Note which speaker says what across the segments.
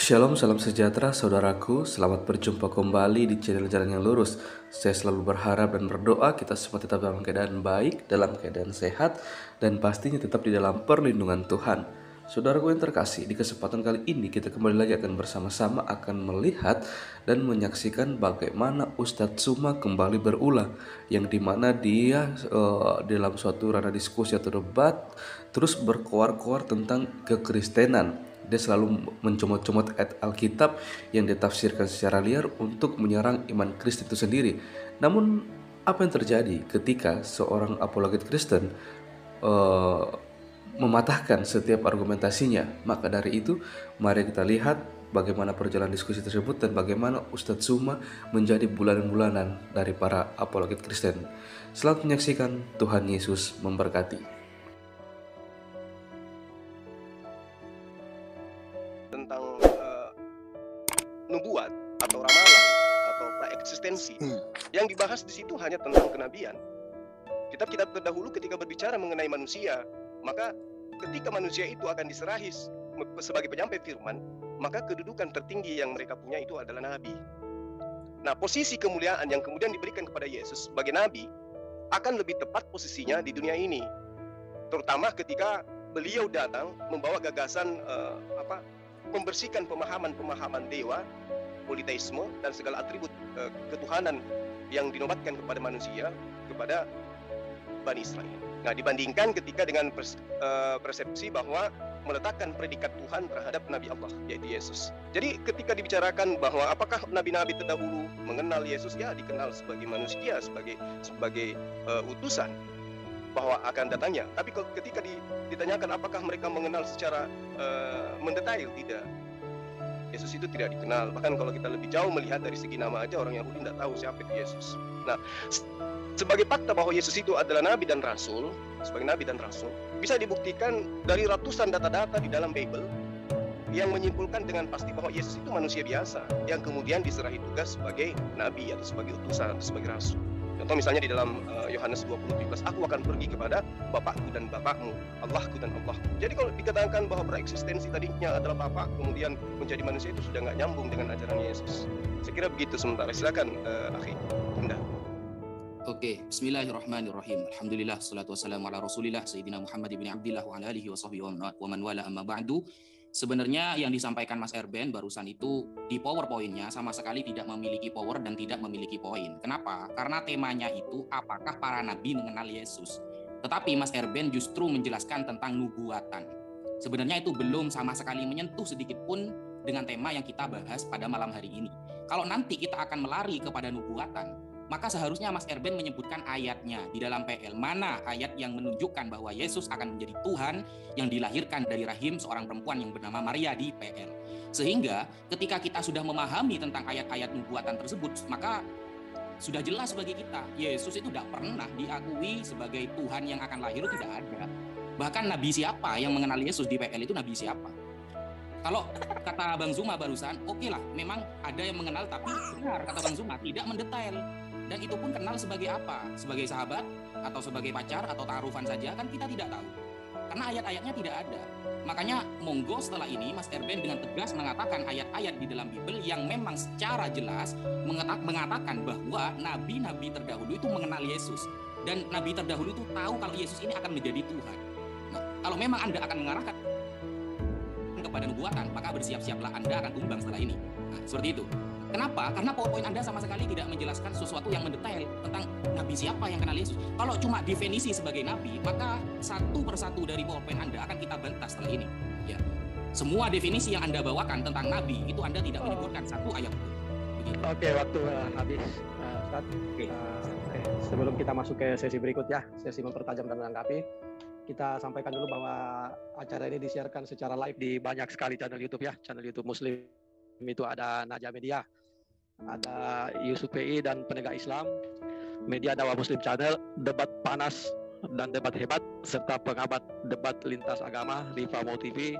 Speaker 1: Shalom, salam sejahtera saudaraku. Selamat berjumpa kembali di channel Jalan yang Lurus. Saya selalu berharap dan berdoa kita semua tetap dalam keadaan baik, dalam keadaan sehat, dan pastinya tetap di dalam perlindungan Tuhan. Saudaraku yang terkasih, di kesempatan kali ini kita kembali lagi akan bersama-sama akan melihat dan menyaksikan bagaimana Ustadz Suma kembali berulang, yang dimana dia dalam suatu ranah diskusi atau debat terus berkoar-koar tentang kekristenan. Dia selalu mencomot-comot ayat Alkitab yang ditafsirkan secara liar untuk menyerang iman Kristen itu sendiri. Namun apa yang terjadi ketika seorang apologet Kristen mematahkan setiap argumentasinya? Maka dari itu mari kita lihat bagaimana perjalanan diskusi tersebut dan bagaimana Ustadz Suma menjadi bulanan-bulanan dari para apologet Kristen. Selamat menyaksikan, Tuhan Yesus memberkati.
Speaker 2: Tentang nubuat atau ramalan atau praeksistensi. Yang dibahas di situ hanya tentang kenabian. Kitab-kitab terdahulu ketika berbicara mengenai manusia, maka ketika manusia itu akan diserahi sebagai penyampai firman, maka kedudukan tertinggi yang mereka punya itu adalah nabi. Nah, posisi kemuliaan yang kemudian diberikan kepada Yesus sebagai nabi akan lebih tepat posisinya di dunia ini, terutama ketika beliau datang membawa gagasan membersihkan pemahaman dewa, politeisme, dan segala atribut ketuhanan yang dinobatkan kepada manusia, kepada Bani Israel. Nah, dibandingkan ketika dengan persepsi bahwa meletakkan predikat Tuhan terhadap Nabi Allah, yaitu Yesus. Jadi ketika dibicarakan bahwa apakah nabi-nabi terdahulu mengenal Yesus, ya dikenal sebagai manusia, sebagai utusan bahwa akan datangnya. Tapi ketika ditanyakan apakah mereka mengenal secara mendetail, tidak. Yesus itu tidak dikenal. Bahkan kalau kita lebih jauh melihat dari segi nama aja, orang Yahudi tidak tahu siapa itu Yesus. Nah, sebagai fakta bahwa Yesus itu adalah nabi dan rasul, bisa dibuktikan dari ratusan data-data di dalam Bible yang menyimpulkan dengan pasti bahwa Yesus itu manusia biasa yang kemudian diserahi tugas sebagai nabi atau sebagai utusan, sebagai rasul. Contoh misalnya di dalam Yohanes 20:17, aku akan pergi kepada Bapakku dan Bapakmu, Allahku dan Allahku. Jadi kalau dikatakan bahwa bereksistensi tadinya adalah Bapak, kemudian menjadi manusia, itu sudah nggak nyambung dengan ajaran Yesus. Saya kira begitu sementara. Silakan, Akhi. Indah.
Speaker 3: Oke, bismillahirrahmanirrahim. Alhamdulillah, salatu wassalamu ala rasulillah, Sayyidina Muhammad ibn Abdillah wa ala alihi wa sahbihi wa man wala amma ba'du. Sebenarnya yang disampaikan Mas Erben barusan itu di PowerPoint-nya sama sekali tidak memiliki power dan tidak memiliki poin. Kenapa? Karena temanya itu apakah para nabi mengenal Yesus. Tetapi Mas Erben justru menjelaskan tentang nubuatan. Sebenarnya itu belum sama sekali menyentuh sedikit pun dengan tema yang kita bahas pada malam hari ini. Kalau nanti kita akan melari kepada nubuatan, maka seharusnya Mas Erben menyebutkan ayatnya di dalam PL. Mana ayat yang menunjukkan bahwa Yesus akan menjadi Tuhan yang dilahirkan dari rahim seorang perempuan yang bernama Maria di PL. Sehingga ketika kita sudah memahami tentang ayat-ayat nubuatan tersebut, maka sudah jelas bagi kita, Yesus itu tidak pernah diakui sebagai Tuhan yang akan lahir, tidak ada. Bahkan nabi siapa yang mengenal Yesus di PL itu nabi siapa? Kalau kata Bang Zuma barusan, oke lah, memang ada yang mengenal, tapi benar kata Bang Zuma, tidak mendetail. Dan itu pun kenal sebagai apa? Sebagai sahabat atau sebagai pacar atau taarufan saja, kan kita tidak tahu. Karena ayat-ayatnya tidak ada. Makanya monggo setelah ini Mas Erben dengan tegas mengatakan ayat-ayat di dalam Bible yang memang secara jelas mengatakan bahwa nabi-nabi terdahulu itu mengenal Yesus. Dan nabi terdahulu itu tahu kalau Yesus ini akan menjadi Tuhan. Nah, kalau memang Anda akan mengarahkan kepada nubuatan, maka bersiap-siaplah Anda akan tumbang setelah ini. Nah, seperti itu. Kenapa? Karena PowerPoint Anda sama sekali tidak menjelaskan sesuatu yang mendetail tentang nabi siapa yang kenal Yesus. Kalau cuma definisi sebagai nabi, maka satu persatu dari PowerPoint Anda akan kita bantah setelah ini. Ya. Semua definisi yang Anda bawakan tentang nabi itu Anda tidak menyebutkan satu ayat pun. Begitu.
Speaker 4: Oke, waktu habis, Ustaz. Sebelum kita masuk ke sesi berikut ya, sesi mempertajam dan menanggapi, kita sampaikan dulu bahwa acara ini disiarkan secara live di banyak sekali channel YouTube ya, channel YouTube Muslim. Itu ada Najah Media, ada Yusuf PI dan Penegak Islam, Media Dakwah Muslim Channel, Debat Panas dan Debat Hebat, serta pengabat debat lintas agama Rifa Mau TV,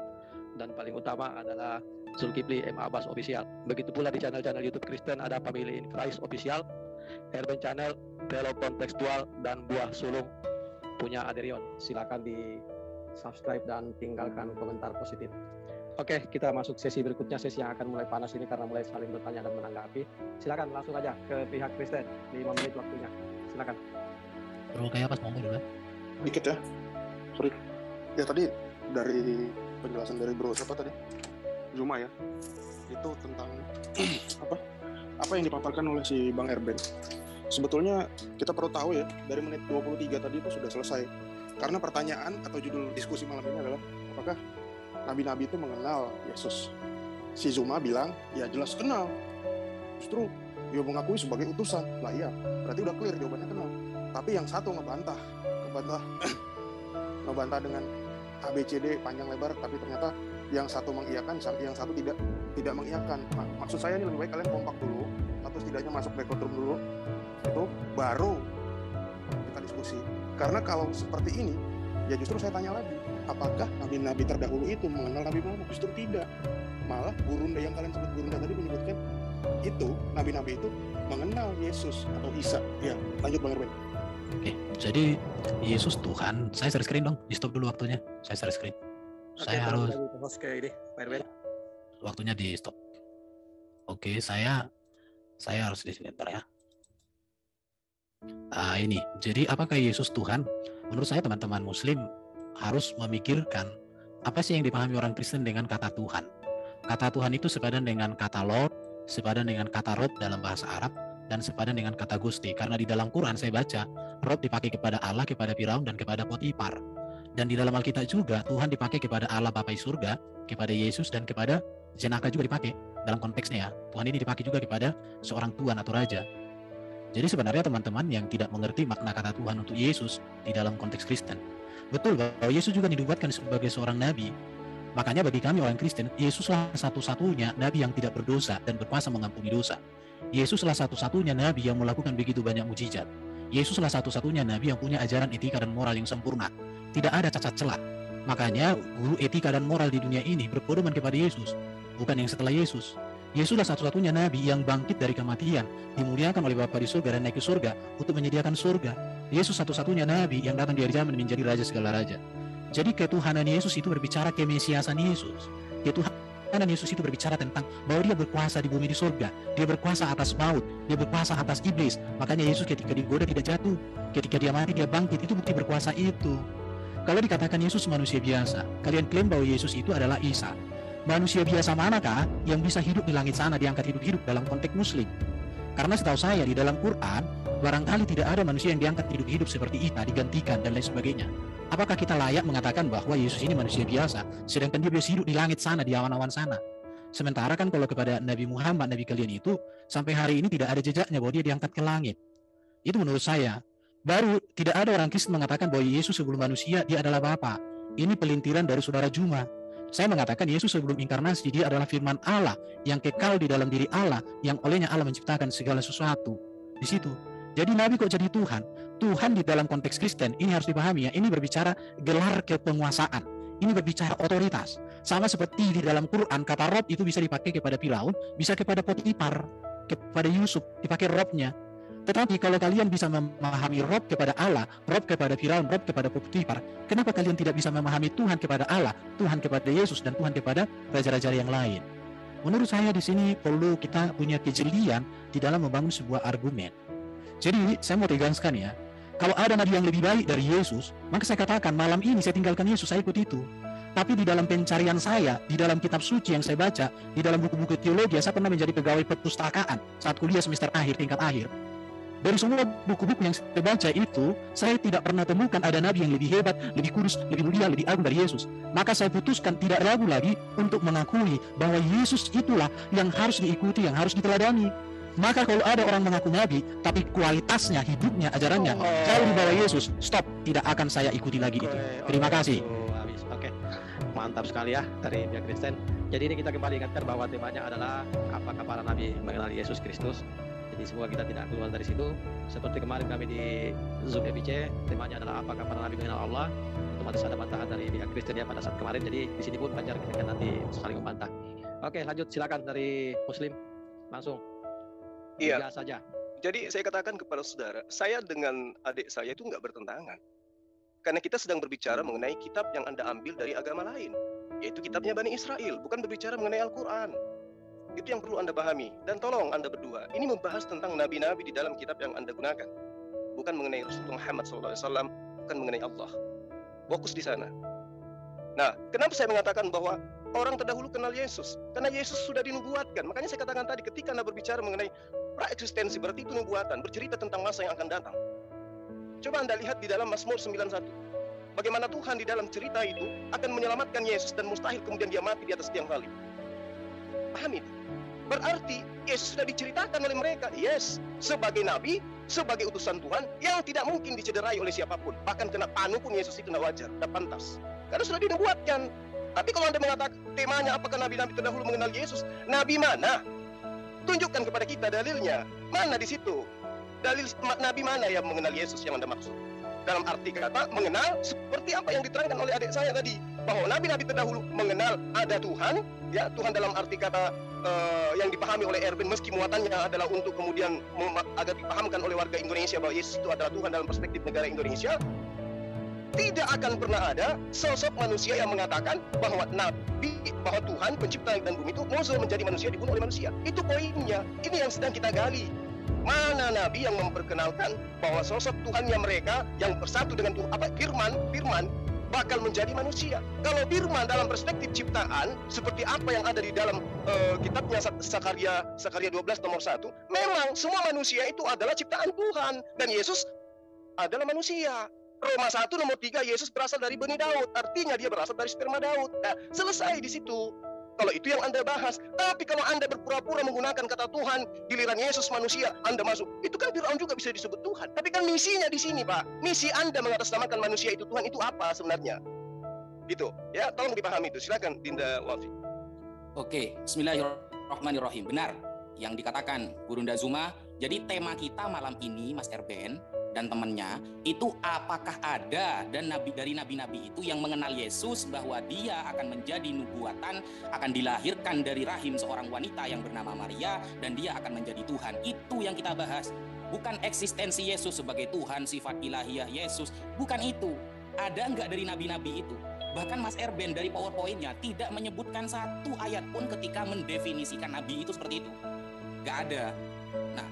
Speaker 4: dan paling utama adalah Zulkifli M. Abbas Official. Begitu pula di channel-channel YouTube Kristen ada Family in Christ Official, Erben Channel, Teolog Kontekstual, dan Buah Sulung punya Aderion. Silakan di subscribe dan tinggalkan komentar positif. Oke, kita masuk sesi berikutnya, sesi yang akan mulai panas ini karena mulai saling bertanya dan menanggapi. Silakan langsung aja ke pihak Kristen, 5 menit waktunya. Silakan.
Speaker 5: Bro, kayak pas ngomong dulu.
Speaker 6: Dikit ya, sorry. Ya tadi dari penjelasan dari Bro siapa tadi? Zuma ya. Itu tentang apa yang dipaparkan oleh si Bang Erben. Sebetulnya kita perlu tahu ya, dari menit 23 tadi itu sudah selesai. Karena pertanyaan atau judul diskusi malam ini adalah apakah nabi-nabi itu mengenal Yesus? Si Zuma bilang, ya jelas kenal. Justru dia mengakui sebagai utusan. Lah iya, berarti udah clear jawabannya kenal. Tapi yang satu ngebantah dengan ABCD panjang lebar, tapi ternyata yang satu mengiyakan, yang satu tidak mengiyakan. Maksud saya ini lebih baik kalian kompak dulu, atau setidaknya masuk record room dulu, itu baru kita diskusi. Karena kalau seperti ini, ya justru saya tanya lagi, apakah nabi-nabi terdahulu itu mengenal Nabi Muhammad? Justru tidak. Malah Gurunda yang kalian sebut Gurunda tadi menyebutkan itu nabi-nabi itu mengenal Yesus atau Isa. Ya, lanjut Bang Erben.
Speaker 5: Oke, jadi Yesus Tuhan. Saya share screen dong, di stop dulu waktunya. Saya share screen. Saya harus
Speaker 4: ini, Pak Erben.
Speaker 5: waktunya di stop. Oke, saya harus di sini bentar ya. Ini, jadi apakah Yesus Tuhan? Menurut saya teman-teman Muslim harus memikirkan apa sih yang dipahami orang Kristen dengan kata Tuhan. Kata Tuhan itu sepadan dengan kata Lord, sepadan dengan kata Rob dalam bahasa Arab, dan sepadan dengan kata Gusti. Karena di dalam Quran saya baca, Rob dipakai kepada Allah, kepada Firaun, dan kepada Potifar. Dan di dalam Alkitab juga Tuhan dipakai kepada Allah Bapa di surga, kepada Yesus, dan kepada jenaka juga dipakai. Dalam konteksnya ya, Tuhan ini dipakai juga kepada seorang tuan atau raja. Jadi sebenarnya teman-teman yang tidak mengerti makna kata Tuhan untuk Yesus di dalam konteks Kristen, betul bahwa Yesus juga dinubuatkan sebagai seorang nabi. Makanya bagi kami orang Kristen, Yesuslah satu-satunya nabi yang tidak berdosa dan berkuasa mengampuni dosa. Yesuslah satu-satunya nabi yang melakukan begitu banyak mujizat. Yesuslah satu-satunya nabi yang punya ajaran etika dan moral yang sempurna. Tidak ada cacat celah. Makanya guru etika dan moral di dunia ini berpedoman kepada Yesus, bukan yang setelah Yesus. Yesuslah satu-satunya nabi yang bangkit dari kematian, dimuliakan oleh Bapa di surga dan naik ke surga untuk menyediakan surga. Yesus satu-satunya nabi yang datang di akhir zaman menjadi raja segala raja. Jadi ketuhanan Yesus itu berbicara kemesiasan Yesus. Ketuhanan Yesus itu berbicara tentang bahwa dia berkuasa di bumi di surga. Dia berkuasa atas maut, dia berkuasa atas iblis. Makanya Yesus ketika digoda tidak jatuh, ketika dia mati dia bangkit, itu bukti berkuasa itu. Kalau dikatakan Yesus manusia biasa, kalian klaim bahwa Yesus itu adalah Isa. Manusia biasa manakah yang bisa hidup di langit sana, diangkat hidup-hidup dalam konteks Muslim? Karena setahu saya di dalam Quran, barangkali tidak ada manusia yang diangkat hidup-hidup seperti Isa, digantikan dan lain sebagainya. Apakah kita layak mengatakan bahwa Yesus ini manusia biasa, sedangkan dia bisa hidup di langit sana, di awan-awan sana? Sementara kan kalau kepada Nabi Muhammad, Nabi kalian itu, sampai hari ini tidak ada jejaknya bahwa dia diangkat ke langit. Itu menurut saya. Baru tidak ada orang Kristen mengatakan bahwa Yesus sebelum manusia, dia adalah Bapa. Ini pelintiran dari saudara Juma. Saya mengatakan Yesus sebelum inkarnasi, dia adalah firman Allah yang kekal di dalam diri Allah, yang olehnya Allah menciptakan segala sesuatu. Di situ. Jadi Nabi kok jadi Tuhan? Tuhan di dalam konteks Kristen, ini harus dipahami ya, ini berbicara gelar kepenguasaan. Ini berbicara otoritas. Sama seperti di dalam Quran, kata Rob itu bisa dipakai kepada Firaun, bisa kepada Potifar, kepada Yusuf, dipakai Robnya. Tetapi kalau kalian bisa memahami Rob kepada Allah, Rob kepada Firaun, Rob kepada Potifar, kenapa kalian tidak bisa memahami Tuhan kepada Allah, Tuhan kepada Yesus, dan Tuhan kepada raja-raja yang lain? Menurut saya di sini perlu kita punya kejelian di dalam membangun sebuah argumen. Jadi saya mau tegaskan ya, kalau ada nabi yang lebih baik dari Yesus, maka saya katakan malam ini saya tinggalkan Yesus, saya ikut itu. Tapi di dalam pencarian saya, di dalam kitab suci yang saya baca, di dalam buku-buku teologi, saya pernah menjadi pegawai perpustakaan saat kuliah semester akhir, tingkat akhir. Dari semua buku-buku yang saya baca itu, saya tidak pernah temukan ada nabi yang lebih hebat, lebih kudus, lebih mulia, lebih agung dari Yesus. Maka saya putuskan tidak ragu lagi untuk mengakui bahwa Yesus itulah yang harus diikuti, yang harus diteladani. Maka kalau ada orang mengaku nabi, tapi kualitasnya, hidupnya, ajarannya jauh di bawah Yesus, stop, tidak akan saya ikuti lagi itu. Terima kasih.
Speaker 4: Oke, mantap sekali ya dari pihak Kristen. Jadi ini kita kembali ingatkan bahwa temanya adalah apakah para nabi mengenal Yesus Kristus. Jadi semoga kita tidak keluar dari situ. Seperti kemarin kami di Zoom EBC, temanya adalah apakah para nabi mengenal Allah. Otomatis ada bantahan dari pihak Kristen ya pada saat kemarin. Jadi di sini pun Banjar kita akan nanti saling membantah. Oke, lanjut silakan dari Muslim langsung.
Speaker 2: Iya.
Speaker 4: Saja.
Speaker 2: Jadi saya katakan kepada saudara, saya dengan adik saya itu nggak bertentangan. Karena kita sedang berbicara mengenai kitab yang Anda ambil dari agama lain. yaitu kitabnya Bani Israel, bukan berbicara mengenai Al-Quran. Itu yang perlu Anda pahami. Dan tolong Anda berdua, ini membahas tentang nabi-nabi di dalam kitab yang Anda gunakan, bukan mengenai Rasulullah Muhammad SAW, bukan mengenai Allah. Fokus di sana. Nah, kenapa saya mengatakan bahwa orang terdahulu kenal Yesus? Karena Yesus sudah dinubuatkan. Makanya saya katakan tadi, ketika Anda berbicara mengenai pra-eksistensi, berarti itu nubuatan, bercerita tentang masa yang akan datang. Coba Anda lihat di dalam Mazmur 91. Bagaimana Tuhan di dalam cerita itu akan menyelamatkan Yesus dan mustahil kemudian dia mati di atas tiang salib. Paham itu? Berarti Yesus sudah diceritakan oleh mereka. Yes, sebagai nabi, sebagai utusan Tuhan yang tidak mungkin dicederai oleh siapapun. Bahkan kena panu pun Yesus itu tidak wajar, tidak pantas. Karena sudah dinubuatkan. Tapi kalau Anda mengatakan temanya apakah nabi-nabi terdahulu mengenal Yesus? Nabi mana? Tunjukkan kepada kita dalilnya. Mana di situ? Dalil nabi mana yang mengenal Yesus yang Anda maksud? Dalam arti kata mengenal seperti apa yang diterangkan oleh adik saya tadi, bahwa nabi-nabi terdahulu mengenal ada Tuhan, ya Tuhan dalam arti kata yang dipahami oleh Erben, meski muatannya adalah untuk kemudian agar dipahamkan oleh warga Indonesia bahwa Yesus itu adalah Tuhan dalam perspektif negara Indonesia. Tidak akan pernah ada sosok manusia yang mengatakan bahwa nabi, bahwa Tuhan pencipta langit dan bumi itu musuh menjadi manusia, dibunuh oleh manusia. Itu poinnya. Ini yang sedang kita gali. Mana nabi yang memperkenalkan bahwa sosok Tuhannya mereka yang bersatu dengan Firman bakal menjadi manusia. Kalau Firman dalam perspektif ciptaan seperti apa yang ada di dalam kitabnya Sakaria 12 nomor 1, memang semua manusia itu adalah ciptaan Tuhan dan Yesus adalah manusia. Roma 1 nomor 3, Yesus berasal dari Bani Daud, artinya dia berasal dari sperma Daud. Nah, selesai di situ. Kalau itu yang Anda bahas. Tapi kalau Anda berpura-pura menggunakan kata Tuhan, giliran Yesus manusia, Anda masuk. Itu kan Fir'aun juga bisa disebut Tuhan. Tapi kan misinya di sini, Pak. Misi Anda mengatasnamakan manusia itu Tuhan, itu apa sebenarnya? Gitu. Ya, tolong dipahami itu. Silakan Dinda Wafi.
Speaker 3: Oke, bismillahirrahmanirrahim. Benar yang dikatakan Gurunda Zuma. Jadi tema kita malam ini, Mas Erben dan temannya, itu apakah ada dan dari nabi-nabi itu yang mengenal Yesus bahwa dia akan menjadi nubuatan, akan dilahirkan dari rahim seorang wanita yang bernama Maria dan dia akan menjadi Tuhan. Itu yang kita bahas. Bukan eksistensi Yesus sebagai Tuhan, sifat ilahiyah Yesus. Bukan itu. Ada nggak dari nabi-nabi itu? Bahkan Mas Erben dari PowerPoint-nya tidak menyebutkan satu ayat pun ketika mendefinisikan nabi itu seperti itu. Nggak ada. Nah,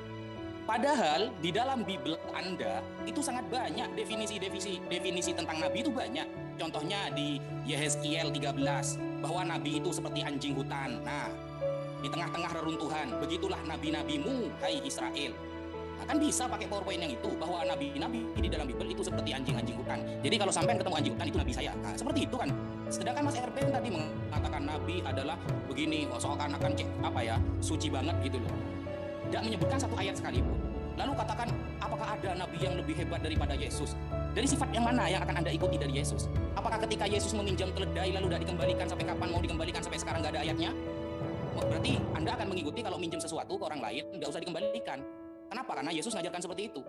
Speaker 3: padahal di dalam Bible Anda itu sangat banyak definisi tentang nabi itu banyak. Contohnya di Yehezkiel 13 bahwa nabi itu seperti anjing hutan. Nah, di tengah-tengah reruntuhan, begitulah nabi-nabimu, hai Israel. Nah, kan bisa pakai PowerPoint yang itu bahwa nabi-nabi di dalam Bible itu seperti anjing-anjing hutan. Jadi kalau sampai ketemu anjing hutan itu nabi saya. Nah, seperti itu kan. Sedangkan Mas Erben tadi mengatakan nabi adalah begini, seakan-akan suci banget gitu loh. Tidak menyebutkan satu ayat sekalipun. Lalu katakan, apakah ada nabi yang lebih hebat daripada Yesus? Dari sifat yang mana yang akan Anda ikuti dari Yesus? Apakah ketika Yesus meminjam keledai lalu tidak dikembalikan sampai kapan mau dikembalikan sampai sekarang nggak ada ayatnya? Berarti Anda akan mengikuti kalau minjem sesuatu ke orang lain nggak usah dikembalikan. Kenapa? Karena Yesus ngajarkan seperti itu.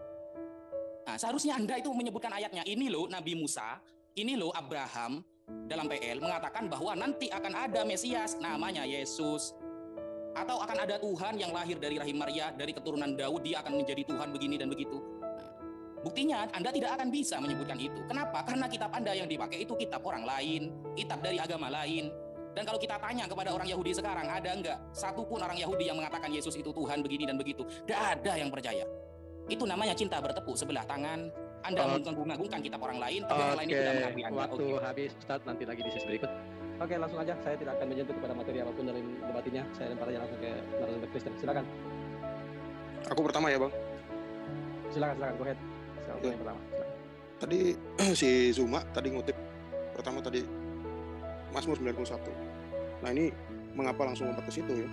Speaker 3: Nah, seharusnya Anda itu menyebutkan ayatnya. Ini loh Nabi Musa, ini loh Abraham dalam PL mengatakan bahwa nanti akan ada Mesias namanya Yesus. Atau akan ada Tuhan yang lahir dari rahim Maria, dari keturunan Daud, dia akan menjadi Tuhan begini dan begitu. Nah, buktinya Anda tidak akan bisa menyebutkan itu. Kenapa? Karena kitab Anda yang dipakai itu kitab orang lain, kitab dari agama lain. Dan kalau kita tanya kepada orang Yahudi sekarang, ada enggak satupun orang Yahudi yang mengatakan Yesus itu Tuhan begini dan begitu? Tidak ada yang percaya. Itu namanya cinta bertepuk sebelah tangan. Anda mengagungkan kitab orang lain, tapi orang lain itu tidak mengakui Anda.
Speaker 4: Waktu habis, Ustaz, nanti lagi di sesi berikut. Oke, langsung aja. Saya tidak akan menyentuh kepada materi apapun dari debat ini. Saya lempar aja langsung ke narasumber Kristen. Silakan.
Speaker 6: Aku pertama ya, Bang.
Speaker 4: Silakan, go ahead. Silakan yang pertama. Silakan.
Speaker 6: Tadi si Zuma tadi ngutip pertama tadi Mazmur 91. Nah, ini mengapa langsung lompat ke situ ya?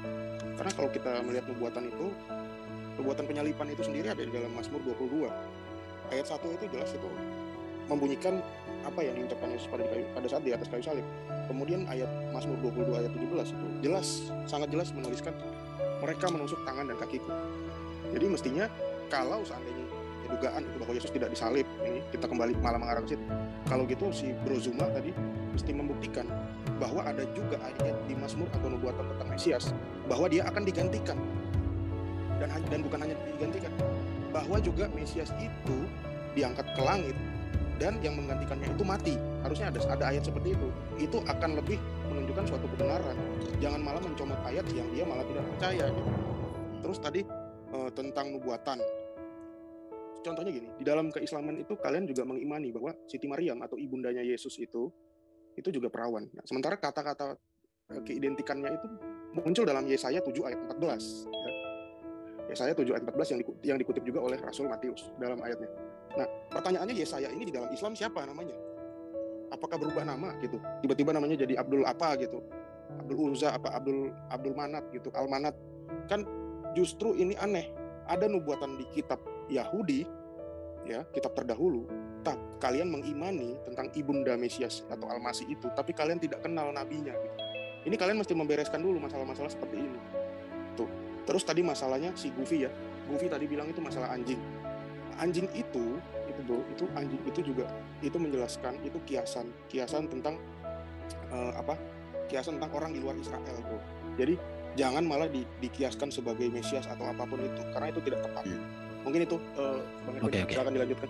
Speaker 6: Karena kalau kita melihat nubuatan itu, nubuatan penyalipan itu sendiri ada di dalam Mazmur 22. Ayat 1 itu jelas itu membunyikan apa yang diucapkan Yesus pada saat di atas kayu salib. Kemudian ayat Mazmur 22 ayat 17 itu jelas, sangat jelas menuliskan mereka menusuk tangan dan kakiku. Jadi mestinya kalau seandainya dugaan itu bahwa Yesus tidak disalib, ini kita kembali malah mengarah ke situ. Kalau gitu si Bro Zuma tadi mesti membuktikan bahwa ada juga ayat di Mazmur atau nubuatan tentang Mesias bahwa dia akan digantikan. Dan bukan hanya digantikan, bahwa juga Mesias itu diangkat ke langit dan yang menggantikannya itu mati. Harusnya ada ayat seperti itu. Itu akan lebih menunjukkan suatu kebenaran. Jangan malah mencomot ayat yang dia malah tidak percaya gitu. Terus tadi tentang nubuatan. Contohnya gini, di dalam keislaman itu kalian juga mengimani bahwa Siti Maryam atau ibundanya Yesus itu juga perawan. Nah, sementara kata-kata keidentikannya itu muncul dalam Yesaya 7 ayat 14. Ya. Yesaya 7 ayat 14 yang dikutip juga oleh Rasul Matius dalam ayatnya. Nah, pertanyaannya Yesaya ini di dalam Islam siapa namanya? Apakah berubah nama gitu? Tiba-tiba namanya jadi Abdul apa gitu? Abdul Uzza apa Abdul Manat gitu, Al-Manat. Kan justru ini aneh. Ada nubuatan di kitab Yahudi, ya, kitab terdahulu, kalian mengimani tentang ibunda Mesias atau Al-Masih itu, tapi kalian tidak kenal nabinya gitu. Ini kalian mesti membereskan dulu masalah-masalah seperti ini. Tuh. Terus tadi masalahnya si Gufi ya. Gufi tadi bilang itu masalah anjing. Anjing itu bro, itu anjing itu juga itu menjelaskan itu kiasan tentang kiasan tentang orang di luar Israel, bro. Jadi jangan malah dikiaskan sebagai Mesias atau apapun itu, karena itu tidak tepat. Mungkin itu Bang Erben, silakan dilanjutkan.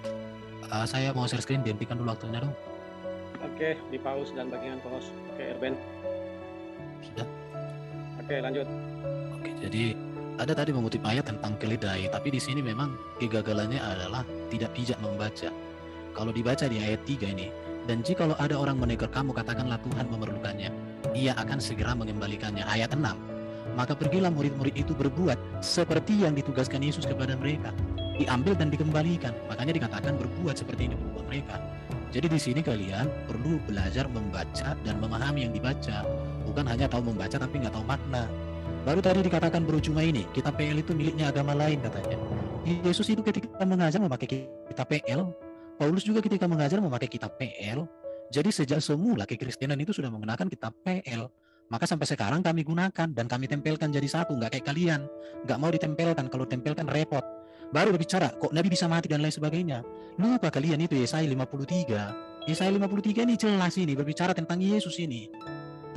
Speaker 5: Saya mau share screen, dihentikan dulu waktunya dong.
Speaker 4: Oke, di pause dan bagian pause. Oke, Erben.
Speaker 5: Sudah?
Speaker 4: Oke, lanjut.
Speaker 5: Oke, jadi ada tadi mengutip ayat tentang keledai, tapi di sini memang kegagalannya adalah tidak bijak membaca. Kalau dibaca di ayat 3 ini, dan jikalau ada orang menegur kamu, katakanlah Tuhan memerlukannya, ia akan segera mengembalikannya. Ayat 6. Maka pergilah murid-murid itu berbuat seperti yang ditugaskan Yesus kepada mereka, diambil dan dikembalikan. Makanya dikatakan berbuat seperti yang dibuat mereka. Jadi di sini kalian perlu belajar membaca dan memahami yang dibaca, bukan hanya tahu membaca tapi nggak tahu makna. Baru tadi dikatakan Bro Juma ini, kitab PL itu miliknya agama lain katanya. Yesus itu ketika mengajar memakai kitab PL, Paulus juga ketika mengajar memakai kitab PL. Jadi sejak semula kekristenan itu sudah menggunakan kitab PL. Maka sampai sekarang kami gunakan dan kami tempelkan jadi satu, nggak kayak kalian, nggak mau ditempelkan. Kalau tempelkan repot. Baru berbicara kok Nabi bisa mati dan lain sebagainya. Lupa kalian itu Yesaya 53. Yesaya 53 ini jelas ini berbicara tentang Yesus ini.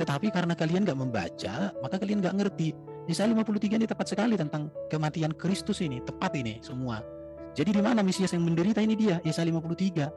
Speaker 5: Tetapi karena kalian nggak membaca, maka kalian nggak ngerti. Yesaya 53 ini tepat sekali tentang kematian Kristus ini, tepat ini semua. Jadi di mana Mesias yang menderita ini dia, Yesaya 53.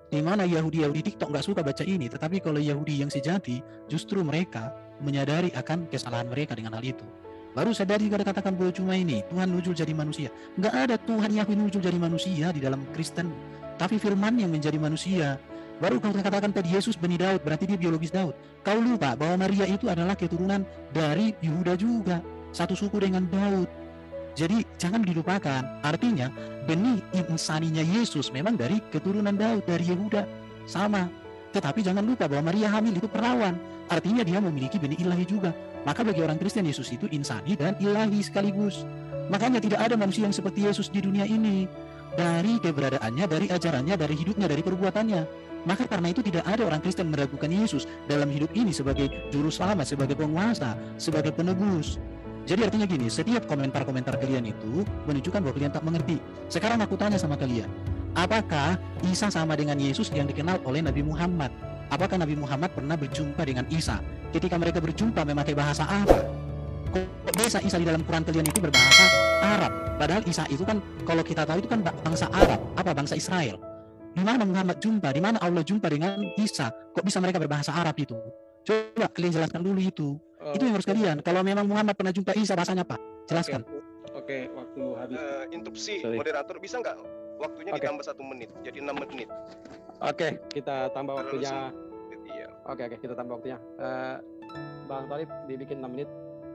Speaker 5: Di mana Yahudi TikTok nggak suka baca ini, tetapi kalau Yahudi yang sejati, justru mereka menyadari akan kesalahan mereka dengan hal itu. Baru sadari kalau katakan bahwa cuma ini Tuhan nujul jadi manusia. Nggak ada Tuhan Yahweh nujul jadi manusia di dalam Kristen, tapi Firman yang menjadi manusia. Baru kau katakan tadi Yesus benih Daud, berarti dia biologis Daud. Kau lupa bahwa Maria itu adalah keturunan dari Yehuda juga, satu suku dengan Daud. Jadi jangan dilupakan, artinya benih insaninya Yesus memang dari keturunan Daud, dari Yehuda, sama. Tetapi jangan lupa bahwa Maria hamil itu perawan, artinya dia memiliki benih ilahi juga. Maka bagi orang Kristen Yesus itu insani dan ilahi sekaligus. Makanya tidak ada manusia yang seperti Yesus di dunia ini. Dari keberadaannya, dari ajarannya, dari hidupnya, dari perbuatannya. Maka karena itu tidak ada orang Kristen meragukan Yesus dalam hidup ini sebagai juru selamat, sebagai penguasa, sebagai penebus. Jadi artinya gini, setiap komentar-komentar kalian itu menunjukkan bahwa kalian tak mengerti. Sekarang aku tanya sama kalian, apakah Isa sama dengan Yesus yang dikenal oleh Nabi Muhammad? Apakah Nabi Muhammad pernah berjumpa dengan Isa? Ketika mereka berjumpa memakai bahasa apa? Kok bisa Isa di dalam Quran kalian itu berbahasa Arab? Padahal Isa itu kan, kalau kita tahu itu kan bangsa Arab, bangsa Israel. Di mana Muhammad jumpa? Di mana Allah jumpa dengan Isa? Kok bisa mereka berbahasa Arab itu? Coba kalian jelaskan dulu itu. Itu yang harus kalian. Kalau memang Muhammad pernah jumpa Isa, bahasanya apa? Jelaskan.
Speaker 4: Oke, waktu habis.
Speaker 2: Interupsi,
Speaker 4: Sorry.
Speaker 2: Moderator, bisa nggak waktunya ditambah 1 menit, jadi 6 menit.
Speaker 4: Oke, kita tambah waktunya.
Speaker 2: Iya.
Speaker 4: Oke, kita tambah waktunya. Bang Thalib dibikin 6 menit.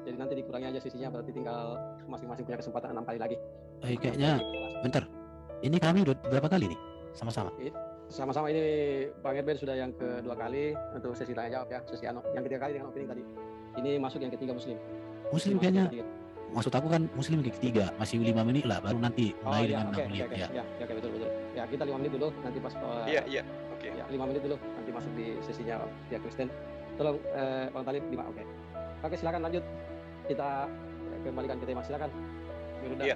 Speaker 4: Jadi nanti dikurangi aja sisinya, berarti tinggal masing-masing punya kesempatan 6 kali lagi.
Speaker 5: Kayaknya, bentar. Ini kami udah berapa kali nih? Sama-sama.
Speaker 4: Sama-sama ini Bang Erben sudah yang kedua kali untuk sesi tanya jawab ya, sesi yang ketiga kali dengan opening tadi. Ini masuk yang ketiga Muslim.
Speaker 5: Muslim kayaknya. Maksud aku kan Muslim yang ketiga, masih 5 menit lah, baru nanti mulai dengan 6 menit.
Speaker 4: Oke, betul. Ya, kita 5 menit dulu, nanti pas.
Speaker 2: Iya. Oke.
Speaker 4: Ya, 5 menit dulu, nanti masuk di sesinya dia Kristen. Tolong Bang Thalib 5, oke. Oke, silakan lanjut. Kita kembalikan ke tema, silakan.
Speaker 2: Iya.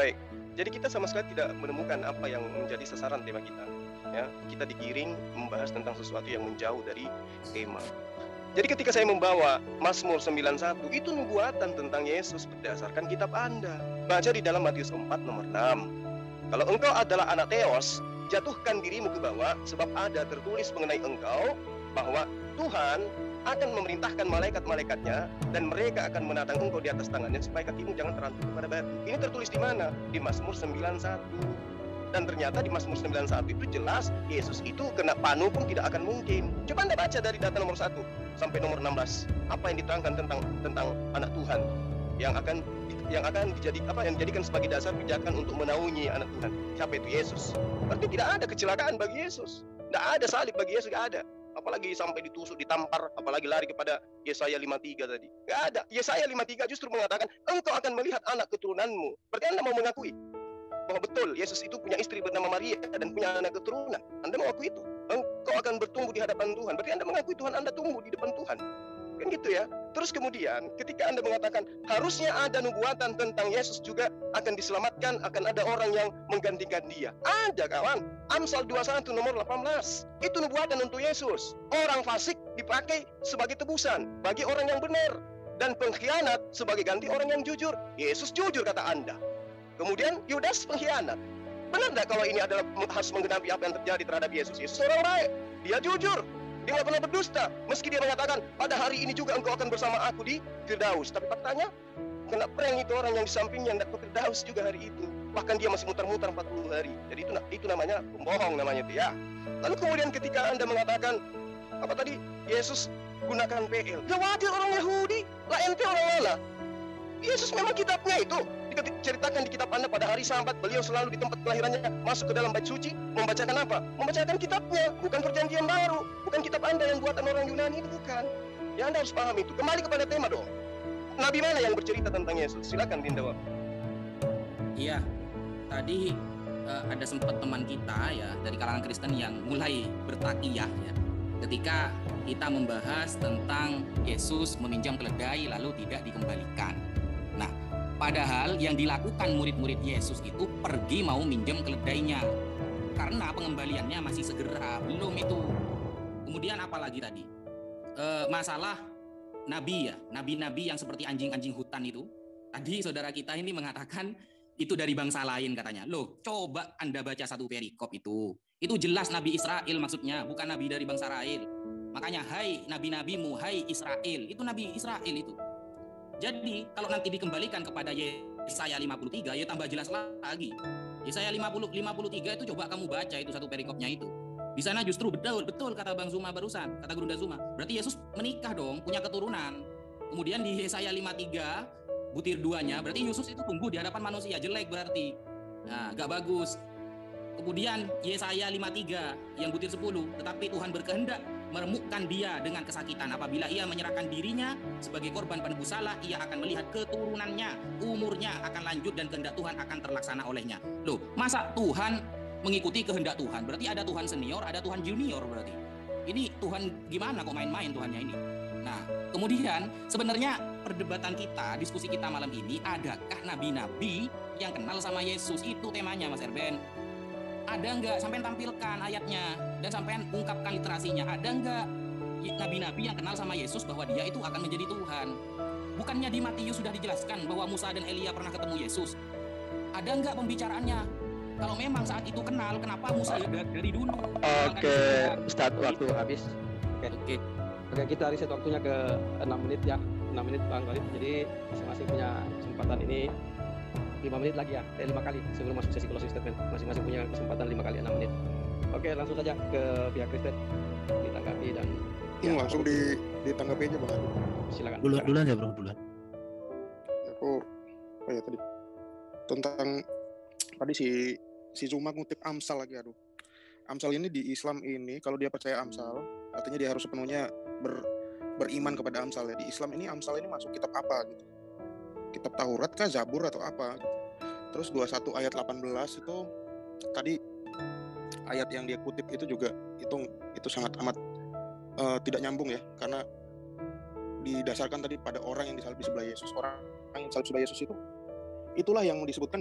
Speaker 2: Baik. Jadi kita sama sekali tidak menemukan apa yang menjadi sasaran tema kita. Ya, kita digiring membahas tentang sesuatu yang menjauh dari tema. Jadi ketika saya membawa Mazmur 91, itu nubuatan tentang Yesus berdasarkan kitab Anda. Baca di dalam Matius 4 nomor 6. Kalau engkau adalah anak Theos, jatuhkan dirimu ke bawah, sebab ada tertulis mengenai engkau bahwa Tuhan akan memerintahkan malaikat-malaikatnya dan mereka akan menatang engkau di atas tangannya supaya kakimu jangan terantuk kepada batu. Ini tertulis di mana? Di Mazmur 91. Dan ternyata di Mazmur 91 itu jelas Yesus itu kena panu pun tidak akan mungkin. Coba Anda baca dari data nomor 1 sampai nomor 16. Apa yang diterangkan tentang anak Tuhan yang akan dijadikan sebagai dasar pijakan untuk menaungi anak Tuhan. Siapa itu? Yesus. Berarti tidak ada kecelakaan bagi Yesus. Tidak ada salib bagi Yesus, tidak ada. Apalagi sampai ditusuk, ditampar, apalagi lari kepada Yesaya 53 tadi. Tidak ada. Yesaya 53 justru mengatakan, engkau akan melihat anak keturunanmu. Berarti Anda mau mengakui bahwa betul Yesus itu punya istri bernama Maria dan punya anak keturunan. Anda mengakui itu. Engkau akan bertumbuh di hadapan Tuhan. Berarti Anda mengakui Tuhan Anda tumbuh di depan Tuhan. Kan gitu ya. Terus kemudian ketika Anda mengatakan harusnya ada nubuatan tentang Yesus juga akan diselamatkan, akan ada orang yang menggantikan dia. Ada kawan. Amsal 21 nomor 18. Itu nubuatan untuk Yesus. Orang fasik dipakai sebagai tebusan bagi orang yang benar. Dan pengkhianat sebagai ganti orang yang jujur. Yesus jujur kata Anda. Kemudian Yudas pengkhianat. Benar tidak kalau ini adalah harus menggenapi apa yang terjadi terhadap Yesus? Yesus orang baik. Dia jujur. Dia nggak pernah berdusta. Meski dia mengatakan, pada hari ini juga engkau akan bersama aku di Firdaus. Tapi faktanya, kena prank itu orang yang di sampingnya, tidak ke Firdaus juga hari itu. Bahkan dia masih muter-muter 40 hari. Jadi itu namanya pembohong namanya itu ya. Lalu kemudian ketika Anda mengatakan, apa tadi? Yesus gunakan PL. Ya wajar orang Yahudi. Lah ente orang mana? Yesus memang kitabnya itu. Diceritakan di kitab Anda pada hari Sabat, beliau selalu di tempat kelahirannya masuk ke dalam bait suci, membacakan apa? Membacakan kitabnya, bukan perjanjian baru, bukan kitab Anda yang buatan orang Yunani, itu bukan. Ya Anda harus paham itu. Kembali kepada tema dong. Nabi mana yang bercerita tentang Yesus? Silakan Dinda.
Speaker 3: Iya, tadi ada sempat teman kita ya dari kalangan Kristen yang mulai bertakiyah ya, ketika kita membahas tentang Yesus meminjam keledai lalu tidak dikembalikan. Nah, padahal yang dilakukan murid-murid Yesus itu pergi mau minjem keledainya karena pengembaliannya masih segera, belum itu. Kemudian apalagi tadi masalah nabi ya, nabi-nabi yang seperti anjing-anjing hutan itu. Tadi saudara kita ini mengatakan itu dari bangsa lain katanya. Loh, coba Anda baca satu perikop itu. Itu jelas Nabi Israel maksudnya, bukan nabi dari bangsa Israel. Makanya, hai nabi-nabimu, hai Israel. Itu Nabi Israel itu. Jadi, kalau nanti dikembalikan kepada Yesaya 53, ya tambah jelas lagi. Yesaya 53 itu coba kamu baca itu satu perikopnya itu. Di sana justru betul kata Bang Zuma barusan, kata Gurunda Zuma. Berarti Yesus menikah dong, punya keturunan. Kemudian di Yesaya 53, butir 2-nya, berarti Yesus itu tumbuh di hadapan manusia, jelek berarti. Nah, gak bagus. Kemudian Yesaya 53 yang butir 10, tetapi Tuhan berkehendak meremukkan dia dengan kesakitan. Apabila ia menyerahkan dirinya sebagai korban penebus salah, ia akan melihat keturunannya, umurnya akan lanjut dan kehendak Tuhan akan terlaksana olehnya. Loh, masa Tuhan mengikuti kehendak Tuhan? Berarti ada Tuhan senior, ada Tuhan junior berarti. Ini Tuhan gimana kok main-main Tuhannya ini? Nah, kemudian sebenarnya perdebatan kita, diskusi kita malam ini, adakah nabi-nabi yang kenal sama Yesus? Itu temanya Mas Erben. Ada nggak? Sampai tampilkan ayatnya dan sampai ungkapkan literasinya. Ada nggak nabi-nabi yang kenal sama Yesus bahwa dia itu akan menjadi Tuhan? Bukannya di Matius sudah dijelaskan bahwa Musa dan Elia pernah ketemu Yesus? Ada nggak pembicaraannya? Kalau memang saat itu kenal, kenapa Musa dari dulu?
Speaker 4: Oke, Ustadz, waktu habis. Oke, kita riset waktunya ke 6 menit ya. 6 menit Bang Khalid. Jadi masing-masing punya kesempatan ini 5 menit lagi ya, 5 kali sebelum masuk sesi closing statement. Masing-masing punya kesempatan 5 kali 6 menit. Oke, langsung saja ke pihak Kristen ditanggapi dan
Speaker 6: langsung ditanggapi aja Bang.
Speaker 4: Silakan.
Speaker 5: Duluan ya Bro, duluan.
Speaker 6: Aku ya tadi tentang tadi si Zuma ngutip Amsal lagi, aduh. Amsal ini di Islam ini kalau dia percaya Amsal, artinya dia harus sepenuhnya beriman kepada Amsal ya. Di Islam ini Amsal ini masuk kitab apa gitu? Kitab Taurat kah, Zabur atau apa? Terus 21 ayat 18 itu tadi ayat yang dia kutip itu juga itu sangat amat tidak nyambung ya, karena didasarkan tadi pada orang yang disalib di sebelah Yesus. Orang yang disalib sebelah Yesus itulah yang disebutkan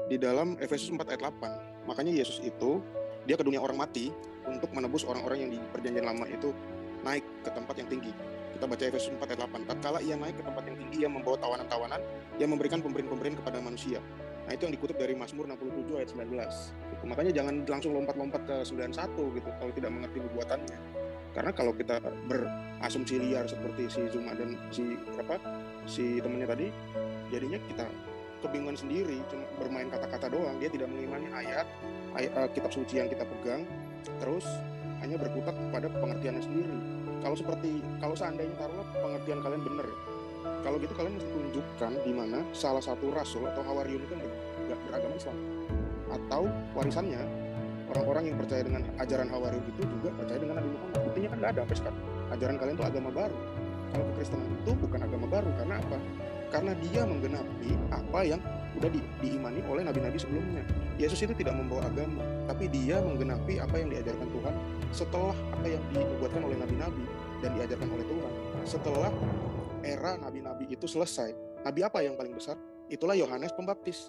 Speaker 6: di dalam Efesus 4 ayat 8. Makanya Yesus itu dia ke dunia orang mati untuk menebus orang-orang yang di perjanjian lama itu naik ke tempat yang tinggi. Kita baca Efesus 4 ayat 8. Tatkala ia naik ke tempat yang tinggi, ia membawa tawanan-tawanan, ia memberikan pemberian-pemberian kepada manusia. Nah, itu yang dikutip dari Mazmur 67 ayat 19. Gitu. Makanya jangan langsung lompat-lompat ke 91 gitu kalau tidak mengerti nubuatannya. Karena kalau kita berasumsi liar seperti si Zuma dan si temennya tadi, jadinya kita kebingungan sendiri, cuma bermain kata-kata doang. Dia tidak mengimani ayat kitab suci yang kita pegang, terus hanya berkutat pada pengertiannya sendiri. Kalau seandainya taruhlah pengertian kalian benar ya, kalau gitu kalian mesti tunjukkan di mana salah satu rasul atau hawariun itu beragama Islam, atau warisannya orang-orang yang percaya dengan ajaran hawariun itu juga percaya dengan Nabi Muhammad. Buktinya kan nggak ada sampai sekarang. Ajaran kalian itu agama baru. Kalau kekristenan itu bukan agama baru. Karena apa? Karena dia menggenapi apa yang udah diimani oleh nabi-nabi sebelumnya. Yesus itu tidak membawa agama, tapi dia menggenapi apa yang diajarkan Tuhan setelah apa yang dinubuatkan oleh nabi-nabi dan diajarkan oleh Tuhan. Setelah era nabi-nabi itu selesai, nabi apa yang paling besar? Itulah Yohanes Pembaptis.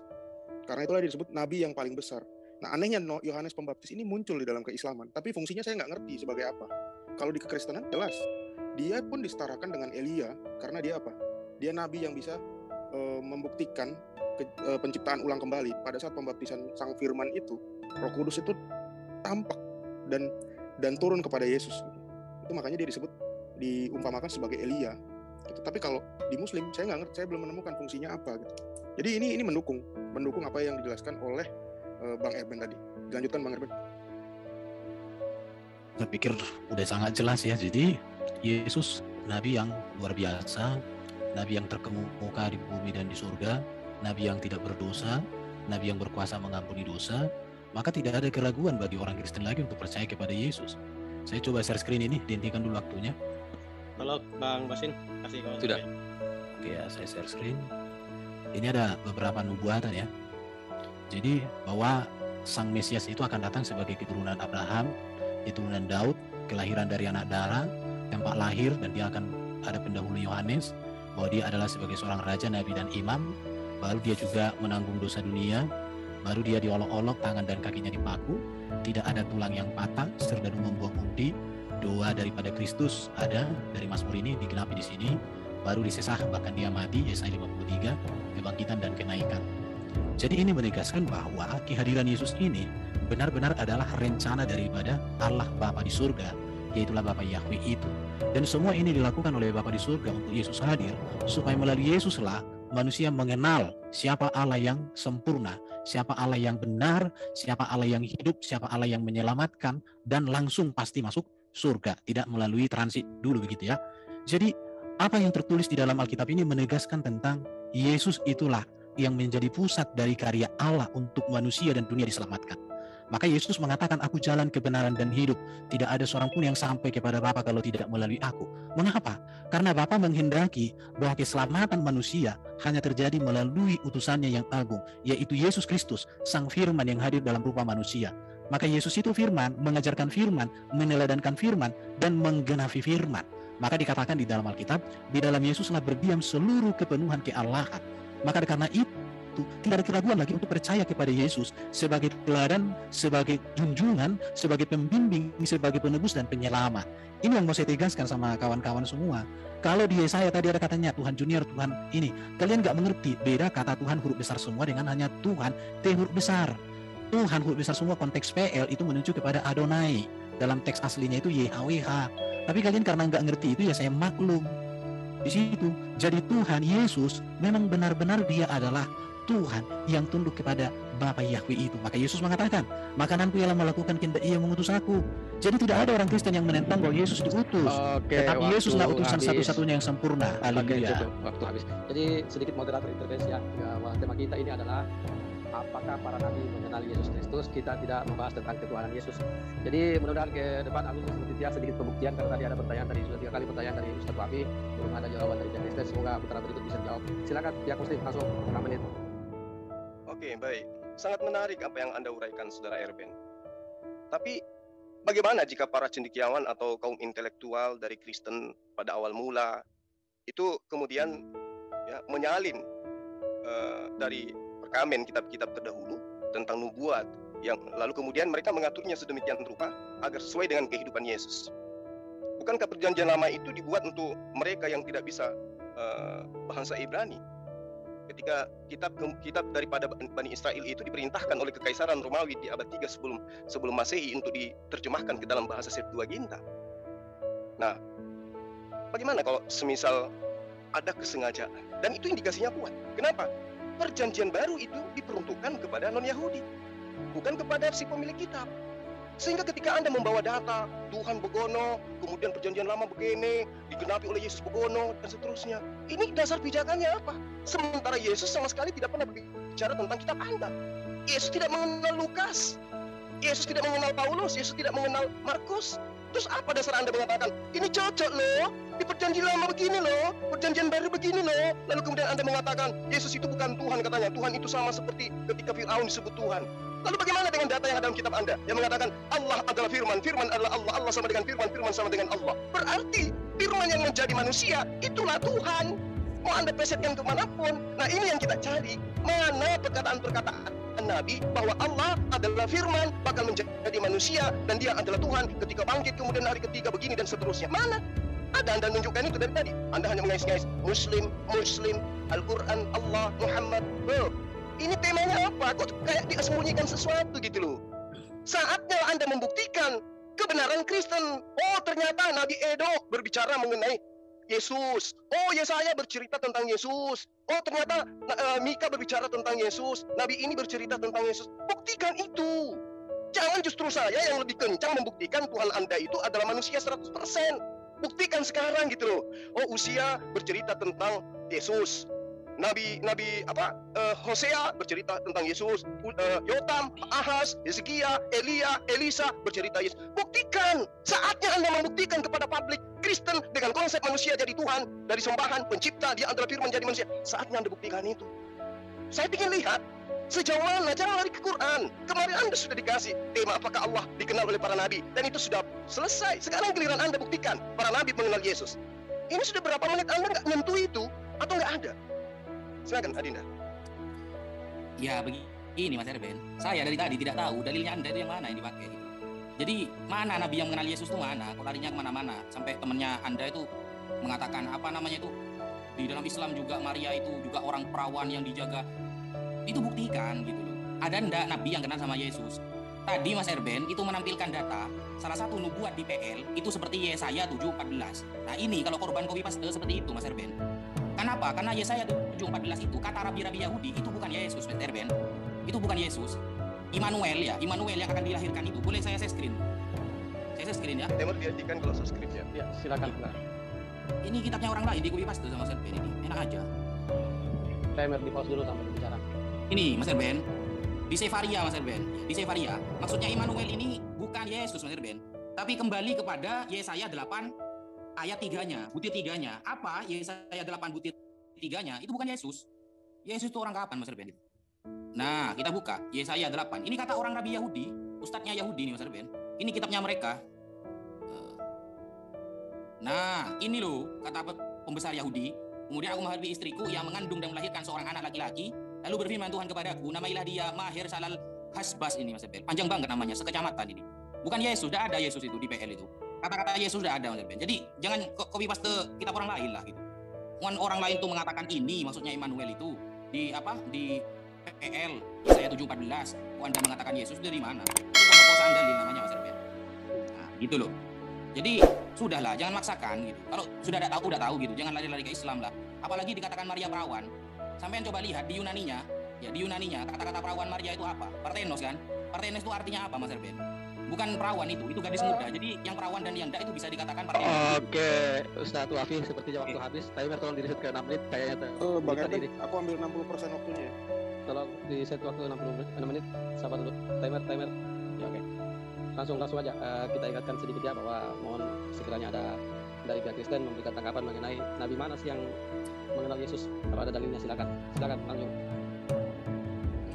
Speaker 6: Karena itulah disebut nabi yang paling besar. Nah, anehnya Yohanes Pembaptis ini muncul di dalam keislaman, tapi fungsinya saya nggak ngerti sebagai apa. Kalau di kekristenan jelas, dia pun disetarakan dengan Elia, karena dia apa? Dia nabi yang bisa membuktikan penciptaan ulang kembali. Pada saat pembaptisan Sang Firman itu, Roh Kudus itu tampak dan turun kepada Yesus. Itu makanya dia diumpamakan sebagai Elia. Gitu. Tapi kalau di Muslim, saya nggak ngerti, saya belum menemukan fungsinya apa. Gitu. Jadi ini mendukung apa yang dijelaskan oleh Bang Erben tadi. Dilanjutkan Bang Erben.
Speaker 5: Saya pikir udah sangat jelas ya. Jadi Yesus nabi yang luar biasa, nabi yang terkemuka di bumi dan di surga, nabi yang tidak berdosa, nabi yang berkuasa mengampuni dosa. Maka tidak ada keraguan bagi orang Kristen lagi untuk percaya kepada Yesus. Saya coba share screen ini, dihentikan dulu waktunya.
Speaker 4: Halo Bang Basin, kasih kawan.
Speaker 3: Sudah.
Speaker 5: Oke ya, saya share screen. Ini ada beberapa nubuatan ya. Jadi bahwa Sang Mesias itu akan datang sebagai keturunan Abraham, keturunan Daud, kelahiran dari anak darah, tempat lahir, dan dia akan ada pendahulu Yohanes, bahwa dia adalah sebagai seorang raja, nabi, dan imam. Baru dia juga menanggung dosa dunia, baru dia diolok-olok, tangan dan kakinya dipaku, tidak ada tulang yang patah, serdadu membuang undi, doa daripada Kristus ada dari Mazmur ini digenapi di sini, baru disesah bahkan dia mati, Yesaya 53, kebangkitan dan kenaikan. Jadi ini menegaskan bahwa kehadiran Yesus ini benar-benar adalah rencana daripada Allah Bapa di surga, yaitulah Bapa Yahweh itu. Dan semua ini dilakukan oleh Bapa di surga untuk Yesus hadir, supaya melalui Yesuslah manusia mengenal siapa Allah yang sempurna, siapa Allah yang benar, siapa Allah yang hidup, siapa Allah yang menyelamatkan, dan langsung pasti masuk surga, tidak melalui transit dulu begitu ya. Jadi apa yang tertulis di dalam Alkitab ini menegaskan tentang Yesus itulah yang menjadi pusat dari karya Allah untuk manusia dan dunia diselamatkan. Maka Yesus mengatakan, aku jalan kebenaran dan hidup. Tidak ada seorang pun yang sampai kepada Bapa kalau tidak melalui aku. Mengapa? Karena Bapa menghendaki bahwa keselamatan manusia hanya terjadi melalui utusannya yang agung, yaitu Yesus Kristus, Sang Firman yang hadir dalam rupa manusia. Maka Yesus itu firman, mengajarkan firman, meneladankan firman, dan menggenapi firman. Maka dikatakan di dalam Alkitab, di dalam Yesuslah berdiam seluruh kepenuhan keallahan. Maka karena itu tidak ada keraguan lagi untuk percaya kepada Yesus sebagai teladan, sebagai junjungan, sebagai pembimbing, sebagai penebus dan penyelamat. Ini yang mau saya tegaskan sama kawan-kawan semua. Kalau di Yesaya tadi ada katanya Tuhan Junior, Tuhan ini, kalian nggak mengerti beda kata Tuhan huruf besar semua dengan hanya Tuhan T huruf besar. Tuhan huruf besar semua konteks PL itu menunjuk kepada Adonai. Dalam teks aslinya itu YHWH. Tapi kalian karena nggak ngerti itu ya saya maklum. Di situ, jadi Tuhan Yesus memang benar-benar dia adalah Tuhan yang tunduk kepada Bapa Yahweh itu. Maka Yesus mengatakan, makananku ialah melakukan kehendak Ia mengutus aku. Jadi tidak ada orang Kristen yang menentang bahwa Yesus diutus. Tetapi Yesuslah utusan satu-satunya yang sempurna. Haleluya.
Speaker 4: Waktu habis. Jadi sedikit moderator intervensi ya. Tema kita ini adalah apakah para nabi mengenali Yesus Kristus. Kita tidak membahas tentang ketuhanan Yesus. Jadi mudah-mudahan ke depan aku seperti sedikit pembuktian, karena tadi ada pertanyaan dari sudah 3 kali pertanyaan dari Ustaz Wafi, belum ada jawaban dari Jan Kristen. Semoga putaran berikut bisa dijawab. Silakan pihak Muslim langsung 6 menit.
Speaker 2: Oke, baik. Sangat menarik apa yang Anda uraikan, Saudara Erben. Tapi bagaimana jika para cendekiawan atau kaum intelektual dari Kristen pada awal mula itu kemudian ya, menyalin dari perkamen kitab-kitab terdahulu tentang nubuat, yang lalu kemudian mereka mengaturnya sedemikian rupa agar sesuai dengan kehidupan Yesus? Bukankah perjanjian lama itu dibuat untuk mereka yang tidak bisa bahasa Ibrani? Ketika kitab daripada Bani Israel itu diperintahkan oleh Kekaisaran Romawi di abad 3 sebelum Masehi untuk diterjemahkan ke dalam bahasa Septuaginta. Nah, bagaimana kalau semisal ada kesengajaan dan itu indikasinya kuat? Kenapa? Perjanjian baru itu diperuntukkan kepada non-Yahudi, bukan kepada si pemilik kitab. Sehingga ketika Anda membawa data Tuhan begono, kemudian perjanjian lama begini, digenapi oleh Yesus begono, dan seterusnya. Ini dasar pijakannya apa? Sementara Yesus sama sekali tidak pernah berbicara tentang kitab Anda. Yesus tidak mengenal Lukas, Yesus tidak mengenal Paulus, Yesus tidak mengenal Markus. Terus apa dasar Anda mengatakan, ini cocok loh, di perjanjian lama begini loh, perjanjian baru begini loh. Lalu kemudian Anda mengatakan, Yesus itu bukan Tuhan katanya, Tuhan itu sama seperti ketika Fir'aun disebut Tuhan. Lalu bagaimana dengan data yang ada dalam kitab Anda yang mengatakan Allah adalah firman, firman adalah Allah, Allah sama dengan firman, firman sama dengan Allah. Berarti firman yang menjadi manusia itulah Tuhan. Mau Anda pesetkan kemanapun. Nah ini yang kita cari. Mana perkataan-perkataan Nabi bahwa Allah adalah firman, bakal menjadi manusia, dan dia adalah Tuhan ketika bangkit kemudian hari ketiga begini dan seterusnya. Mana? Ada Anda menunjukkan itu dari tadi. Anda hanya mengais-ngais Muslim, Muslim, Al-Quran, Allah, Muhammad. Ini temanya apa? Kok kayak disembunyikan sesuatu gitu loh. Saatnya Anda membuktikan kebenaran Kristen. Oh ternyata Nabi Edo berbicara mengenai Yesus. Oh Yesaya bercerita tentang Yesus. Oh ternyata Mika berbicara tentang Yesus. Nabi ini bercerita tentang Yesus. Buktikan itu. Jangan justru saya yang lebih kencang membuktikan Tuhan Anda itu adalah manusia 100%. Buktikan sekarang gitu loh. Oh Usia bercerita tentang Yesus. Nabi Hosea bercerita tentang Yesus, Yotam, Ahaz, Hezekia, Elia, Elisa bercerita Yesus. Buktikan. Saatnya Anda membuktikan kepada publik Kristen dengan konsep manusia jadi Tuhan, dari sembahan, pencipta, dia adalah firman jadi manusia. Saatnya Anda buktikan itu. Saya ingin lihat sejauh mana, jangan lari ke Quran. Kemarin Anda sudah dikasih tema apakah Allah dikenal oleh para nabi, dan itu sudah selesai. Sekarang giliran Anda buktikan para nabi mengenal Yesus. Ini sudah berapa menit Anda nggak nyentuh itu atau nggak ada? Silakan Adinda.
Speaker 3: Ya begini Mas Erben, saya dari tadi tidak tahu dalilnya Anda itu yang mana yang dipakai gitu. Jadi mana nabi yang mengenal Yesus itu mana? Kok larinya kemana-mana? Sampai temannya Anda itu mengatakan apa namanya itu, di dalam Islam juga Maria itu juga orang perawan yang dijaga. Itu buktikan gitu loh. Ada ndak nabi yang kenal sama Yesus? Tadi Mas Erben itu menampilkan data salah satu nubuat di PL itu seperti Yesaya 7:14. Nah ini kalau korban copy paste seperti itu Mas Erben. Kenapa? Karena Yesaya 7:14 itu kata rabi-rabi Yahudi itu bukan Yesus, Mas Erben. Itu bukan Yesus. Immanuel ya, Immanuel yang akan dilahirkan itu. Boleh saya share screen? Saya share screen ya.
Speaker 2: Temur dihentikan kalau share screen ya.
Speaker 4: Ya, silakan.
Speaker 3: Ini kitabnya orang lain di copy paste sama Mas Erben ini. Enak aja.
Speaker 4: Timer di pause dulu sampai bicara.
Speaker 3: Ini Mas Erben. Di Sefaria Mas Erben. Di Sefaria. Maksudnya Immanuel ini bukan Yesus Mas Erben. Tapi kembali kepada Yesaya 8 ayat 3-nya, butir 3-nya. Apa Yesaya 8 butir 3-nya? Itu bukan Yesus. Yesus itu orang kapan Mas Erben? Nah, kita buka Yesaya 8. Ini kata orang Rabi Yahudi, ustadznya Yahudi nih Mas Erben. Ini kitabnya mereka. Nah, ini loh kata pembesar Yahudi. Kemudian aku menghadapi istriku yang mengandung dan melahirkan seorang anak laki-laki. Lalu berfirman Tuhan kepadaku, namailah dia Mahir Salal Hasbas ini Mas Erben. Panjang banget namanya, sekecamatan ini. Bukan Yesus, tidak ada Yesus itu di PL itu. Kata-kata Yesus sudah ada Mas Erben. Jadi jangan copy paste kitab orang lain lah gitu. Orang lain tuh mengatakan ini maksudnya Immanuel itu di PL Yesaya 7:14. Anda mengatakan Yesus dari mana? Itu pemerkosaan dalil namanya Mas Erben. Nah, gitu loh. Jadi sudahlah, jangan maksakan gitu. Kalau sudah udah tahu gitu, jangan lari-lari ke Islam lah. Apalagi dikatakan Maria perawan. Sampean coba lihat di Yunaninya, kata-kata perawan Maria itu apa? Parthenos kan? Parthenos itu artinya apa Mas Erben? Bukan perawan itu gadis muda. Jadi yang perawan dan yang enggak itu bisa dikatakan Parthenos.
Speaker 4: Oke, Ustaz Wafi sepertinya waktu habis. Timer tolong di reset ke 6 menit kayaknya.
Speaker 6: Bang Erben, aku ambil 60% waktunya ya.
Speaker 4: Tolong di set waktu 6 menit. Sabar dulu. Timer. Ya oke. Langsung aja kita ingatkan sedikit ya bahwa mohon sekiranya ada dari pihak Kristen memberikan tanggapan mengenai nabi mana sih yang mengenal Yesus. Kalau ada dalilnya silakan langsung.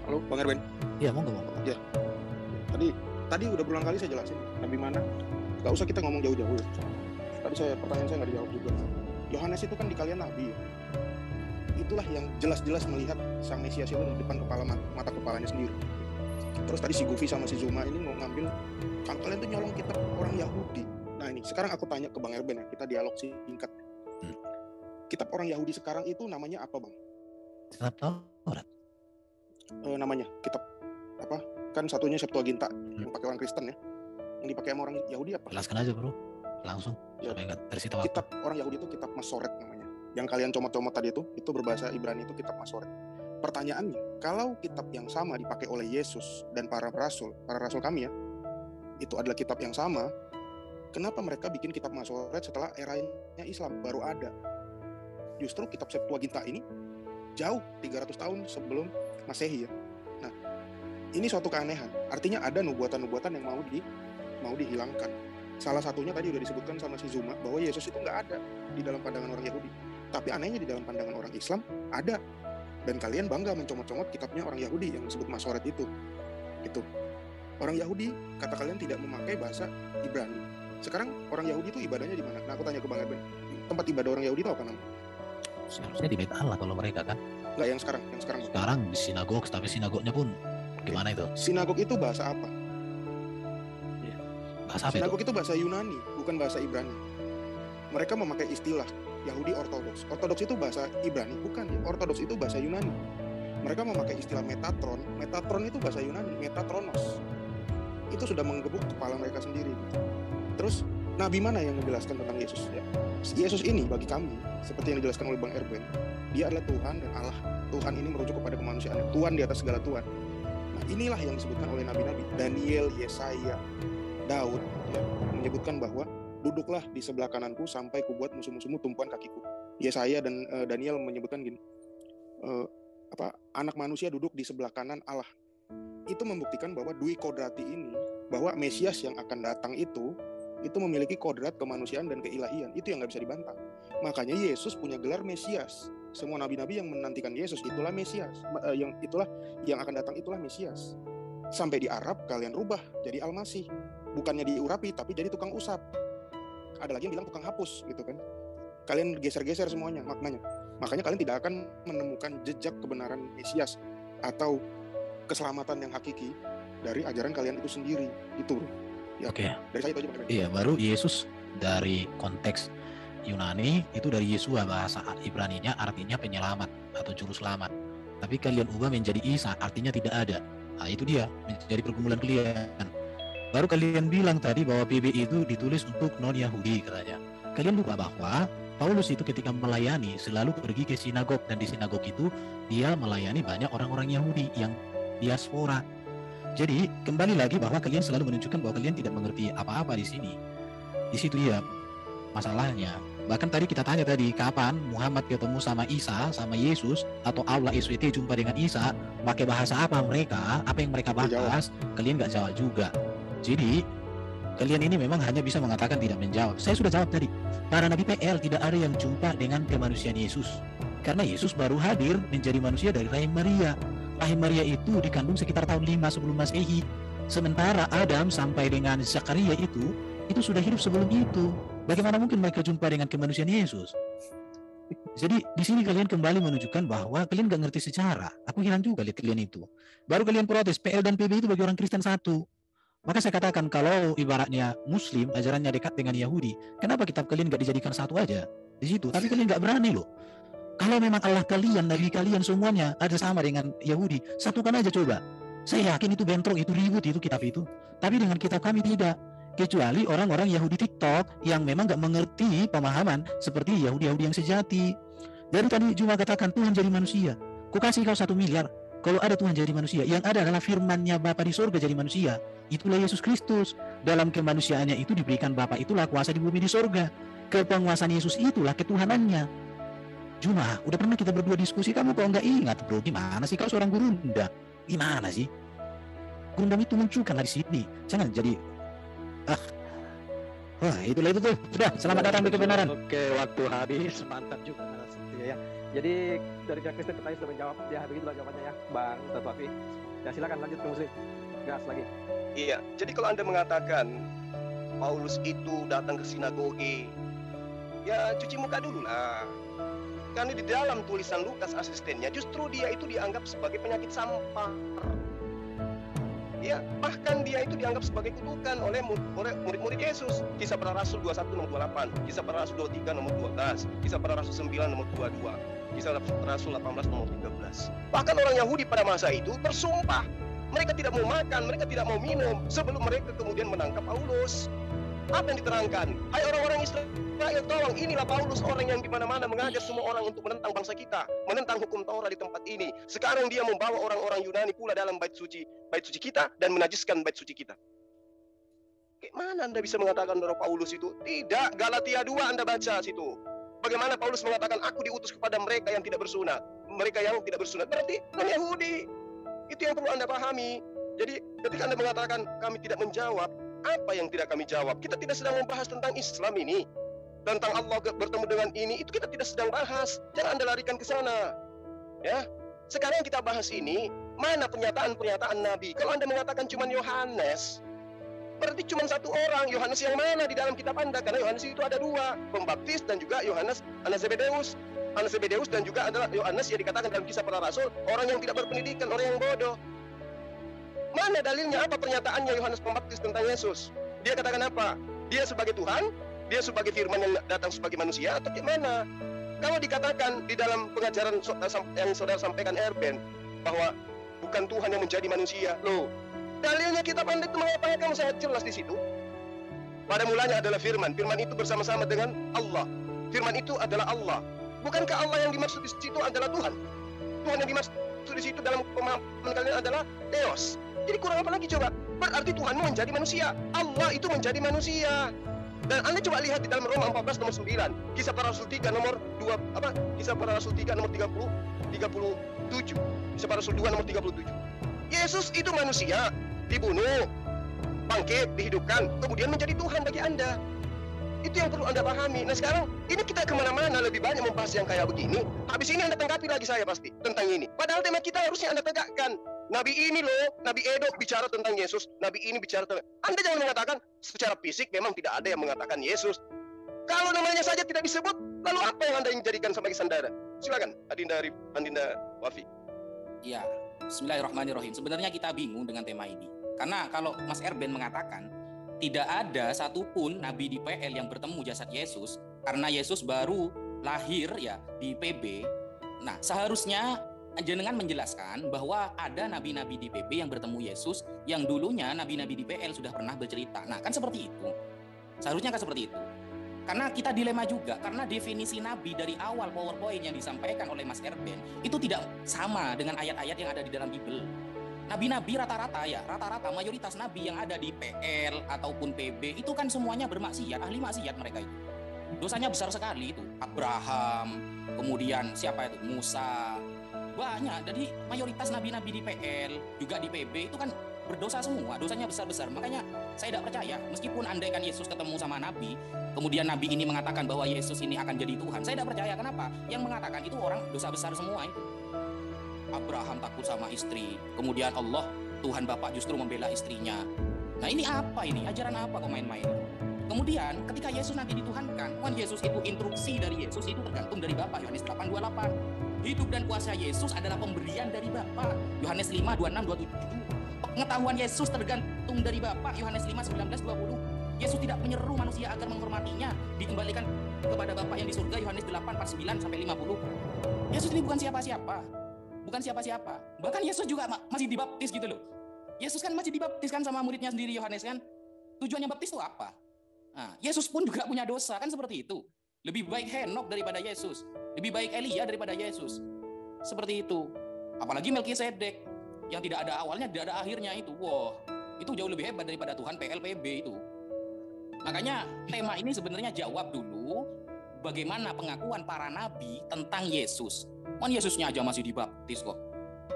Speaker 6: Halo, Bang Erben.
Speaker 5: Iya, monggo.
Speaker 6: Ya. Tadi udah berulang kali saya jelasin nabi mana. Gak usah kita ngomong jauh-jauh. Tadi pertanyaan saya nggak dijawab juga. Yohanes itu kan di kalian nabi. Itulah yang jelas-jelas melihat sang Mesias itu di depan mata kepalanya sendiri. Terus tadi si Goofy sama si Zuma ini mau ngambil, kan kalian tuh nyolong kitab orang Yahudi. Nah ini sekarang aku tanya ke Bang Erben ya, kita dialog singkat. Kitab orang Yahudi sekarang itu namanya apa Bang?
Speaker 5: Kitab Taurat.
Speaker 6: Namanya kitab apa? Kan satunya Septuaginta yang pakai orang Kristen ya. Yang dipakai sama orang Yahudi apa?
Speaker 5: Jelaskan aja bro. langsung
Speaker 6: Ya,
Speaker 5: supaya nggak tersita waktu.
Speaker 6: kitab orang Yahudi itu kitab Masoret namanya. Yang kalian comot-comot tadi itu berbahasa Ibrani itu kitab Masoret. Pertanyaannya, kalau kitab yang sama dipakai oleh Yesus dan para rasul kami ya, itu adalah kitab yang sama, kenapa mereka bikin kitab Masoret setelah eranya Islam baru ada? Justru kitab Septuaginta ini jauh 300 tahun sebelum Masehi ya. Nah, ini suatu keanehan. Artinya ada nubuatan-nubuatan yang mau dihilangkan. Salah satunya tadi udah disebutkan sama si Zuma bahwa Yesus itu nggak ada di dalam pandangan orang Yahudi. Tapi anehnya di dalam pandangan orang Islam ada. Dan kalian bangga mencomot-comot kitabnya orang Yahudi yang disebut Masoret itu. Gitu. Orang Yahudi kata kalian tidak memakai bahasa Ibrani. Sekarang orang Yahudi itu ibadahnya di mana? Nah, aku tanya ke Bang Erben. Tempat ibadah orang Yahudi itu apa namanya?
Speaker 5: Seharusnya di Bait Allah kalau mereka kan.
Speaker 6: Nggak yang sekarang.
Speaker 5: Sekarang di sinagog, tapi sinagognya pun gimana itu?
Speaker 6: Sinagog itu bahasa apa?
Speaker 5: Bahasa apa itu?
Speaker 6: Sinagog itu bahasa Yunani, bukan bahasa Ibrani. Mereka memakai istilah Yahudi Ortodoks. Ortodoks itu bahasa Ibrani, bukan. Ortodoks itu bahasa Yunani. Mereka memakai istilah Metatron. Metatron itu bahasa Yunani, Metatronos. Itu sudah menggebuk kepala mereka sendiri. Terus, Nabi mana yang menjelaskan tentang Yesus? Ya. Yesus ini bagi kami, seperti yang dijelaskan oleh Bang Erben, dia adalah Tuhan dan Allah. Tuhan ini merujuk kepada kemanusiaan. Tuhan di atas segala Tuhan. Nah, inilah yang disebutkan oleh nabi-nabi. Daniel, Yesaya, Daud ya, menyebutkan bahwa duduklah di sebelah kananku sampai kubuat musuh-musuhmu tumpuan kakiku. Yesaya dan Daniel menyebutkan gini, anak manusia duduk di sebelah kanan Allah. Itu membuktikan bahwa Dwi Kodrati ini, bahwa Mesias yang akan datang itu memiliki kodrat kemanusiaan dan keilahian. Itu yang nggak bisa dibantah. Makanya Yesus punya gelar Mesias. Semua nabi-nabi yang menantikan Yesus itulah Mesias. Yang akan datang itulah Mesias. Sampai di Arab kalian rubah jadi Al-Masih. Bukannya diurapi tapi jadi tukang usap. Ada lagi yang bilang tukang hapus gitu kan. Kalian geser-geser semuanya maknanya. Makanya kalian tidak akan menemukan jejak kebenaran Mesias atau keselamatan yang hakiki dari ajaran kalian itu sendiri. Itu bro. Ya,
Speaker 5: Oke.
Speaker 6: Dari saya itu aja.
Speaker 5: Iya, baru Yesus dari konteks Yunani itu dari Yesua, bahasa Ibraninya artinya penyelamat atau juru selamat. Tapi kalian ubah menjadi Isa, artinya tidak ada. Nah, itu dia menjadi pergumulan kalian. Baru kalian bilang tadi bahwa PB itu ditulis untuk non-Yahudi katanya. Kalian lupa bahwa Paulus itu ketika melayani selalu pergi ke sinagog, dan di sinagog itu dia melayani banyak orang-orang Yahudi yang diaspora. Jadi kembali lagi bahwa kalian selalu menunjukkan bahwa kalian tidak mengerti apa-apa di sini. Di situ dia masalahnya. Bahkan tadi kita tanya tadi kapan Muhammad ketemu sama Isa, sama Yesus, atau Allah SWT jumpa dengan Isa, pakai bahasa apa mereka, apa yang mereka bahas, kalian nggak jawab juga. Jadi kalian ini memang hanya bisa mengatakan tidak menjawab. Saya sudah jawab tadi. Para nabi PL tidak ada yang jumpa dengan kemanusiaan Yesus. Karena Yesus baru hadir menjadi manusia dari rahim Maria. Rahim Maria itu dikandung sekitar tahun 5 sebelum Masehi. Sementara Adam sampai dengan Zakaria itu sudah hidup sebelum itu. Bagaimana mungkin mereka jumpa dengan kemanusiaan Yesus? Jadi di sini kalian kembali menunjukkan bahwa kalian gak ngerti sejarah. Aku hilang juga lihat kalian itu. Baru kalian protes PL dan PB itu bagi orang Kristen satu. Maka saya katakan kalau ibaratnya Muslim ajarannya dekat dengan Yahudi, kenapa kitab kalian gak dijadikan satu aja di situ? Tapi kalian gak berani loh. Kalau memang Allah kalian, Nabi kalian semuanya ada sama dengan Yahudi, satukan aja coba. Saya yakin itu bentrok, itu ribut, itu kitab itu. Tapi dengan kitab kami tidak. Kecuali orang-orang Yahudi TikTok yang memang gak mengerti pemahaman seperti Yahudi-Yahudi yang sejati. Jadi tadi Juma katakan Tuhan jadi manusia. Ku kasih kau 1 miliar. Kalau ada Tuhan jadi manusia, yang ada adalah firman-Nya Bapa di surga jadi manusia. Itulah Yesus Kristus. Dalam kemanusiaannya itu diberikan Bapa itulah kuasa di bumi di surga. Kepenguasaan Yesus itulah ketuhanannya. Juma, udah pernah kita berdua diskusi, kamu kok nggak ingat bro? Gimana sih kau seorang gurunda? Gimana sih? Gurunda itu munculkan di sini. Jangan jadi wah itulah itu tuh. Sudah, selamat datang di kebenaran.
Speaker 4: Oke, waktu habis, mantap juga narasinya ya. Jadi dari pihak Kristen kita sudah menjawab, dia hari itulah jawabannya ya, Bang Ustaz Wafi. Ya silakan lanjut ke Muslim. Gas lagi.
Speaker 2: Iya, jadi kalau Anda mengatakan Paulus itu datang ke sinagoge, ya cuci muka dulu lah. Karena di dalam tulisan Lukas asistennya justru dia itu dianggap sebagai penyakit sampah. Ya, bahkan dia itu dianggap sebagai kutukan oleh murid-murid Yesus. Kisah Para Rasul 21 nomor 28, Kisah Para Rasul 23 nomor 12, Kisah Para Rasul 9 nomor 22, Kisah Para Rasul 18 nomor 13. Bahkan orang Yahudi pada masa itu bersumpah mereka tidak mau makan, mereka tidak mau minum sebelum mereka kemudian menangkap Paulus. Apa yang diterangkan? Hai orang-orang Israel, tolong, inilah Paulus, orang yang di mana-mana mengajak semua orang untuk menentang bangsa kita, menentang hukum Taurat di tempat ini. Sekarang dia membawa orang-orang Yunani pula dalam bait suci kita dan menajiskan bait suci kita. Bagaimana Anda bisa mengatakan bahwa Paulus itu? Tidak, Galatia 2 Anda baca situ. Bagaimana Paulus mengatakan, aku diutus kepada mereka yang tidak bersunat. Mereka yang tidak bersunat berarti non-Yahudi. Itu yang perlu Anda pahami. Jadi ketika Anda mengatakan kami tidak menjawab, apa yang tidak kami jawab? Kita tidak sedang membahas tentang Islam ini. Tentang Allah bertemu dengan ini, itu kita tidak sedang bahas. Jangan Anda larikan ke sana. Ya. Sekarang kita bahas ini, mana pernyataan-pernyataan Nabi? Kalau Anda mengatakan cuma Yohanes, berarti cuma satu orang. Yohanes yang mana di dalam kitab Anda? Karena Yohanes itu ada dua, Pembaptis dan juga Yohanes anak Zebedeus. Anak Zebedeus dan juga adalah Yohanes yang dikatakan dalam Kisah Para Rasul, orang yang tidak berpendidikan, orang yang bodoh. Mana dalilnya? Apa pernyataannya Yohanes Pembaptis tentang Yesus? Dia katakan apa? Dia sebagai Tuhan? Dia sebagai firman yang datang sebagai manusia? Atau gimana? Kalau dikatakan di dalam pengajaran yang saudara sampaikan Erben, bahwa bukan Tuhan yang menjadi manusia, loh, dalilnya kitab Anda itu mengatakan sangat jelas di situ. Pada mulanya adalah firman. Firman itu bersama-sama dengan Allah. Firman itu adalah Allah. Bukankah Allah yang dimaksud di situ adalah Tuhan? Tuhan yang dimaksud di situ dalam pemahaman kalian adalah Theos. Jadi kurang apa lagi coba? Berarti Tuhanmu menjadi manusia. Allah itu menjadi manusia. Dan Anda coba lihat di dalam Roma 14 nomor 9. Kisah Para Rasul 3 nomor 2 apa? Kisah Para Rasul 3 nomor 37. Kisah Para Rasul 2 nomor 37. Yesus itu manusia, dibunuh, bangkit, dihidupkan, kemudian menjadi Tuhan bagi Anda. Itu yang perlu Anda pahami. Nah sekarang, ini kita kemana-mana lebih banyak membahas yang kayak begini. Habis ini Anda tanggapi lagi saya pasti tentang ini. Padahal tema kita harusnya Anda tegakkan. Nabi ini loh, Nabi Edo bicara tentang Yesus. Nabi ini bicara tentang... Anda jangan mengatakan secara fisik memang tidak ada yang mengatakan Yesus. Kalau namanya saja tidak disebut, lalu apa yang Anda jadikan sebagai sandara? Silakan, Adinda Wafi.
Speaker 3: Ya, bismillahirrahmanirrahim. Sebenarnya kita bingung dengan tema ini. Karena kalau Mas Erben mengatakan tidak ada satupun nabi di PL yang bertemu jasad Yesus karena Yesus baru lahir ya di PB. Nah, seharusnya jenengan menjelaskan bahwa ada nabi-nabi di PB yang bertemu Yesus yang dulunya nabi-nabi di PL sudah pernah bercerita. Nah, kan seperti itu. Seharusnya kan seperti itu. Karena kita dilema juga, karena definisi nabi dari awal PowerPoint yang disampaikan oleh Mas Erben itu tidak sama dengan ayat-ayat yang ada di dalam Bible. Nabi-nabi rata-rata mayoritas nabi yang ada di PL ataupun PB itu kan semuanya bermaksiat, ahli maksiat mereka itu. Dosanya besar sekali itu. Abraham, kemudian siapa itu? Musa. Banyak. Jadi mayoritas nabi-nabi di PL juga di PB itu kan berdosa semua, dosanya besar-besar. Makanya saya tidak percaya, meskipun andaikan Yesus ketemu sama nabi, kemudian nabi ini mengatakan bahwa Yesus ini akan jadi Tuhan, saya tidak percaya. Kenapa? Yang mengatakan itu orang dosa besar semua itu. Abraham takut sama istri, kemudian Allah, Tuhan Bapa justru membela istrinya. Nah ini apa ini? Ajaran apa kok main-main? Kemudian ketika Yesus nanti dituhankan, kan Yesus itu instruksi dari Yesus itu tergantung dari Bapa, Yohanes 8:28. Hidup dan kuasa Yesus adalah pemberian dari Bapa, Yohanes 5:26-27. Pengetahuan Yesus tergantung dari Bapa, Yohanes 5:19-20. Yesus tidak menyeru manusia agar menghormatinya, dikembalikan kepada Bapa yang di surga, Yohanes 8:49-50. Yesus ini bukan siapa-siapa. Bukan siapa-siapa. Bahkan Yesus juga masih dibaptis gitu loh. Yesus kan masih dibaptis kan sama muridnya sendiri, Yohanes kan. Tujuannya baptis itu apa? Nah, Yesus pun juga punya dosa kan seperti itu. Lebih baik Henok daripada Yesus. Lebih baik Elia daripada Yesus. Seperti itu. Apalagi Melkisedek yang tidak ada awalnya, tidak ada akhirnya itu. Wah, itu jauh lebih hebat daripada Tuhan PLPB itu. Makanya tema ini sebenarnya jawab dulu bagaimana pengakuan para nabi tentang Yesus. Kan Yesusnya aja masih dibaptis kok.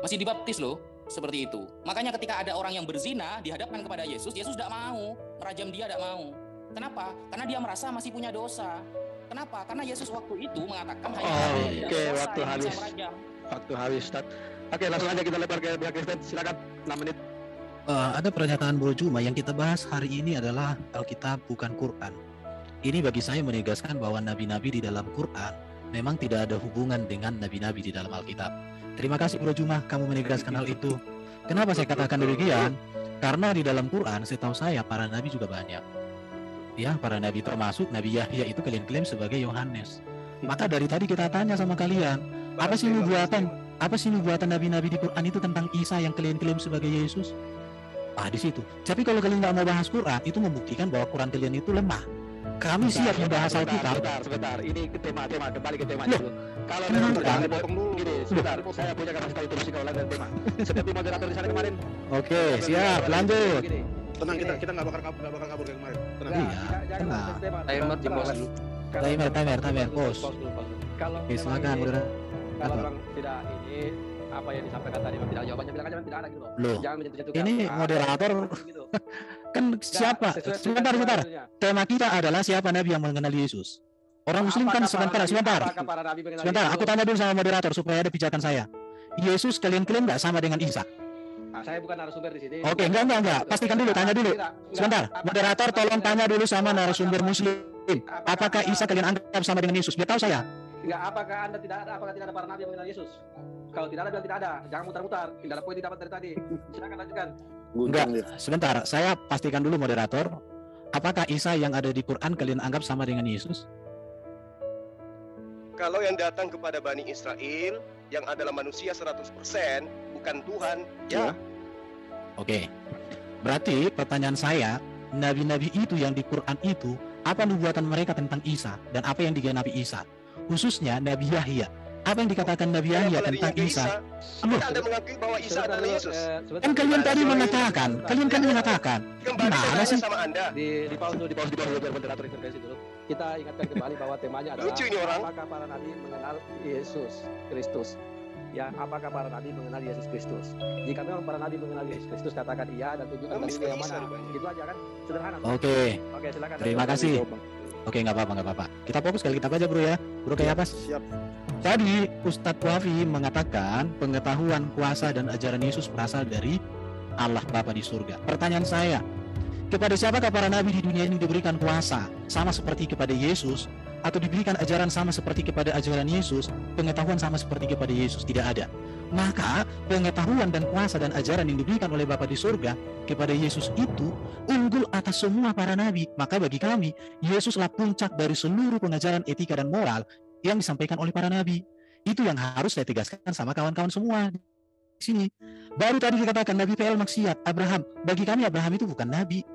Speaker 3: Masih dibaptis loh, seperti itu. Makanya ketika ada orang yang berzina dihadapkan kepada Yesus, Yesus tidak mau, merajam dia tidak mau. Kenapa? Karena dia merasa masih punya dosa. Kenapa? Karena Yesus waktu itu mengatakan
Speaker 4: waktu habis. Waktu habis, Ustaz. Oke, langsung aja kita lebar ke pihak Kristen. Silakan 6 menit.
Speaker 5: Ada pernyataan Bro Juma yang kita bahas hari ini adalah Alkitab bukan Quran. Ini bagi saya menegaskan bahwa nabi-nabi di dalam Quran memang tidak ada hubungan dengan nabi-nabi di dalam Alkitab. Terima kasih Bro Juma, kamu menegaskan hal itu. Kenapa saya katakan demikian? Karena di dalam Quran, setahu saya para nabi juga banyak. Ya, para nabi termasuk Nabi Yahya itu kalian klaim sebagai Yohanes. Maka dari tadi kita tanya sama kalian, apa sih nubuatan nabi-nabi di Quran itu tentang Isa yang kalian klaim sebagai Yesus? Di situ. Tapi kalau kalian nggak mau bahas Quran, itu membuktikan bahwa Quran kalian itu lemah. Kami siap membahas Alkitab.
Speaker 4: Sebentar. Ini ke tema, kembali ke tema
Speaker 5: Loh,
Speaker 4: dulu. Kalau
Speaker 5: kenapa?
Speaker 4: memang jangan dipotong dulu. Gini, sebentar. Saya punya kapasitas untuk ulang dari tema. Seperti moderator di sana kemarin.
Speaker 5: Oke, siap. Lanjut.
Speaker 4: Gini.
Speaker 6: Tenang, kita nggak bakal kabur kayak kemarin. Tenang.
Speaker 5: Iya,
Speaker 4: Jangan
Speaker 5: tenang.
Speaker 4: masuk tema.
Speaker 3: Timer di pause dulu.
Speaker 5: Timer, pause.
Speaker 4: Kalau
Speaker 5: Oke,
Speaker 4: memang
Speaker 5: silakan,
Speaker 4: ini-
Speaker 5: moderator.
Speaker 4: kalau orang tidak ini apa yang disampaikan tadi memang tidak jawabannya bilang aja memang tidak ada gitu loh.
Speaker 5: Loh,
Speaker 4: Jangan menyentuh-sentuh
Speaker 5: ini moderator
Speaker 4: gitu.
Speaker 5: kan siapa?
Speaker 4: Sesuai
Speaker 5: Sebentar.
Speaker 4: dengan
Speaker 5: Tema kita adalah siapa Nabi yang mengenal Yesus. Orang Muslim kan
Speaker 4: Apakah
Speaker 5: sebentar.
Speaker 4: apakah para nabi mengenal
Speaker 5: Sebentar,
Speaker 4: Yesus?
Speaker 5: aku tanya dulu sama moderator supaya ada pijakan saya. Yesus kalian klaim nggak sama dengan Isa?
Speaker 4: Saya bukan narasumber di sini.
Speaker 5: Oke, enggak. Pastikan dulu, tanya dulu. Sebentar, moderator tolong tanya dulu sama narasumber Muslim. Apakah Isa kalian anggap sama dengan Yesus? Biar tahu saya.
Speaker 4: Enggak, apakah tidak ada para nabi yang mengenal Yesus? Kalau tidak ada, bilang tidak ada. Jangan mutar-mutar. Tidak ada poin didapat dari tadi. Silakan lanjutkan.
Speaker 5: Enggak, sebentar. Saya pastikan dulu moderator. Apakah Isa yang ada di Quran kalian anggap sama dengan Yesus?
Speaker 2: Kalau yang datang kepada Bani Israel yang adalah manusia 100%, bukan Tuhan, ya.
Speaker 5: Oke. Berarti pertanyaan saya, nabi-nabi itu yang di Quran itu, apa nubuatan mereka tentang Isa dan apa yang digenapi Isa? Khususnya Nabi Yahya. Apa yang dikatakan Nabi Yahya
Speaker 2: Kenapa
Speaker 5: tentang
Speaker 2: larinya ke
Speaker 5: Isa?
Speaker 2: Apakah Anda mengakui bahwa Isa adalah Yesus?
Speaker 5: Kan kalian tadi mengatakan, kalian mengatakan.
Speaker 2: Kembali
Speaker 5: Gimana
Speaker 2: saya tanya
Speaker 5: sih?
Speaker 2: sama Anda.
Speaker 4: Di pause dulu biar moderator intervensi dulu. Kita ingatkan kembali bahwa temanya adalah
Speaker 2: Lucu ini orang.
Speaker 4: apakah para nabi mengenal Yesus Kristus? Ya, apakah para nabi mengenal Yesus Kristus? Jika memang para nabi mengenal Yesus Kristus, katakan iya dan tunjukkan
Speaker 2: Kamu
Speaker 4: dalilnya yang
Speaker 2: bisa
Speaker 4: mana.
Speaker 2: rupanya.
Speaker 4: Gitu aja kan? Sederhana.
Speaker 5: Oke,
Speaker 4: Oke, silakan.
Speaker 5: terima kasih. Oke, nggak apa-apa. Kita fokus kali kita aja bro ya. Bro kayak apa?
Speaker 6: Siap.
Speaker 5: Tadi Ustadz Wafi mengatakan pengetahuan, kuasa, dan ajaran Yesus berasal dari Allah Bapa di surga. Pertanyaan saya, kepada siapakah para nabi di dunia ini diberikan kuasa sama seperti kepada Yesus, atau diberikan ajaran sama seperti kepada ajaran Yesus, pengetahuan sama seperti kepada Yesus? Tidak ada. Maka pengetahuan dan kuasa dan ajaran yang diberikan oleh Bapa di surga kepada Yesus itu unggul atas semua para nabi. Maka bagi kami, Yesuslah puncak dari seluruh pengajaran etika dan moral yang disampaikan oleh para nabi. Itu yang harus saya tegaskan sama kawan-kawan semua di sini. Baru tadi dikatakan Nabi PL maksiat, Abraham. Bagi kami Abraham itu bukan nabi.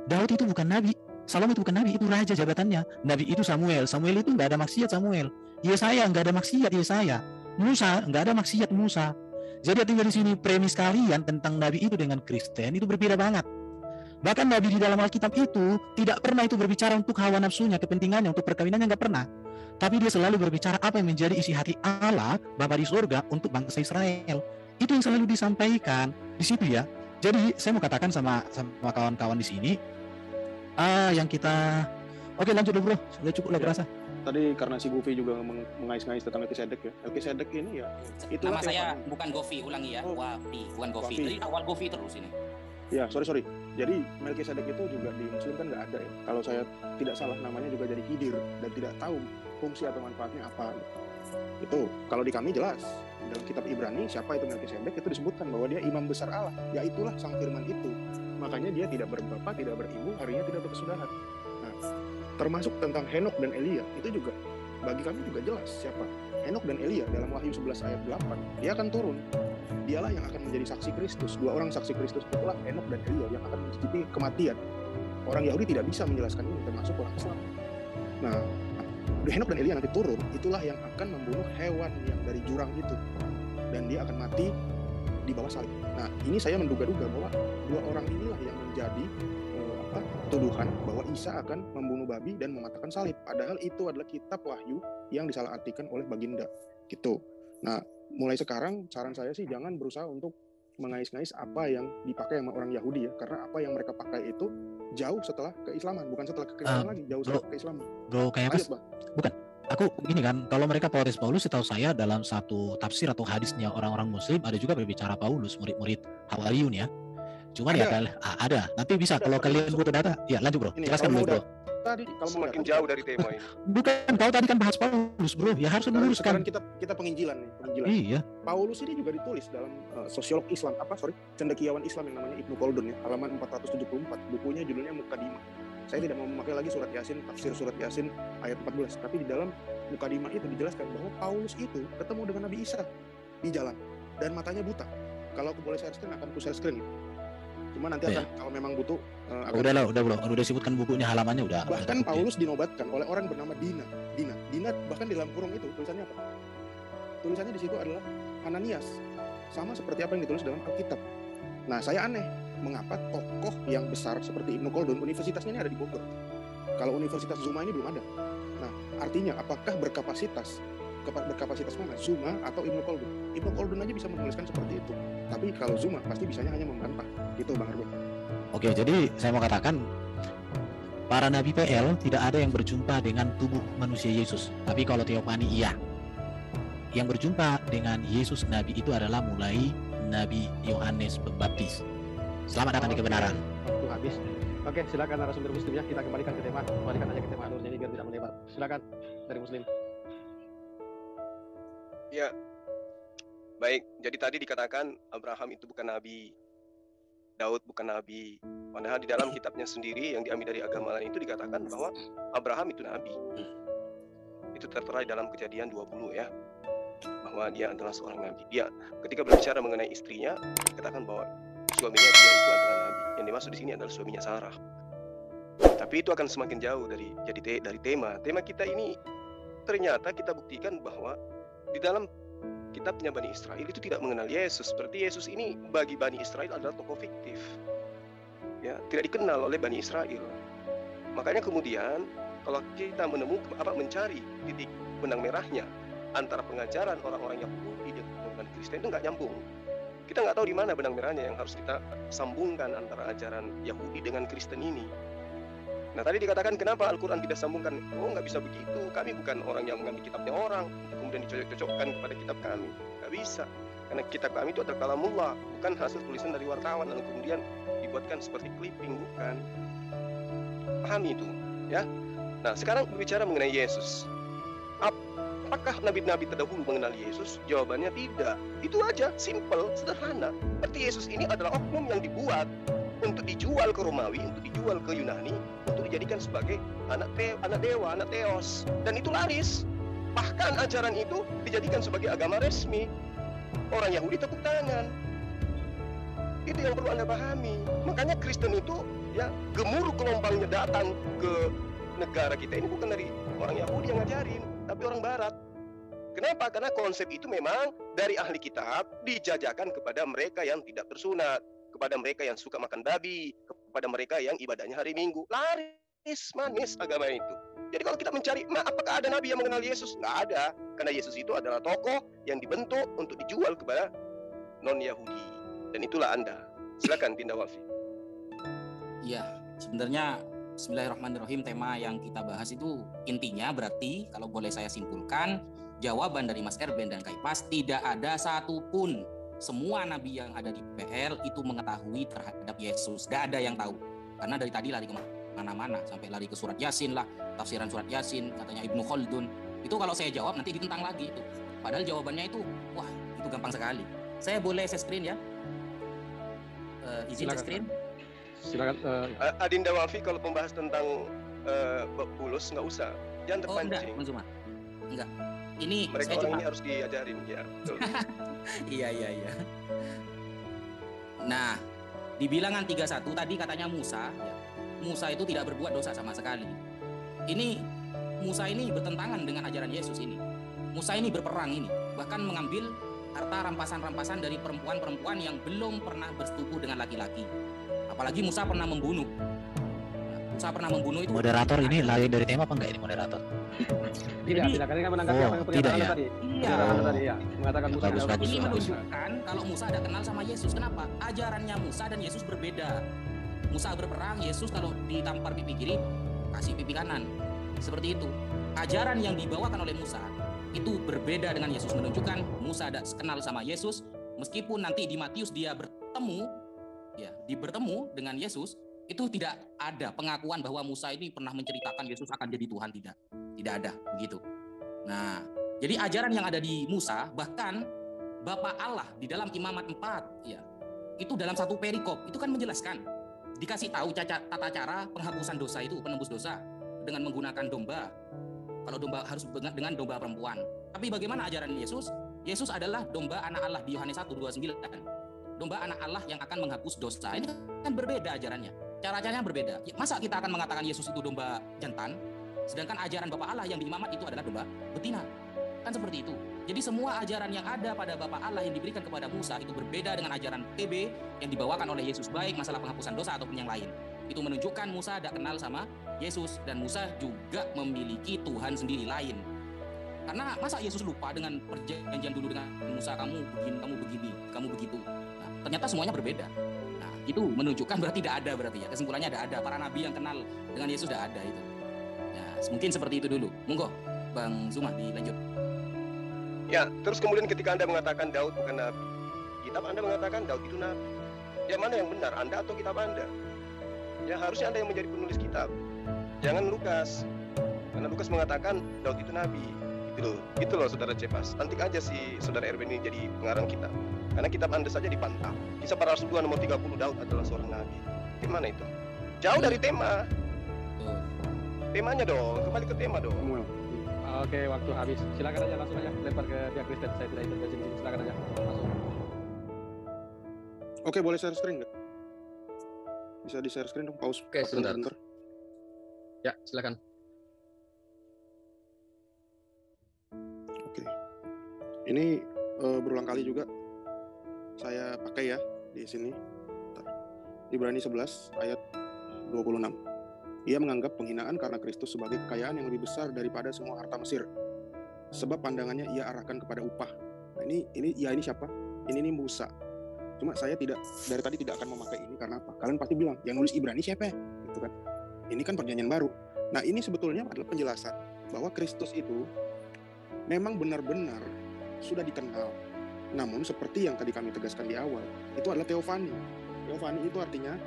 Speaker 5: Daud itu bukan nabi. Salomo itu bukan nabi, itu raja jabatannya. Nabi itu Samuel. Samuel itu nggak ada maksiat Samuel. Yesaya nggak ada maksiat Yesaya. Musa nggak ada maksiat Musa. Jadi tinggal di sini premis kalian tentang nabi itu dengan Kristen itu berbeda banget. Bahkan nabi di dalam Alkitab itu tidak pernah itu berbicara untuk hawa nafsunya, kepentingannya, untuk perkawinannya, nggak pernah. Tapi dia selalu berbicara apa yang menjadi isi hati Allah Bapa di surga untuk bangsa Israel. Itu yang selalu disampaikan di situ ya. Jadi saya mau katakan sama kawan-kawan di sini, yang kita oke lanjut dulu bro, sudah cukup lah berasa.
Speaker 6: Tadi karena si Goofy juga mengais-ngais tentang Melkisedek ya. Melkisedek ini ya, itu
Speaker 3: Nama saya bukan Gofi, ulangi ya.
Speaker 6: Oh.
Speaker 3: Wafi, bukan Gofi.
Speaker 6: Wafi.
Speaker 3: Dari awal Gofi terus ini.
Speaker 6: Ya, sorry. Jadi Melkisedek itu juga di Muslim kan nggak ada ya. Kalau saya tidak salah namanya juga jadi Hidir dan tidak tahu fungsi atau manfaatnya apa. Itu kalau di kami jelas dalam kitab Ibrani siapa itu Melkisedek itu disebutkan bahwa dia imam besar Allah, yaitulah sang firman itu. Makanya dia tidak berbapa, tidak beribu, harinya tidak berkesudahan. Nah, termasuk tentang Henok dan Elia itu juga bagi kami juga jelas siapa Henok dan Elia dalam Wahyu 11 ayat 8. Dia akan turun. Dialah yang akan menjadi saksi Kristus. Dua orang saksi Kristus itulah Henok dan Elia yang akan mencicipi kematian. Orang Yahudi tidak bisa menjelaskan ini, termasuk orang Islam. Nah, Henok dan Elia nanti turun, itulah yang akan membunuh hewan yang dari jurang itu. Dan dia akan mati di bawah salib. Nah, ini saya menduga-duga bahwa dua orang inilah yang menjadi tuduhan bahwa Isa akan membunuh babi dan mematahkan salib. Padahal itu adalah kitab Wahyu yang disalahartikan oleh Baginda. Gitu. Nah, mulai sekarang saran saya sih jangan berusaha untuk mengais-ngais apa yang dipakai sama orang Yahudi ya, karena apa yang mereka pakai itu jauh setelah keislaman, bukan setelah kekristenan lagi, jauh setelah keislaman.
Speaker 5: Bro kayak apa?
Speaker 6: Lanjut, Bang.
Speaker 5: Bukan. Aku gini kan, kalau mereka protes Paulus, setahu saya dalam satu tafsir atau hadisnya orang-orang Muslim ada juga berbicara Paulus, murid-murid Hawariyun ya. Cuman ya ada. Nanti bisa kalau kalian butuh data, ya lanjut bro.
Speaker 6: Ini,
Speaker 5: Jelaskan
Speaker 6: kalau
Speaker 5: dulu bro.
Speaker 6: Tadi kalau mau
Speaker 2: Semakin
Speaker 6: datang,
Speaker 2: jauh dari tema ini.
Speaker 5: Bukan, kau tadi kan bahas Paulus bro, ya harus
Speaker 6: sekarang
Speaker 5: diluruskan.
Speaker 6: kita penginjilan nih, penginjilan.
Speaker 5: Iya.
Speaker 6: Paulus ini juga ditulis dalam sosiolog Islam, cendekiawan Islam yang namanya Ibnu Khaldun ya, halaman 474, bukunya judulnya Mukadimah. Saya tidak mau memakai lagi surat Yasin, tafsir surat Yasin ayat 14, tapi di dalam Mukadimah itu dijelaskan bahwa Paulus itu ketemu dengan Nabi Isa di jalan dan matanya buta. Kalau aku boleh share screen, akan aku share screen. Cuma nanti
Speaker 5: Iya.
Speaker 6: akan kalau memang butuh akan
Speaker 5: Udah lah, udah sebutkan bukunya, halamannya udah.
Speaker 6: bahkan
Speaker 5: udah.
Speaker 6: Paulus dinobatkan oleh orang bernama Dina bahkan di dalam kurung itu tulisannya apa? Tulisannya di situ adalah Ananias, sama seperti apa yang ditulis dalam Alkitab. Nah, saya aneh mengapa tokoh yang besar seperti Ibnu Khaldun, universitasnya ini ada di Bogor. Kalau Universitas Zuma ini belum ada. Nah, artinya apakah berkapasitas mana? Zuma atau Ibnu Khaldun? Ibnu Khaldun aja bisa menuliskan seperti itu. Tapi kalau Zuma pasti bisanya hanya membantah. Gitu Bang Erwin.
Speaker 5: Oke, jadi saya mau katakan para nabi PL tidak ada yang berjumpa dengan tubuh manusia Yesus. Tapi kalau teofani iya. Yang berjumpa dengan Yesus Nabi itu adalah mulai Nabi Yohanes Pembaptis. Selamat datang di kebenaran.
Speaker 4: Waktu habis. Oke, silakan narasumber Muslim ya. Kita kembalikan ke tema. Kembalikan aja ke tema alurnya ini biar tidak melebar. Silakan dari Muslim.
Speaker 2: Ya, baik. Jadi tadi dikatakan Abraham itu bukan nabi, Daud bukan nabi. Padahal di dalam kitabnya sendiri yang diambil dari agama lain itu dikatakan bahwa Abraham itu nabi. Itu tertera di dalam Kejadian 20 ya, bahwa dia adalah seorang nabi. Dia ketika berbicara mengenai istrinya, dikatakan bahwa suaminya dia itu adalah nabi. Yang dimaksud di sini adalah suaminya Sarah. Tapi itu akan semakin jauh dari tema. Tema kita ini ternyata kita buktikan bahwa di dalam kitabnya Bani Israel itu tidak mengenal Yesus. Seperti Yesus ini bagi Bani Israel adalah tokoh fiktif, ya, tidak dikenal oleh Bani Israel. Makanya kemudian kalau kita mencari titik benang merahnya antara pengajaran orang-orang Yahudi dengan Kristen itu nggak nyambung. Kita nggak tahu di mana benang merahnya yang harus kita sambungkan antara ajaran Yahudi dengan Kristen ini. Nah, tadi dikatakan kenapa Al-Quran tidak sambungkan? Oh, nggak bisa begitu. Kami bukan orang yang mengambil kitabnya orang, kemudian dicocok-cocokkan kepada kitab kami. Nggak bisa. Karena kitab kami itu adalah kalamullah, bukan hasil tulisan dari wartawan, lalu kemudian dibuatkan seperti clipping, bukan. Pahami itu, ya. Nah, sekarang berbicara mengenai Yesus. Apakah nabi-nabi terdahulu mengenal Yesus? Jawabannya tidak. Itu aja, simple, sederhana. Berarti Yesus ini adalah oknum yang dibuat untuk dijual ke Romawi, untuk dijual ke Yunani, untuk dijadikan sebagai anak dewa, anak Theos, dan itu laris. Bahkan ajaran itu dijadikan sebagai agama resmi. Orang Yahudi tepuk tangan. Itu yang perlu Anda pahami. Makanya Kristen itu ya gemuruh gelombangnya datang ke negara kita ini bukan dari orang Yahudi yang ngajarin, tapi orang Barat. Kenapa? Karena konsep itu memang dari ahli kitab dijajakan kepada mereka yang tidak bersunat, kepada mereka yang suka makan babi, kepada mereka yang ibadahnya hari Minggu. Laris manis agama itu. Jadi kalau kita mencari, apakah ada nabi yang mengenal Yesus? Nggak ada. Karena Yesus itu adalah tokoh yang dibentuk untuk dijual kepada non-Yahudi. Dan itulah Anda. Silakan Dinda Walfi.
Speaker 3: Iya, sebenarnya Bismillahirrahmanirrahim, tema yang kita bahas itu intinya berarti kalau boleh saya simpulkan, jawaban dari Mas Erben dan Kaipas, tidak ada satupun semua nabi yang ada di PL itu mengetahui terhadap Yesus. Gak ada yang tahu. Karena dari tadi lari kemana-mana, sampai lari ke surat Yasin lah, tafsiran surat Yasin, katanya Ibnu Khaldun. Itu kalau saya jawab nanti ditentang lagi itu. Padahal jawabannya itu, wah itu gampang sekali. Saya boleh share screen ya? Izin share screen?
Speaker 4: Silakan.
Speaker 2: Adinda Walfi kalau membahas tentang bulus nggak usah, jangan terpancing.
Speaker 3: Enggak, Mas Umar. Enggak. Ini
Speaker 2: Mereka
Speaker 3: saya
Speaker 2: orang
Speaker 3: cuma
Speaker 2: ini harus diajarin ya. Betul.
Speaker 3: Iya. Nah, di bilangan 31 tadi katanya Musa, ya. Musa itu tidak berbuat dosa sama sekali. Ini Musa ini bertentangan dengan ajaran Yesus ini. Musa ini berperang ini, bahkan mengambil harta rampasan-rampasan dari perempuan-perempuan yang belum pernah bersetubuh dengan laki-laki. Apalagi Musa pernah membunuh. Musa pernah membunuh itu.
Speaker 5: Moderator ini lari dari tema apa enggak ini moderator?
Speaker 4: Tidak, karena menanggapi apa yang pernyataan
Speaker 5: tidak ya?
Speaker 4: tadi.
Speaker 3: Iya.
Speaker 4: Pernyataan tadi ya, mengatakan Musa
Speaker 5: Bagus,
Speaker 4: tidak
Speaker 5: bagus.
Speaker 3: Ini menunjukkan kalau Musa ada kenal sama Yesus. Kenapa? Ajarannya Musa dan Yesus berbeda. Musa berperang, Yesus kalau ditampar pipi kiri, kasih pipi kanan. Seperti itu. Ajaran yang dibawakan oleh Musa itu berbeda dengan Yesus, menunjukkan Musa ada kenal sama Yesus, meskipun nanti di Matius dia bertemu dengan Yesus, itu tidak ada pengakuan bahwa Musa ini pernah menceritakan Yesus akan jadi Tuhan, tidak ada begitu. Nah, jadi ajaran yang ada di Musa, bahkan Bapa Allah di dalam Imamat 4 ya, itu dalam satu perikop itu kan menjelaskan, dikasih tahu tata cara penghapusan dosa itu, penembus dosa dengan menggunakan domba. Kalau domba harus dengan domba perempuan. Tapi bagaimana ajaran Yesus? Yesus adalah domba anak Allah di Yohanes 1:29. domba anak Allah yang akan menghapus dosa. Ini kan berbeda ajarannya. Cara-caranya berbeda. Masa kita akan mengatakan Yesus itu domba jantan, sedangkan ajaran Bapa Allah yang diimamat itu adalah domba betina. Kan seperti itu. Jadi semua ajaran yang ada pada Bapa Allah yang diberikan kepada Musa itu berbeda dengan ajaran PB yang dibawakan oleh Yesus, baik masalah penghapusan dosa ataupun yang lain. Itu menunjukkan Musa tidak kenal sama Yesus, dan Musa juga memiliki Tuhan sendiri lain. Karena masa Yesus lupa dengan perjanjian dulu dengan Musa, kamu begini, kamu begini, kamu begitu. Nah, ternyata semuanya berbeda. Nah, itu menunjukkan berarti tidak ada, berarti ya. Kesimpulannya ada. Para nabi yang kenal dengan Yesus tidak ada itu. Ya, mungkin seperti itu dulu. Monggo, Bang Zuma dilanjut.
Speaker 2: Ya, terus kemudian ketika Anda mengatakan Daud bukan nabi, kitab Anda mengatakan Daud itu nabi. Ya, mana yang benar, Anda atau kitab Anda? Ya, harusnya Anda yang menjadi penulis kitab. Jangan Lukas. Karena Lukas mengatakan Daud itu nabi. Gitu loh saudara Cepas. Nanti aja si saudara Erwin ini jadi pengarang kitab. Karena kitab Anda saja dipantau. Kisah para Rasul 2 nomor 30, Daud adalah seorang nabi. Gimana itu? Jauh dari tema. Temanya dong, kembali ke tema dong.
Speaker 4: Oke, waktu habis. Silakan aja, langsung aja lempar ke pihak Kristen. Saya tidak intervensi. Silakan aja, langsung.
Speaker 6: Oke, boleh share screen nggak? Bisa di share screen dong, pause.
Speaker 7: Oke, sebentar. Ya, silakan.
Speaker 6: Oke. Ini berulang kali juga saya pakai ya di sini. Ibrani 11 ayat 26. Ia menganggap penghinaan karena Kristus sebagai kekayaan yang lebih besar daripada semua harta Mesir. Sebab pandangannya ia arahkan kepada upah. Nah, ini siapa? Ini Musa. Cuma saya dari tadi tidak akan memakai ini karena apa? Kalian pasti bilang, yang nulis Ibrani siapa? Gitu kan. Ini kan perjanjian baru. Nah, ini sebetulnya adalah penjelasan bahwa Kristus itu memang benar-benar sudah dikenal. Namun seperti yang tadi kami tegaskan di awal, itu adalah teofani. Teofani itu artinya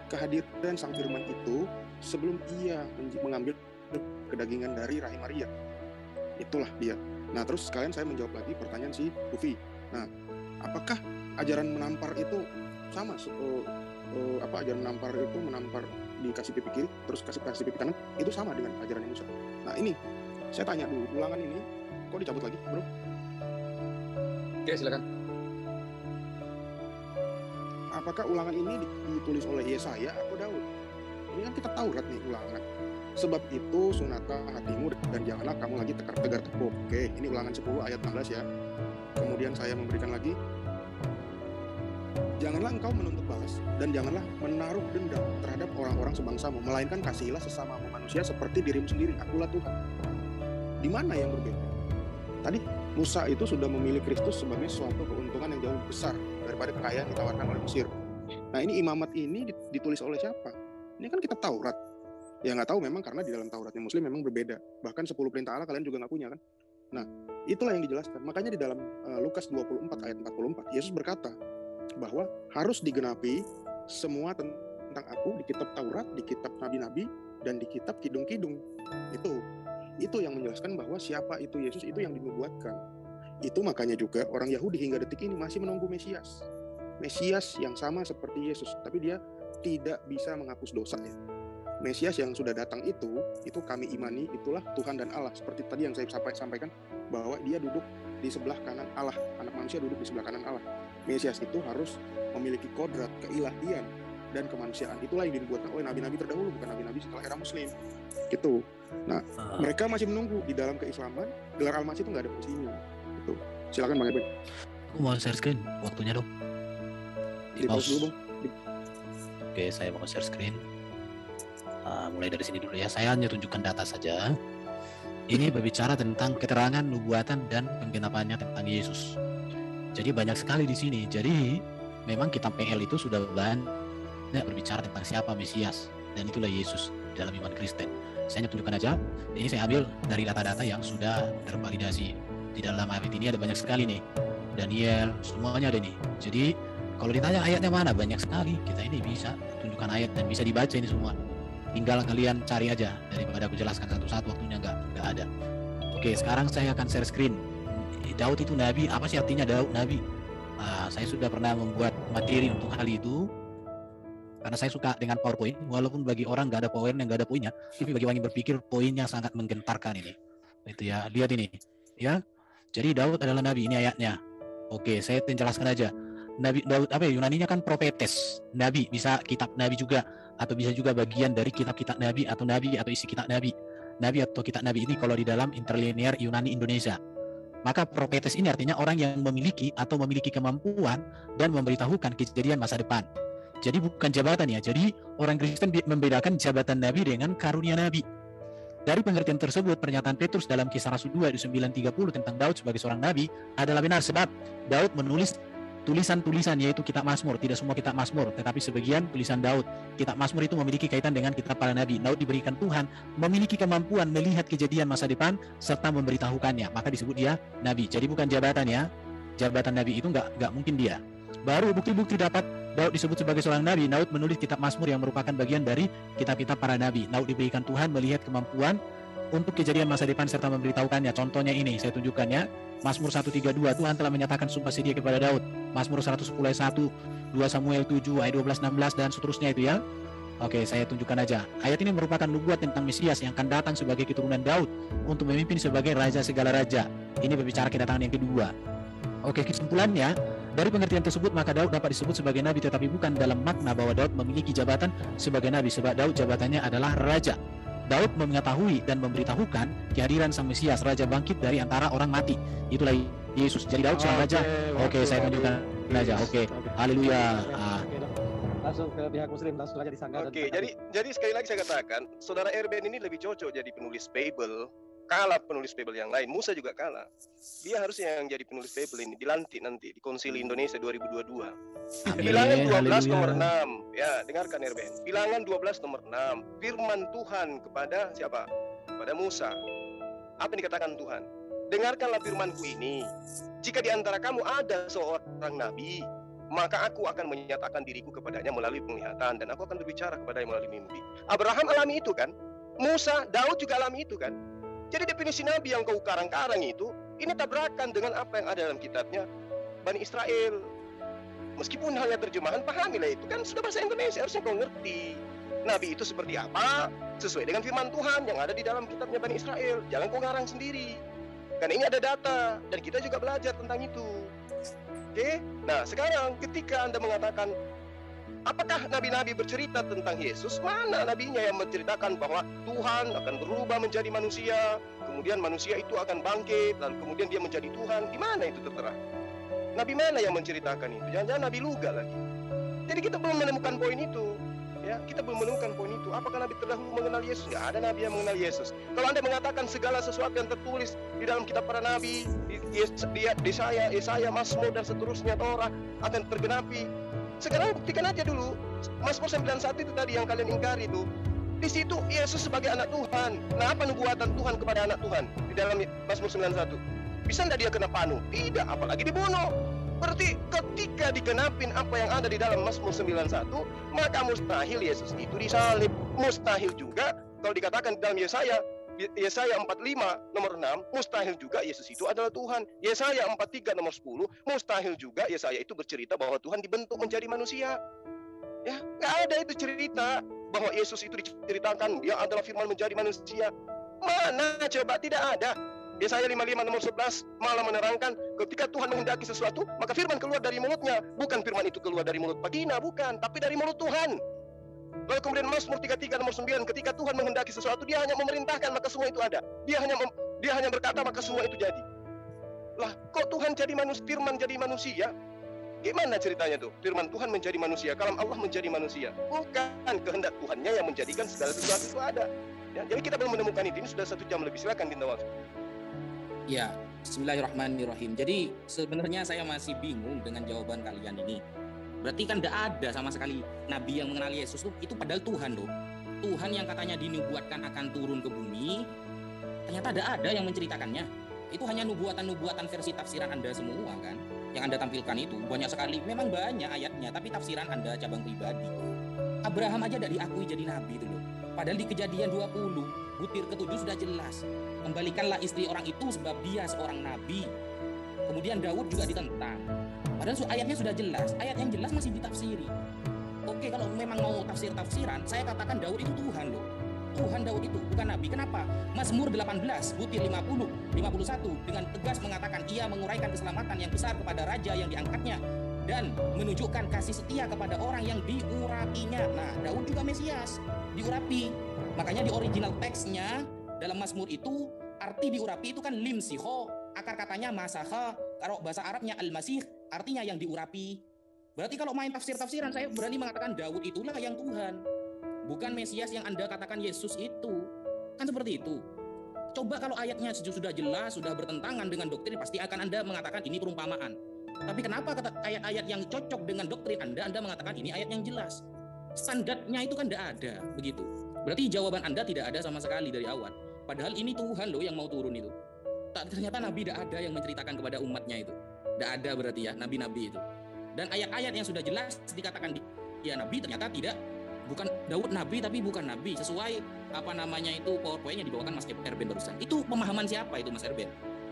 Speaker 6: kehadiran Sang Firman itu sebelum ia mengambil kedagingan dari rahim Maria. Itulah dia. Nah, terus sekalian saya menjawab lagi pertanyaan si Ufi. Nah, apakah ajaran menampar itu sama? Ajaran menampar itu menampar dikasih pipi kiri, terus kasih pipi kanan, itu sama dengan ajaran Musa. Nah, ini saya tanya dulu, ulangan ini kok dicabut lagi, bro?
Speaker 7: Oke, silakan.
Speaker 6: Apakah ulangan ini ditulis oleh Yesaya atau Daud? Ini kan kita Taurat nih, ulangan. Sebab itu sunatlah hatimu dan janganlah kamu lagi tegar tepuk. Oke, ini ulangan 10 ayat 16 ya. Kemudian saya memberikan lagi, janganlah engkau menuntut balas dan janganlah menaruh dendam terhadap orang-orang sebangsamu, melainkan kasihilah sesamamu manusia seperti dirimu sendiri. Akulah Tuhan. Di mana yang berbeda? Tadi Musa itu sudah memilih Kristus sebagai suatu keuntungan yang jauh besar daripada kekayaan yang ditawarkan oleh Mesir. Nah, ini imamat ini ditulis oleh siapa? Ini kan kitab Taurat. Ya nggak tahu memang karena di dalam Tauratnya Muslim memang berbeda. Bahkan 10 perintah Allah kalian juga nggak punya kan? Nah, itulah yang dijelaskan. Makanya di dalam Lukas 24 ayat 44, Yesus berkata bahwa harus digenapi semua tentang aku di kitab Taurat, di kitab Nabi-Nabi, dan di kitab Kidung-Kidung. Itu yang menjelaskan bahwa siapa itu Yesus, itu yang dinubuatkan. Itu makanya juga orang Yahudi hingga detik ini masih menunggu Mesias. Mesias yang sama seperti Yesus, tapi dia tidak bisa menghapus dosa ya. Mesias yang sudah datang itu kami imani, itulah Tuhan dan Allah. Seperti tadi yang saya sampaikan, bahwa dia duduk di sebelah kanan Allah. Anak manusia duduk di sebelah kanan Allah. Mesias itu harus memiliki kodrat, keilahian, dan kemanusiaan. Itulah yang dibuatkan oleh nabi-nabi terdahulu, bukan nabi-nabi setelah era Muslim. Gitu. Nah, mereka masih menunggu di dalam keislaman, gelar Al-Masih itu nggak ada fungsinya. Gitu. Silakan Bang Eben.
Speaker 5: Aku mau share screen, waktunya dong.
Speaker 6: Di pause dulu, Bang.
Speaker 5: Oke, saya mau share screen. Mulai dari sini dulu ya. Saya hanya tunjukkan data saja. Ini berbicara tentang keterangan nubuatan dan penggenapannya tentang Yesus. Jadi banyak sekali di sini. Jadi memang kitab PL itu sudah banyak berbicara tentang siapa Mesias, dan itulah Yesus dalam iman Kristen. Saya hanya tunjukkan aja. Ini saya ambil dari data-data yang sudah tervalidasi. Di dalam ayat ini ada banyak sekali nih. Daniel, semuanya ada nih. Jadi kalau ditanya ayatnya mana, banyak sekali. Kita ini bisa tunjukkan ayat dan bisa dibaca ini semua. Tinggal kalian cari aja, daripada aku jelaskan satu-satu, waktunya nggak ada. Oke, sekarang saya akan share screen. Daud itu nabi, apa sih artinya Daud nabi? Saya sudah pernah membuat materi untuk hal itu, karena saya suka dengan PowerPoint, walaupun bagi orang nggak ada poin yang nggak ada poinnya, tapi bagi orang yang berpikir poinnya sangat menggentarkan ini. Itu ya, lihat ini, ya. Jadi Daud adalah nabi, ini ayatnya. Oke, saya jelaskan aja. Nabi Daud apa ya, Yunaninya kan prophetes, nabi, bisa kitab nabi juga, atau bisa juga bagian dari kitab-kitab nabi atau isi kitab nabi. Nabi atau kitab nabi ini kalau di dalam interlinear Yunani Indonesia. Maka prophetes ini artinya orang yang memiliki kemampuan dan memberitahukan kejadian masa depan. Jadi bukan jabatan ya. Jadi orang Kristen membedakan jabatan nabi dengan karunia nabi. Dari pengertian tersebut, pernyataan Petrus dalam Kisah Rasul 2 ayat 9:30 tentang Daud sebagai seorang nabi adalah benar, sebab Daud menulis tulisan-tulisan, yaitu kitab Mazmur. Tidak semua kitab Mazmur, tetapi sebagian tulisan Daud. Kitab Mazmur itu memiliki kaitan dengan kitab para nabi. Daud diberikan Tuhan memiliki kemampuan melihat kejadian masa depan serta memberitahukannya, maka disebut dia nabi. Jadi bukan jabatan ya. Jabatan nabi itu nggak mungkin dia. Baru bukti-bukti dapat Daud disebut sebagai seorang nabi. Daud menulis kitab Mazmur yang merupakan bagian dari kitab-kitab para nabi. Daud diberikan Tuhan melihat kemampuan untuk kejadian masa depan serta memberitahukannya. Contohnya ini, saya tunjukkan ya. Mazmur 132, Tuhan telah menyatakan sumpah sedia kepada Daud. Mazmur 110 ayat 1, 2 Samuel 7 ayat 12-16 dan seterusnya itu ya. Oke, saya tunjukkan aja. Ayat ini merupakan nubuat tentang Mesias yang akan datang sebagai keturunan Daud untuk memimpin sebagai raja segala raja. Ini berbicara kedatangan yang kedua. Oke, kesimpulannya, dari pengertian tersebut maka Daud dapat disebut sebagai nabi, tetapi bukan dalam makna bahwa Daud memiliki jabatan sebagai nabi, sebab Daud jabatannya adalah raja. Daud mengetahui dan memberitahukan kehadiran Sang Mesias, raja bangkit dari antara orang mati. Itulah Yesus. Jadi Daud seorang raja. Oke, saya tunjukkan aja. Oke, haleluya.
Speaker 4: Langsung ke pihak Muslim, langsung aja disanggah.
Speaker 2: Oke, jadi sekali lagi saya katakan, saudara Erben ini lebih cocok jadi penulis Bible, kalah penulis Bible yang lain. Musa juga kalah. Dia harusnya yang jadi penulis Bible ini, dilantik nanti di Konsili Indonesia 2022. Bilangan 12 nomor 6. Ya, dengarkan Erben. Bilangan 12 nomor 6. Firman Tuhan kepada siapa? Kepada Musa. Apa yang dikatakan Tuhan? Dengarkanlah firmanku ini. Jika di antara kamu ada seorang nabi, maka aku akan menyatakan diriku kepadanya melalui penglihatan, dan aku akan berbicara kepadanya melalui mimpi. Abraham alami itu kan? Musa, Daud juga alami itu kan? Jadi definisi nabi yang kau karang-karang itu, ini tabrakan dengan apa yang ada dalam kitabnya Bani Israel. Meskipun hanya terjemahan, pahamilah itu kan sudah bahasa Indonesia, harusnya kau ngerti. Nabi itu seperti apa? Sesuai dengan firman Tuhan yang ada di dalam kitabnya Bani Israel. Jangan kau ngarang sendiri. Karena ini ada data, dan kita juga belajar tentang itu. Oke? Nah, sekarang ketika Anda mengatakan, apakah nabi-nabi bercerita tentang Yesus? Mana nabinya yang menceritakan bahwa Tuhan akan berubah menjadi manusia, kemudian manusia itu akan bangkit, dan kemudian dia menjadi Tuhan? Di mana itu tertera? Nabi mana yang menceritakan itu? Jangan-jangan nabi luga lagi. Jadi kita belum menemukan poin itu. Ya, kita belum menemukan poin itu. Apakah nabi terdahulu mengenal Yesus? Nggak ada nabi yang mengenal Yesus. Kalau Anda mengatakan segala sesuatu yang tertulis di dalam kitab para nabi, Yesaya, Mazmur dan seterusnya, Torah akan tergenapi. Sekarang buktikan aja dulu. Mazmur 91 itu tadi yang kalian ingkari itu. Di situ Yesus sebagai anak Tuhan. Nah, apa nubuatan Tuhan kepada anak Tuhan di dalam Mazmur 91? Bisa tidak dia kena panu? Tidak, apalagi dibunuh. Berarti ketika digenapin apa yang ada di dalam Mazmur 91, maka mustahil Yesus itu disalib. Mustahil juga kalau dikatakan di dalam Yesaya 45 nomor 6, mustahil juga Yesus itu adalah Tuhan. Yesaya 43 nomor 10, mustahil juga Yesaya itu bercerita bahwa Tuhan dibentuk menjadi manusia. Ya, nggak ada itu cerita bahwa Yesus itu diceritakan dia adalah firman menjadi manusia. Mana coba? Tidak ada. Yesaya 55 nomor 11 malah menerangkan ketika Tuhan menghendaki sesuatu, maka firman keluar dari mulutnya. Bukan firman itu keluar dari mulut vagina, bukan, tapi dari mulut Tuhan. Lalu kemudian Mazmur 33 nomor 9, ketika Tuhan menghendaki sesuatu, dia hanya memerintahkan, maka semua itu ada. Dia hanya berkata, maka semua itu jadi. Lah, kok Tuhan jadi manusia, firman jadi manusia? Gimana ceritanya tuh? Firman Tuhan menjadi manusia, kalam Allah menjadi manusia. Bukan, kehendak Tuhannya yang menjadikan segala sesuatu itu ada. Ya, jadi kita belum menemukan itu. Ini sudah 1 jam lebih. Silakan Dinda Waf.
Speaker 3: Ya, bismillahirrahmanirrahim. Jadi sebenarnya saya masih bingung dengan jawaban kalian ini. Berarti kan tidak ada sama sekali nabi yang mengenal Yesus itu padahal Tuhan loh. Tuhan yang katanya dinubuatkan akan turun ke bumi, ternyata ada yang menceritakannya. Itu hanya nubuatan-nubuatan versi tafsiran Anda semua kan, yang Anda tampilkan itu banyak sekali. Memang banyak ayatnya, tapi tafsiran Anda cabang pribadi. Abraham aja dari diakui jadi nabi itu loh. Padahal di Kejadian 20 butir ke-7 sudah jelas. Kembalikanlah istri orang itu sebab dia seorang nabi. Kemudian Daud juga ditentang. Padahal ayatnya sudah jelas. Ayat yang jelas masih ditafsiri. Oke, kalau memang mau tafsir-tafsiran, saya katakan Daud itu Tuhan loh. Tuhan Daud itu bukan nabi. Kenapa? Mazmur 18 butir 51 dengan tegas mengatakan ia menguraikan keselamatan yang besar kepada raja yang diangkatnya. dan menunjukkan kasih setia kepada orang yang diurapinya. Nah, Daud juga Mesias, diurapi. Makanya di original teksnya dalam Mazmur itu arti diurapi itu kan limsiho, akar katanya masaha, kalau bahasa Arabnya al-masih, artinya yang diurapi. Berarti kalau main tafsir-tafsiran, saya berani mengatakan Daud itulah yang Tuhan, bukan Mesias yang Anda katakan Yesus itu. Kan seperti itu. Coba kalau ayatnya sudah jelas, sudah bertentangan dengan doktrin, pasti akan Anda mengatakan ini perumpamaan. Tapi kenapa ayat-ayat yang cocok dengan doktrin Anda mengatakan ini ayat yang jelas? Standarnya itu kan tidak ada, begitu. Berarti jawaban Anda tidak ada sama sekali dari awal. Padahal ini Tuhan loh yang mau turun itu. Ternyata Nabi tidak ada yang menceritakan kepada umatnya itu. Tidak ada berarti ya, Nabi-Nabi itu. Dan ayat-ayat yang sudah jelas dikatakan dia Nabi, ternyata tidak. Bukan Daud Nabi, tapi bukan Nabi. Sesuai PowerPoint-nya dibawakan Mas Erben barusan. Itu pemahaman siapa itu Mas Erben?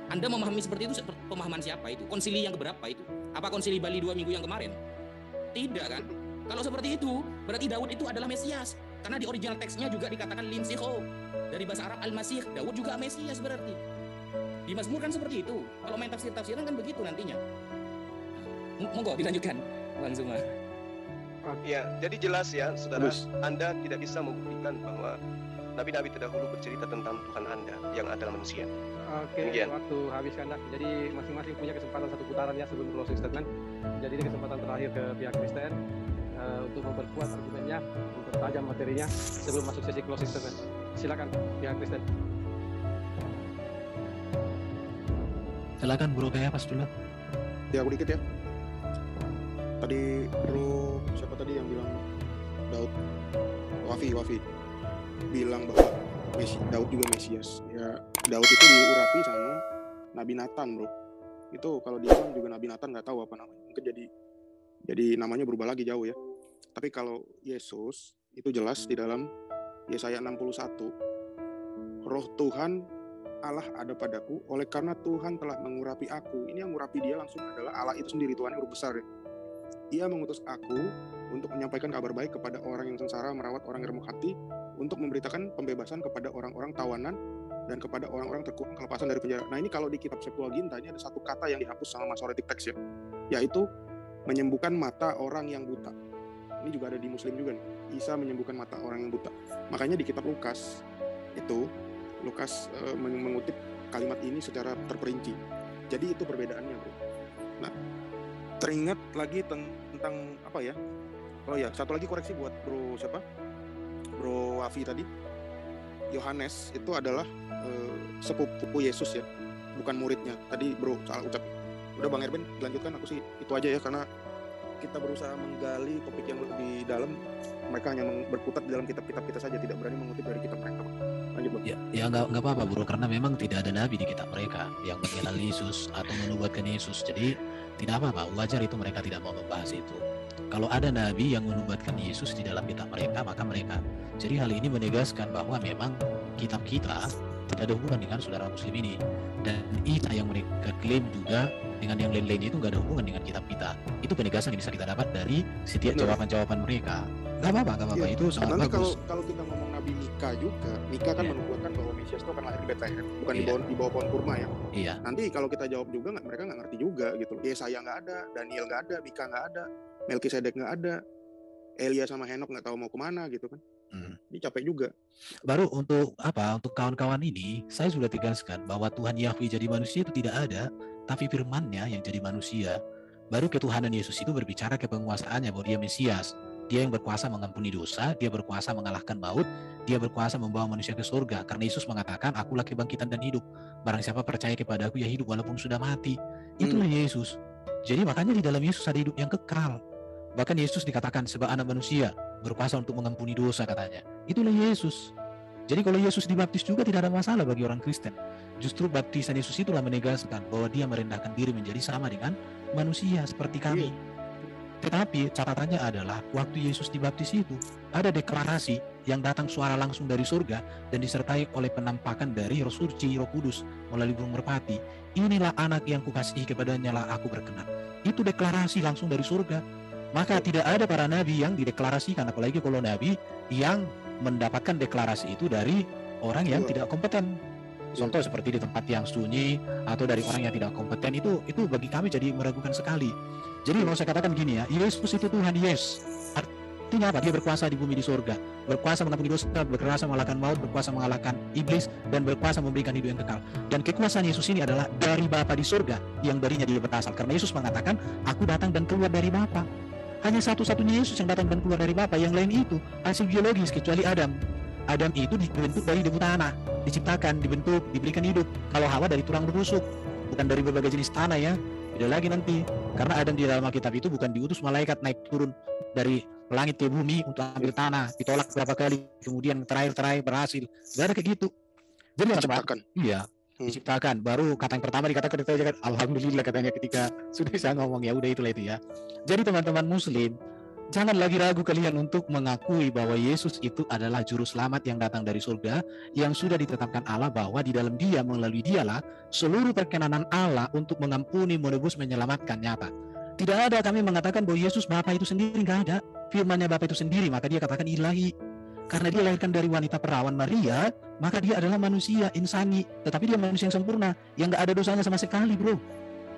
Speaker 3: Anda memahami seperti itu, pemahaman siapa itu? Konsili yang keberapa itu? Apa konsili Bali 2 minggu yang kemarin? Tidak kan? Kalau seperti itu, berarti Daud itu adalah Mesias. Karena di original teksnya juga dikatakan Limsiho. Dari bahasa Arab Al-Masih, Daud juga Mesias berarti. Di Mazmur kan seperti itu. Kalau main tafsir-tafsiran kan begitu nantinya. Monggo dilanjutkan, Bang Zuma.
Speaker 2: Ya, jadi jelas ya, saudara, Anda tidak bisa membuktikan bahwa Nabi-Nabi terdahulu bercerita tentang Tuhan Anda yang adalah manusia.
Speaker 4: Oke,
Speaker 2: Demikian.
Speaker 4: waktu habis kan. Jadi masing-masing punya kesempatan satu putaran ya sebelum closing statement. Jadi ini kesempatan terakhir ke pihak Kristen untuk memperkuat argumennya, mempertajam materinya sebelum masuk sesi closing statement. Silakan pihak Kristen.
Speaker 5: Silakan Bro Kayapas dulu.
Speaker 6: Ya, aku dikit ya. Tadi Bro siapa tadi yang bilang Daud? Wafi bilang bahwa Daud juga Mesias. Ya, Daud itu diurapi sama Nabi Nathan, Bro. Itu kalau di Islam juga Nabi Nathan nggak tahu apa namanya. Mungkin jadi namanya berubah lagi jauh ya. Tapi kalau Yesus itu jelas di dalam Yesaya 61. Roh Tuhan Allah ada padaku, oleh karena Tuhan telah mengurapi aku. Ini yang mengurapi dia langsung adalah Allah itu sendiri, Tuhan yang besar ya. Ia mengutus aku untuk menyampaikan kabar baik kepada orang yang sengsara, merawat orang yang remuk hati, untuk memberitakan pembebasan kepada orang-orang tawanan dan kepada orang-orang terkurung kelepasan dari penjara. Nah, ini kalau di kitab Septuaginta ini ada satu kata yang dihapus sama Masoretic Text ya, yaitu menyembuhkan mata orang yang buta. Ini juga ada di Muslim juga nih. Isa menyembuhkan mata orang yang buta. Makanya di kitab Lukas itu Lukas mengutip kalimat ini secara terperinci. Jadi itu perbedaannya, Bro. Nah, teringat lagi tentang apa ya? Oh ya, satu lagi koreksi buat Bro siapa? Bro Wafi tadi. Yohanes itu adalah sepupu Yesus ya, bukan muridnya. Tadi Bro salah ucap. Udah Bang Erben, dilanjutkan. Aku sih itu aja ya, karena kita berusaha menggali topik yang lebih dalam. Mereka hanya berkutat di dalam kitab-kitab kita saja, tidak berani mengutip dari kitab mereka. Lanjut, Bang.
Speaker 5: Ya nggak apa-apa Bro, karena memang tidak ada nabi di kitab mereka yang mengenal Yesus atau menubuatkan Yesus. Jadi tidak apa-apa, wajar itu mereka tidak mau membahas itu. Kalau ada nabi yang menubuatkan Yesus di dalam kitab mereka, maka mereka. Jadi hal ini menegaskan bahwa memang kitab kita tidak ada hubungan dengan saudara Muslim ini. Dan Isa yang mereka klaim juga dengan yang lain-lainnya itu nggak ada hubungan dengan kitab kita. Itu penegasan yang bisa kita dapat dari setiap jawaban-jawaban mereka. Nggak apa-apa, ya, itu sangat
Speaker 6: nanti
Speaker 5: bagus.
Speaker 6: Kalau kita ngomong Nabi Mika juga, Mika kan menubuatkan bahwa Mesias itu akan lahir di Bethlehem, bukan di bawah pohon kurma ya.
Speaker 5: Iya.
Speaker 6: Nanti kalau kita jawab juga, mereka nggak ngerti juga gitu. Yesaya nggak ada, Daniel nggak ada, Mika nggak ada, Melkisedek nggak ada, Elia sama Henok nggak tahu mau kemana gitu kan. Ini capek juga.
Speaker 5: Baru untuk kawan-kawan ini, saya sudah tegaskan bahwa Tuhan Yahweh jadi manusia itu tidak ada, tapi firman-Nya yang jadi manusia. Baru ketuhanan Yesus itu berbicara ke penguasaannya bahwa dia Mesias. Dia yang berkuasa mengampuni dosa, dia berkuasa mengalahkan maut, dia berkuasa membawa manusia ke surga. Karena Yesus mengatakan, akulah kebangkitan dan hidup. Barang siapa percaya kepada aku, ya hidup walaupun sudah mati. Itulah Yesus. Jadi makanya di dalam Yesus ada hidup yang kekal. Bahkan Yesus dikatakan sebab anak manusia berkuasa untuk mengampuni dosa katanya. Itulah Yesus. Jadi kalau Yesus dibaptis juga tidak ada masalah bagi orang Kristen. Justru baptisan Yesus itulah menegaskan bahwa dia merendahkan diri menjadi sama dengan manusia seperti kami. Tetapi catatannya adalah waktu Yesus dibaptis itu ada deklarasi yang datang suara langsung dari surga dan disertai oleh penampakan dari Roh Suci, Roh Kudus melalui burung merpati. Inilah anak yang kukasihi, kepadanya lah aku berkenan. Itu deklarasi langsung dari surga. Maka tidak ada para nabi yang dideklarasikan, apalagi kalau nabi yang mendapatkan deklarasi itu dari orang yang tidak kompeten. Contoh seperti di tempat yang sunyi atau dari orang yang tidak kompeten, itu bagi kami jadi meragukan sekali. Jadi mau saya katakan gini ya, Yesus itu Tuhan, yes. Artinya apa? Dia berkuasa di bumi, di surga, berkuasa mengampuni dosa, berkuasa mengalahkan maut, berkuasa mengalahkan iblis, dan berkuasa memberikan hidup yang kekal. Dan kekuasaan Yesus ini adalah dari Bapa di surga yang darinya dia berasal. Karena Yesus mengatakan, aku datang dan keluar dari Bapa. Hanya satu-satunya Yesus yang datang dan keluar dari Bapa. Yang lain itu hasil biologis, kecuali Adam. Adam itu dibentuk dari debu tanah, diciptakan, dibentuk, diberikan hidup. Kalau Hawa dari tulang rusuk, bukan dari berbagai jenis tanah ya. Beda lagi nanti. Karena Adam di dalam Alkitab itu bukan diutus malaikat naik turun dari langit ke bumi untuk ambil tanah, ditolak berapa kali, kemudian terakhir berhasil. Gak ada kayak gitu. Jadi
Speaker 6: Diciptakan.
Speaker 5: Iya, diciptakan. Baru kata yang pertama dikatakan alhamdulillah katanya ketika sudah saya ngomong, ya udah itulah itu ya. Jadi teman-teman muslim, jangan lagi ragu kalian untuk mengakui bahwa Yesus itu adalah juru selamat yang datang dari surga, yang sudah ditetapkan Allah bahwa di dalam dia, melalui dialah seluruh perkenanan Allah untuk mengampuni, menebus, menyelamatkan nyata. Tidak ada kami mengatakan bahwa Yesus Bapa itu sendiri, nggak ada. Firman-Nya Bapa itu sendiri, maka dia katakan ilahi. Karena dia lahirkan dari wanita perawan Maria, maka dia adalah manusia, insani. Tetapi dia manusia yang sempurna, yang nggak ada dosanya sama sekali, bro.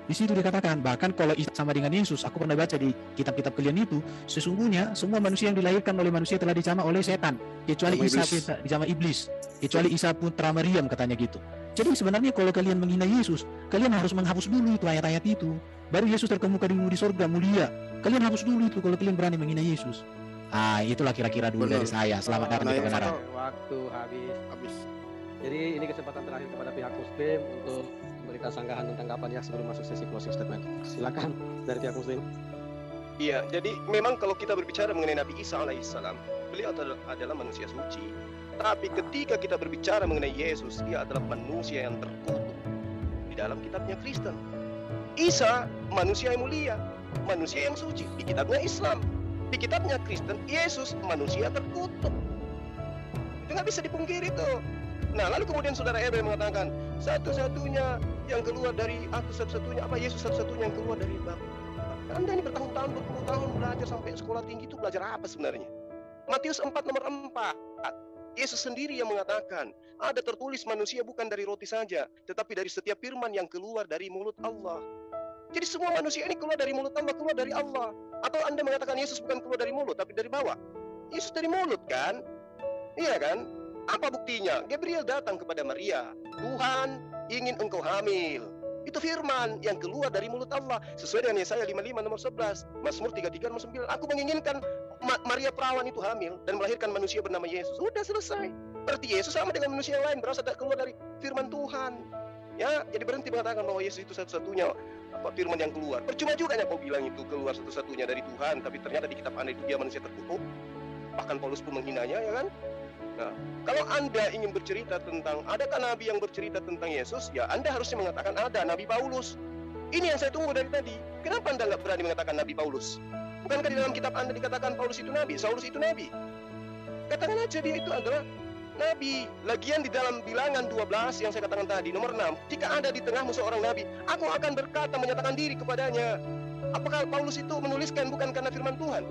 Speaker 5: Di situ dikatakan, bahkan kalau Isa sama dengan Yesus, aku pernah baca di kitab-kitab kalian itu, sesungguhnya semua manusia yang dilahirkan oleh manusia telah dijamah oleh setan, kecuali Isa dijamah iblis, kecuali Isa putra Maryam, katanya gitu. Jadi sebenarnya kalau kalian menghina Yesus, kalian harus menghapus dulu itu ayat-ayat itu. Baru Yesus terkemuka di surga mulia. Kalian hapus dulu itu kalau kalian berani menghina Yesus. Itulah kira-kira dulu dari saya. Selamat datang di kebenaran.
Speaker 4: Waktu habis. Jadi ini kesempatan terakhir kepada pihak Muslim untuk memberikan sanggahan tentang kapan ya sebelum masuk sesi closing statement. Silakan dari pihak Muslim.
Speaker 2: Iya, jadi memang kalau kita berbicara mengenai Nabi Isa alaihissalam, beliau adalah manusia suci. Tapi ketika kita berbicara mengenai Yesus, dia adalah manusia yang terkutuk di dalam kitabnya Kristen. Isa manusia yang mulia, manusia yang suci di kitabnya Islam. Di kitabnya Kristen, Yesus manusia terkutuk. Itu nggak bisa dipungkiri tuh. Nah, lalu kemudian saudara Ebel mengatakan, satu-satunya yang keluar dari aku, satu-satunya apa, Yesus satu-satunya yang keluar dari Bapa. Anda ini bertahun-tahun, berpuluh tahun belajar sampai sekolah tinggi, itu belajar apa sebenarnya? Matius 4 nomor 4. Yesus sendiri yang mengatakan, ada tertulis manusia bukan dari roti saja, tetapi dari setiap firman yang keluar dari mulut Allah. Jadi semua manusia ini keluar dari mulut Allah, keluar dari Allah. Atau Anda mengatakan Yesus bukan keluar dari mulut, tapi dari bawah. Yesus dari mulut kan? Iya kan? Apa buktinya? Gabriel datang kepada Maria, Tuhan ingin engkau hamil. Itu firman yang keluar dari mulut Allah. Sesuai dengan Yesaya 55 nomor 11, Mazmur 33 nomor 9. Aku menginginkan Maria perawan itu hamil dan melahirkan manusia bernama Yesus. Sudah selesai. Berarti Yesus sama dengan manusia yang lain, berasal keluar dari firman Tuhan. Ya, jadi berhenti mengatakan bahwa Yesus itu satu-satunya firman yang keluar. Percuma juga kau bilang itu keluar satu-satunya dari Tuhan, tapi ternyata di kitab Anda itu dia manusia terkutuk. Bahkan Paulus pun menghinanya, ya kan? Nah, kalau Anda ingin bercerita tentang adakah nabi yang bercerita tentang Yesus, ya Anda harusnya mengatakan ada Nabi Paulus. Ini yang saya tunggu dari tadi. Kenapa Anda nggak berani mengatakan Nabi Paulus? Bukankah di dalam kitab Anda dikatakan Paulus itu nabi, Saulus itu nabi? Katakan aja dia itu adalah nabi. Lagian di dalam Bilangan 12 yang saya katakan tadi, nomor 6, jika ada di tengahmu seorang nabi, aku akan berkata menyatakan diri kepadanya. Apakah Paulus itu menuliskan bukan karena firman Tuhan?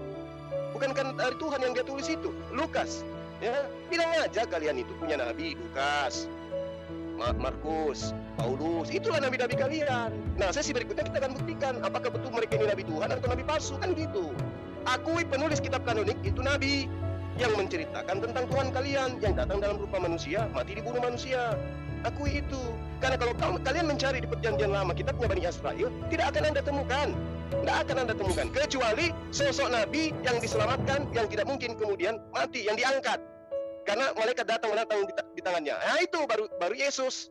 Speaker 2: Bukan karena dari Tuhan yang dia tulis itu? Lukas, ya, bilang aja kalian itu punya nabi, Lukas, Markus, Paulus, itulah nabi-nabi kalian. Nah, sesi berikutnya kita akan buktikan apakah betul mereka ini nabi Tuhan atau nabi palsu, kan gitu. Akui penulis kitab kanonik itu nabi yang menceritakan tentang Tuhan kalian yang datang dalam rupa manusia, mati dibunuh manusia. Akui itu. Karena kalau kalian mencari di perjanjian lama kitabnya Bani Israel, tidak akan Anda temukan. Tidak akan Anda temukan kecuali sosok nabi yang diselamatkan, yang tidak mungkin kemudian mati, yang diangkat karena malaikat datang di tangannya. Nah, itu baru Yesus.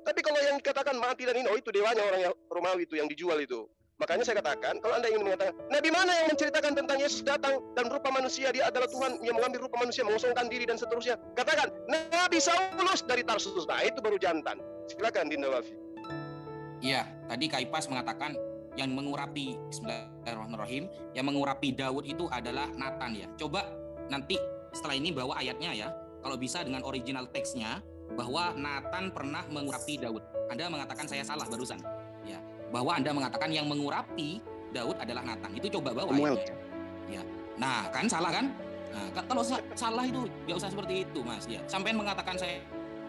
Speaker 2: Tapi kalau yang dikatakan mati dan ini, itu dewanya orang yang Romawi itu yang dijual itu. Makanya saya katakan, kalau Anda ingin mengatakan, nabi mana yang menceritakan tentang Yesus datang dan rupa manusia, dia adalah Tuhan yang mengambil rupa manusia, mengosongkan diri dan seterusnya. Katakan, Nabi Saulus dari Tarsus. Nah, itu baru jantan. Silakan Dinda Wafi.
Speaker 3: Iya, tadi Kak Ipas mengatakan yang mengurapi, bismillahirrahmanirrahim, yang mengurapi Daud itu adalah Nathan ya. Coba nanti setelah ini bawa ayatnya ya. Kalau bisa dengan original teksnya, bahwa Nathan pernah mengurapi Daud. Anda mengatakan saya salah barusan. Ya, bahwa Anda mengatakan yang mengurapi Daud adalah Nathan. Itu coba bawa ayatnya. Ya. Nah, kan salah kan? Nah, kalau salah itu nggak usah seperti itu, Mas. Ya, sampean mengatakan saya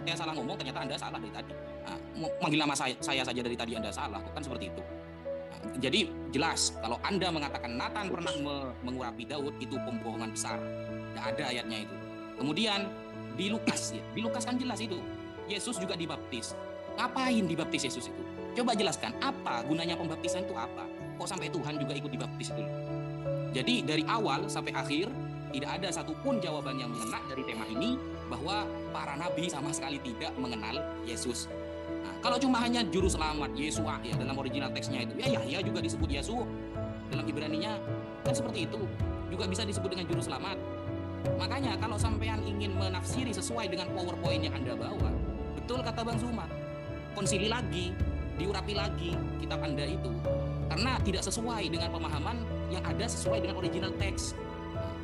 Speaker 3: saya salah ngomong, ternyata Anda salah dari tadi. Nah, manggil nama saya saja dari tadi Anda salah, kan seperti itu. Nah, jadi jelas kalau Anda mengatakan Nathan pernah mengurapi Daud, itu pembohongan besar. Tidak ada ayatnya itu. Kemudian di Lukas ya, di Lukas kan jelas itu. Yesus juga dibaptis. Ngapain dibaptis Yesus itu? Coba jelaskan apa gunanya pembaptisan itu apa? Kok sampai Tuhan juga ikut dibaptis itu? Jadi dari awal sampai akhir tidak ada satupun jawaban yang mengena dari tema ini bahwa para nabi sama sekali tidak mengenal Yesus. Nah, kalau cuma hanya juru selamat Yesua ya dalam original teksnya itu, ya Yahya juga disebut Yesus dalam Ibraninya kan seperti itu, juga bisa disebut dengan juru selamat. Makanya kalau sampean ingin menafsiri sesuai dengan PowerPoint yang Anda bawa, betul kata Bang Zuma, konsili lagi, diurapi lagi kitab Anda itu, karena tidak sesuai dengan pemahaman yang ada sesuai dengan original teks.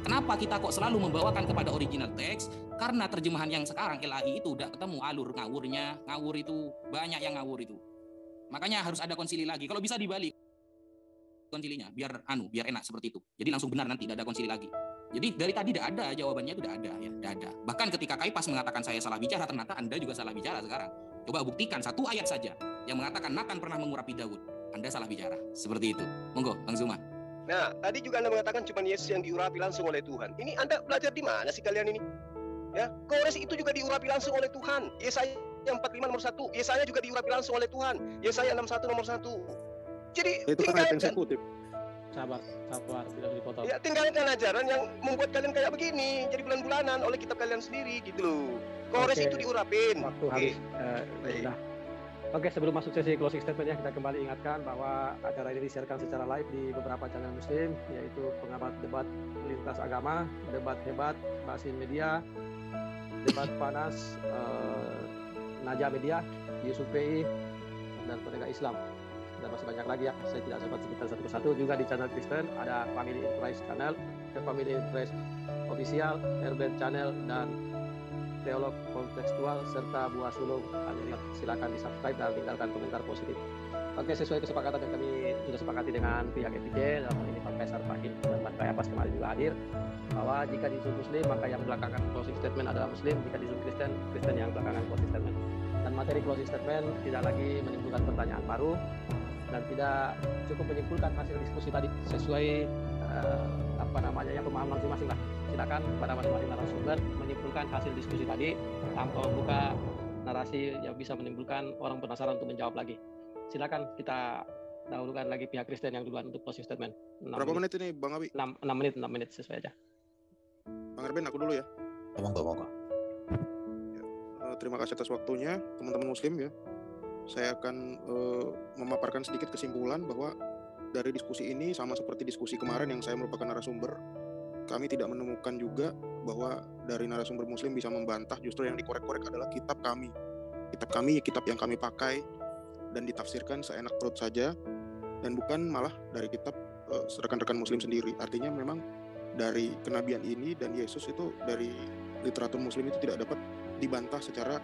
Speaker 3: Kenapa kita kok selalu membawakan kepada original teks? Karena terjemahan yang sekarang LAI itu udah ketemu alur ngawurnya, ngawur itu banyak yang ngawur itu. Makanya harus ada konsili lagi. Kalau bisa dibalik konsilinya, biar enak seperti itu. Jadi langsung benar nanti, tidak ada konsili lagi. Jadi dari tadi tidak ada jawabannya, itu tidak ada ya, tidak ada. Bahkan ketika Kaipas mengatakan saya salah bicara, ternyata Anda juga salah bicara sekarang. Coba buktikan satu ayat saja yang mengatakan Nathan pernah mengurapi Daud. Anda salah bicara. Seperti itu. Monggo, Bang Zuma.
Speaker 2: Nah, tadi juga Anda mengatakan cuma Yesus yang diurapi langsung oleh Tuhan. Ini Anda belajar di mana sih kalian ini? Ya, Kores itu juga diurapi langsung oleh Tuhan. Yesaya 45 nomor 1. Yesaya juga diurapi langsung oleh Tuhan. Yesaya 61 nomor 1. Jadi
Speaker 6: itu kan ayat eksekutif.
Speaker 4: Sabar, tidak dipotong.
Speaker 2: Ya, tinggalkan ajaran yang membuat kalian kayak begini, jadi bulan-bulanan oleh kitab kalian sendiri gitu loh. Kores itu diurapin.
Speaker 4: Waktu habis. Sudah. Oke, sebelum masuk sesi closing statement ya, kita kembali ingatkan bahwa acara ini disiarkan secara live di beberapa channel muslim, yaitu pengamat debat lintas agama, debat hebat, Basin Media, debat panas, Naja Media, Yusuf PI, dan Penegak Islam. Dan masih banyak lagi ya, saya tidak sempat sebutkan satu persatu. Juga di channel Kristen ada Family Enterprise Channel, Family Enterprise Official, Erben Channel, dan Teolog Kontekstual serta Buah Sulung. Silakan di subscribe dan tinggalkan komentar positif. Oke, sesuai kesepakatan yang kami sudah sepakati dengan pihak EPJ, dalam hal ini Pak Kaisar Fahim dan Pak Kayafas kemarin juga hadir, bahwa jika di Zoom Muslim maka yang belakangan closing statement adalah Muslim, jika di Zoom Kristen, Kristen yang belakangan closing statement. Dan materi closing statement tidak lagi menimbulkan pertanyaan baru dan tidak cukup menyimpulkan hasil diskusi tadi sesuai pemahaman masing-masing lah. Silakan kepada masing-masing narasumber menyimpulkan hasil diskusi tadi tanpa membuka narasi yang bisa menimbulkan orang penasaran untuk menjawab lagi. Silakan kita dahulukan lagi pihak Kristen yang duluan untuk closing statement.
Speaker 6: Berapa menit ini Bang Abi?
Speaker 4: 6 menit sesuai aja.
Speaker 6: Bang Erben, aku dulu ya.
Speaker 5: Monggo.
Speaker 6: Terima kasih atas waktunya teman-teman muslim ya. Saya akan memaparkan sedikit kesimpulan bahwa dari diskusi ini sama seperti diskusi kemarin yang saya merupakan narasumber, kami tidak menemukan juga bahwa dari narasumber muslim bisa membantah. Justru yang dikorek-korek adalah kitab kami, kitab yang kami pakai dan ditafsirkan seenak perut saja, dan bukan malah dari kitab rekan-rekan muslim sendiri. Artinya memang dari kenabian ini dan Yesus itu dari literatur muslim itu tidak dapat dibantah secara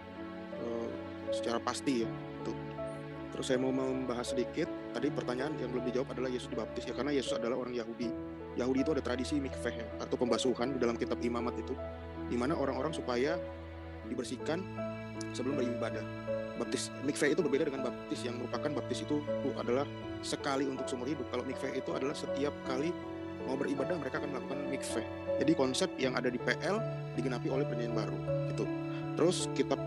Speaker 6: pasti ya. Tuh. Terus saya mau membahas sedikit. Tadi pertanyaan yang belum dijawab adalah Yesus dibaptis ya, karena Yesus adalah orang Yahudi. Yahudi itu ada tradisi mikveh ya, atau pembasuhan di dalam kitab Imamat itu, di mana orang-orang supaya dibersihkan sebelum beribadah. Baptis mikveh itu berbeda dengan baptis yang merupakan baptis itu adalah sekali untuk seumur hidup. Kalau mikveh itu adalah setiap kali mau beribadah mereka akan melakukan mikveh. Jadi konsep yang ada di PL digenapi oleh Perjanjian Baru gitu. Terus kitab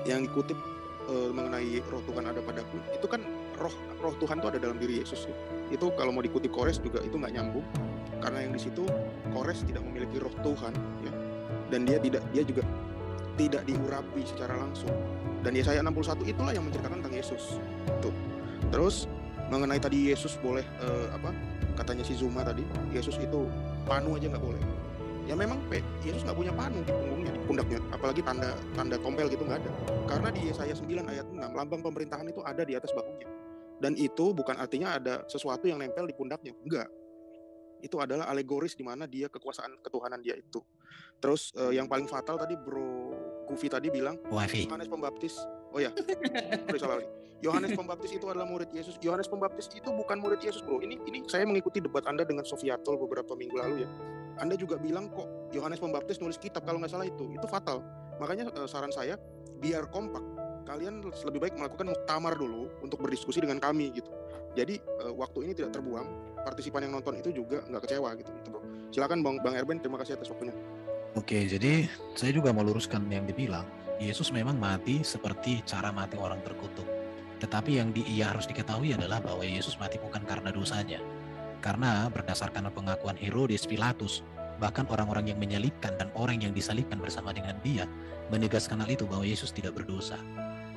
Speaker 6: yang dikutip mengenai roh Tuhan ada padaku, itu kan roh Tuhan itu ada dalam diri Yesus ya. Itu kalau mau dikutip Kores juga itu nggak nyambung, karena yang di situ Kores tidak memiliki roh Tuhan ya, dan dia juga tidak diurapi secara langsung. Dan Yesaya 61 itulah yang menceritakan tentang Yesus tuh. Terus mengenai tadi Yesus boleh katanya si Zuma tadi, Yesus itu panu aja nggak boleh. Ya memang Yesus nggak punya panu di punggungnya, di pundaknya, apalagi tanda tompel gitu nggak ada. Karena di Yesaya 9 ayat 6 lambang pemerintahan itu ada di atas bahunya. Dan itu bukan artinya ada sesuatu yang nempel di pundaknya, enggak. Itu adalah alegoris di mana dia kekuasaan ketuhanan dia itu. Terus yang paling fatal tadi Bro Gufi tadi bilang Yohanes Pembaptis. Oh ya, salah lagi. Yohanes Pembaptis itu adalah murid Yesus. Yohanes Pembaptis itu bukan murid Yesus, bro. Ini saya mengikuti debat Anda dengan Sofiatol beberapa minggu lalu ya. Anda juga bilang kok Yohanes Pembaptis nulis kitab, kalau nggak salah itu fatal. Makanya saran saya, biar kompak, kalian lebih baik melakukan muktamar dulu untuk berdiskusi dengan kami gitu. Jadi waktu ini tidak terbuang, partisipan yang nonton itu juga nggak kecewa gitu, bro. Silakan Bang Erben, terima kasih atas waktunya.
Speaker 5: Oke, jadi saya juga mau luruskan yang dibilang. Yesus memang mati seperti cara mati orang terkutuk. Tetapi yang ia harus diketahui adalah bahwa Yesus mati bukan karena dosanya. Karena berdasarkan pengakuan Herodes, Pilatus, bahkan orang-orang yang menyalibkan dan orang yang disalibkan bersama dengan dia, menegaskan hal itu bahwa Yesus tidak berdosa.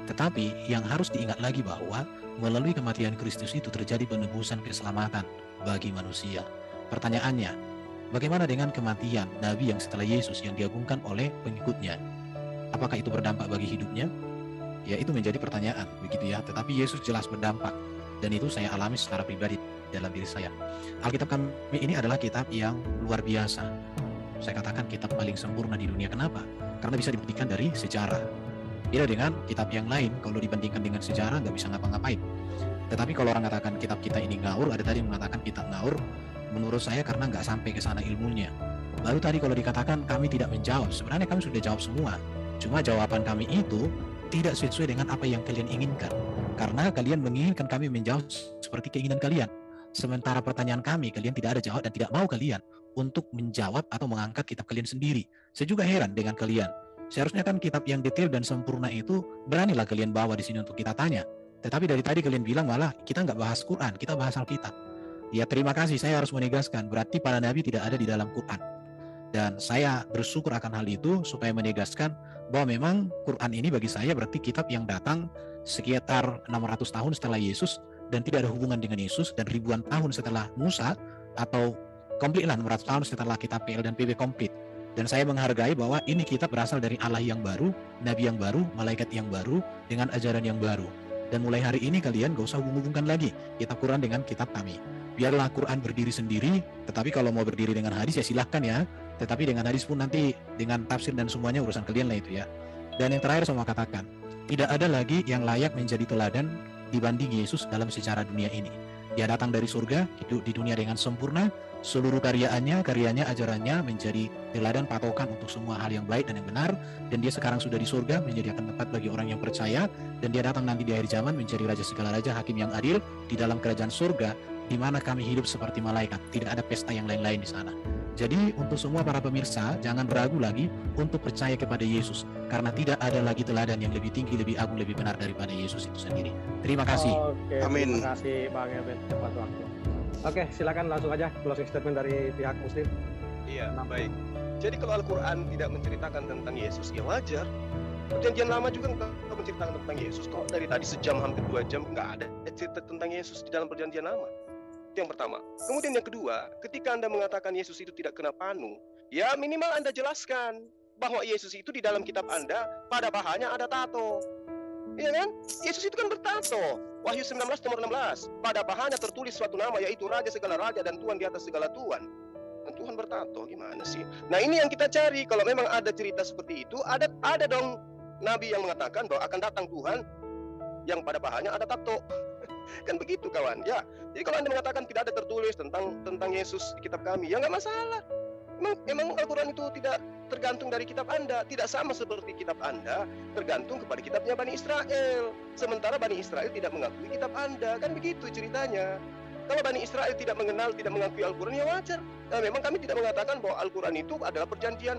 Speaker 5: Tetapi yang harus diingat lagi bahwa melalui kematian Kristus itu terjadi penebusan keselamatan bagi manusia. Pertanyaannya, bagaimana dengan kematian Nabi yang setelah Yesus yang diagungkan oleh pengikutnya? Apakah itu berdampak bagi hidupnya? Ya, itu menjadi pertanyaan, begitu ya. Tetapi Yesus jelas berdampak, dan itu saya alami secara pribadi dalam diri saya. Alkitab kami ini adalah kitab yang luar biasa. Saya katakan kitab paling sempurna di dunia. Kenapa? Karena bisa dibuktikan dari sejarah. Beda dengan kitab yang lain, kalau dibandingkan dengan sejarah nggak bisa ngapa-ngapain. Tetapi kalau orang katakan kitab kita ini ngawur, ada tadi mengatakan kitab ngawur, menurut saya karena nggak sampai ke sana ilmunya. Baru tadi kalau dikatakan kami tidak menjawab, sebenarnya kami sudah jawab semua. Cuma jawaban kami itu tidak sesuai dengan apa yang kalian inginkan. Karena kalian menginginkan kami menjawab seperti keinginan kalian. Sementara pertanyaan kami, kalian tidak ada jawab dan tidak mau kalian untuk menjawab atau mengangkat kitab kalian sendiri. Saya juga heran dengan kalian. Seharusnya kan kitab yang detail dan sempurna itu beranilah kalian bawa di sini untuk kita tanya. Tetapi dari tadi kalian bilang malah kita nggak bahas Quran, kita bahas Alkitab. Ya terima kasih, saya harus menegaskan, berarti para nabi tidak ada di dalam Quran. Dan saya bersyukur akan hal itu supaya menegaskan bahwa memang Quran ini bagi saya berarti kitab yang datang sekitar 600 tahun setelah Yesus dan tidak ada hubungan dengan Yesus, dan ribuan tahun setelah Musa, atau komplit lah 600 tahun setelah kitab PL dan PB komplit. Dan saya menghargai bahwa ini kitab berasal dari Allah yang baru, Nabi yang baru, malaikat yang baru, dengan ajaran yang baru. Dan mulai hari ini kalian gak usah hubung-hubungkan lagi kitab Quran dengan kitab kami. Biarlah Quran berdiri sendiri, tetapi kalau mau berdiri dengan hadis ya silahkan ya. Tetapi dengan hadis pun nanti dengan tafsir dan semuanya urusan kalian lah itu ya. Dan yang terakhir saya mau katakan, tidak ada lagi yang layak menjadi teladan dibanding Yesus dalam sejarah dunia ini. Dia datang dari surga, hidup di dunia dengan sempurna, seluruh karyanya, ajarannya menjadi teladan patokan untuk semua hal yang baik dan yang benar, dan dia sekarang sudah di surga, menyediakan tempat bagi orang yang percaya, dan dia datang nanti di akhir zaman menjadi raja segala raja, hakim yang adil di dalam kerajaan surga, di mana kami hidup seperti malaikat, tidak ada pesta yang lain-lain di sana. Jadi untuk semua para pemirsa, jangan ragu lagi untuk percaya kepada Yesus, karena tidak ada lagi teladan yang lebih tinggi, lebih agung, lebih benar daripada Yesus itu sendiri. Terima kasih.
Speaker 4: Oke,
Speaker 6: Amin.
Speaker 4: Terima kasih Bang Erben, tepat waktu. Oke, silakan langsung aja closing statement dari pihak Muslim.
Speaker 2: Iya, baik. Jadi kalau Al-Quran tidak menceritakan tentang Yesus, ya wajar. Perjanjian Lama juga nggak menceritakan tentang Yesus. Kok dari tadi sejam hampir 2 jam nggak ada cerita tentang Yesus di dalam Perjanjian Lama. Itu yang pertama. Kemudian yang kedua, ketika Anda mengatakan Yesus itu tidak kena panu, ya minimal Anda jelaskan bahwa Yesus itu di dalam kitab Anda pada bahannya ada tato. Iya kan? Yesus itu kan bertato. Wahyu 19 nomor 16. Pada bahannya tertulis suatu nama, yaitu Raja segala raja dan Tuhan di atas segala Tuhan. Dan Tuhan bertato, gimana sih? Nah ini yang kita cari. Kalau memang ada cerita seperti itu, ada dong Nabi yang mengatakan bahwa akan datang Tuhan yang pada bahannya ada tato. Kan begitu kawan ya. Jadi kalau Anda mengatakan tidak ada tertulis tentang Yesus di kitab kami, ya nggak masalah. Memang Al-Quran itu tidak tergantung dari kitab Anda, tidak sama seperti kitab Anda tergantung kepada kitabnya Bani Israel. Sementara Bani Israel tidak mengakui kitab Anda, kan begitu ceritanya. Kalau Bani Israel tidak mengenal, tidak mengakui Al-Quran, ya wajar. Nah, memang kami tidak mengatakan bahwa Al-Quran itu adalah perjanjian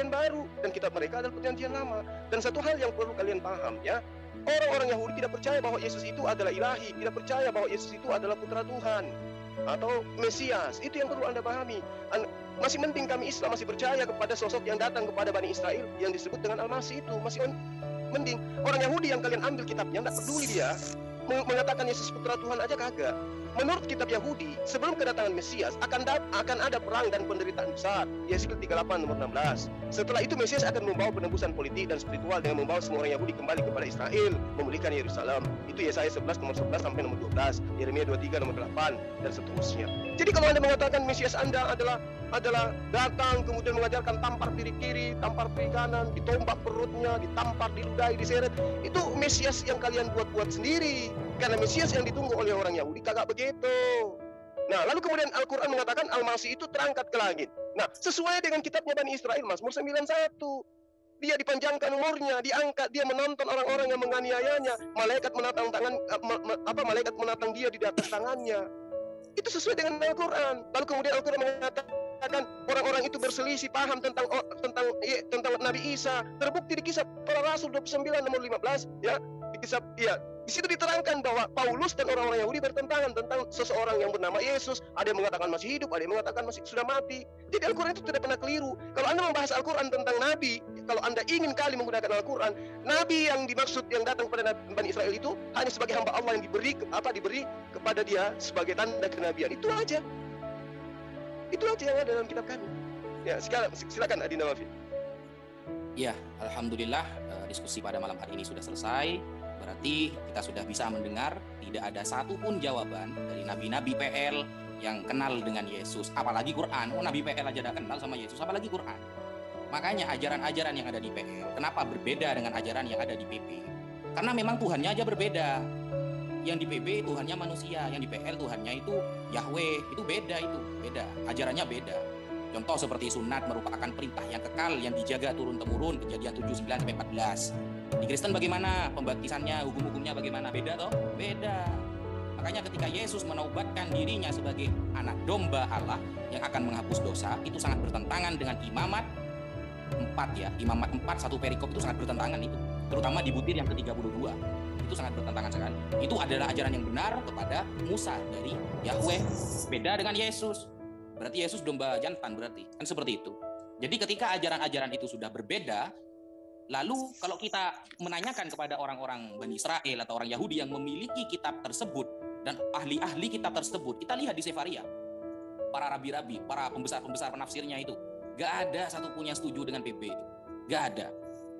Speaker 2: baru dan kitab mereka adalah perjanjian lama. Dan satu hal yang perlu kalian paham ya, orang-orang Yahudi tidak percaya bahwa Yesus itu adalah ilahi, tidak percaya bahwa Yesus itu adalah putra Tuhan atau Mesias. Itu yang perlu Anda pahami. Masih mending kami Islam masih percaya kepada sosok yang datang kepada Bani Israel yang disebut dengan Al-Masih itu. Masih mending. Orang Yahudi yang kalian ambil kitabnya, tidak peduli dia mengatakan Yesus putra Tuhan aja kagak. Menurut kitab Yahudi, sebelum kedatangan Mesias akan ada perang dan penderitaan besar. Yeskiel 38 nomor 16. Setelah itu Mesias akan membawa penebusan politik dan spiritual dengan membawa semua orang Yahudi kembali kepada Israel, memulihkan Yerusalem. Itu Yesaya 11 nomor 11 sampai nomor 12, Yeremia 23 nomor 8 dan seterusnya. Jadi kalau Anda mengatakan Mesias Anda adalah datang kemudian mengajarkan tampar piring kiri, tampar piring kanan, ditombak perutnya, ditampar, diludahi, diseret, itu Mesias yang kalian buat-buat sendiri. Karena Mesias yang ditunggu oleh orang Yahudi kagak begitu. Nah, lalu kemudian Al-Quran mengatakan Al-Masih itu terangkat ke langit. Nah, sesuai dengan kitabnya Bani Israel, Mazmur 91. dia dipanjangkan umurnya, diangkat, dia menonton orang-orang yang menganiayanya, malaikat malaikat menatang dia di atas tangannya. Itu sesuai dengan Al-Quran. Lalu kemudian Al-Quran mengatakan orang-orang itu berselisih paham tentang Nabi Isa. Terbukti di Kisah Para Rasul 29 nomor 15, ya. Di situ diterangkan bahwa Paulus dan orang-orang Yahudi bertentangan tentang seseorang yang bernama Yesus. Ada yang mengatakan masih hidup, ada yang mengatakan masih sudah mati. Jadi Al-Quran itu tidak pernah keliru. Kalau Anda membahas Al-Quran tentang Nabi, kalau Anda ingin kali menggunakan Al-Quran, Nabi yang dimaksud yang datang kepada Bani Israel itu hanya sebagai hamba Allah yang diberi kepada dia sebagai tanda kenabian. Itu aja. Itu aja yang ada dalam kitab kami. Ya, silakan Adinda Wafi.
Speaker 3: Ya, alhamdulillah diskusi pada malam hari ini sudah selesai. Berarti kita sudah bisa mendengar tidak ada satupun jawaban dari nabi-nabi PL yang kenal dengan Yesus, apalagi Quran. Nabi PL aja tidak kenal sama Yesus, apalagi Quran. Makanya ajaran-ajaran yang ada di PL, kenapa berbeda dengan ajaran yang ada di PP? Karena memang Tuhannya aja berbeda. Yang di PP Tuhannya manusia, yang di PL Tuhannya itu Yahweh, itu beda, ajarannya beda. Contoh seperti sunat merupakan perintah yang kekal yang dijaga turun-temurun, Kejadian 7:9-14. Di Kristen bagaimana pembaptisannya, hukum-hukumnya bagaimana? Beda toh? Beda. Makanya ketika Yesus menaubatkan dirinya sebagai anak domba Allah yang akan menghapus dosa, itu sangat bertentangan dengan Imamat 4 ya. Imamat 4 satu perikop itu sangat bertentangan itu. Terutama di butir yang ke-32. Itu sangat bertentangan sekali. Itu adalah ajaran yang benar kepada Musa dari Yahweh. Beda dengan Yesus. Berarti Yesus domba jantan berarti. Kan seperti itu. Jadi ketika ajaran-ajaran itu sudah berbeda, lalu kalau kita menanyakan kepada orang-orang Bani Israel atau orang Yahudi yang memiliki kitab tersebut dan ahli-ahli kitab tersebut, kita lihat di Sefaria, para rabi-rabi, para pembesar-pembesar penafsirnya itu, gak ada satupun yang setuju dengan PB itu. Gak ada.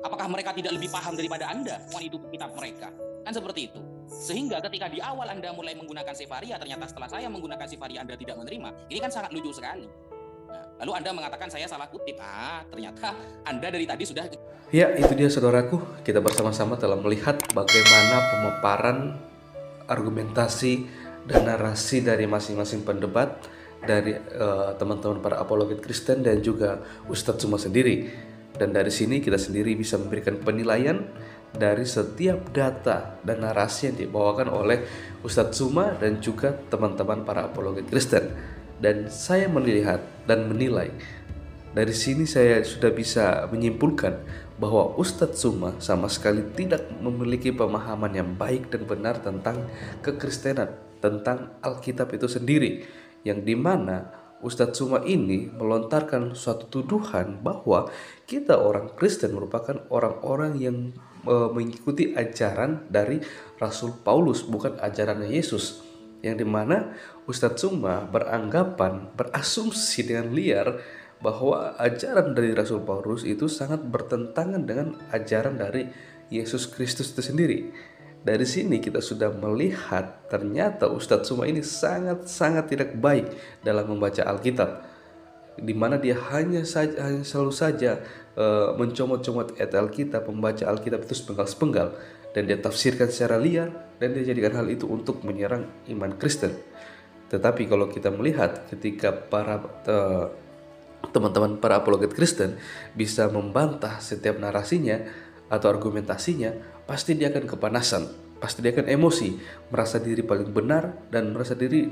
Speaker 3: Apakah mereka tidak lebih paham daripada Anda? Mohon itu kitab mereka. Kan seperti itu. Sehingga ketika di awal Anda mulai menggunakan Sefaria, ternyata setelah saya menggunakan Sefaria Anda tidak menerima. Ini kan sangat lucu sekali. Nah, lalu Anda mengatakan saya salah kutip. Ternyata Anda dari tadi sudah...
Speaker 1: Ya, itu dia saudaraku. Kita bersama-sama telah melihat bagaimana pemaparan argumentasi dan narasi dari masing-masing pendebat, dari teman-teman para apologet Kristen dan juga Ustadz Suma sendiri. Dan dari sini kita sendiri bisa memberikan penilaian dari setiap data dan narasi yang dibawakan oleh Ustadz Suma dan juga teman-teman para apologet Kristen. Dan saya melihat dan menilai, dari sini saya sudah bisa menyimpulkan bahwa Ustadz Suma sama sekali tidak memiliki pemahaman yang baik dan benar tentang kekristenan, tentang Alkitab itu sendiri, yang dimana Ustadz Suma ini melontarkan suatu tuduhan bahwa kita orang Kristen merupakan orang-orang yang mengikuti ajaran dari Rasul Paulus, bukan ajaran Yesus, yang dimana Ustadz Suma berasumsi dengan liar bahwa ajaran dari Rasul Paulus itu sangat bertentangan dengan ajaran dari Yesus Kristus itu sendiri. Dari sini kita sudah melihat ternyata Ustadz Suma ini sangat-sangat tidak baik dalam membaca Alkitab, di mana dia hanya selalu saja mencomot-comot ayat Alkitab, membaca Alkitab itu sepenggal-sepenggal, dan dia tafsirkan secara liar, dan dia jadikan hal itu untuk menyerang iman Kristen. Tetapi kalau kita melihat ketika para teman-teman para apologet Kristen bisa membantah setiap narasinya atau argumentasinya, pasti dia akan kepanasan, pasti dia akan emosi, merasa diri paling benar dan merasa diri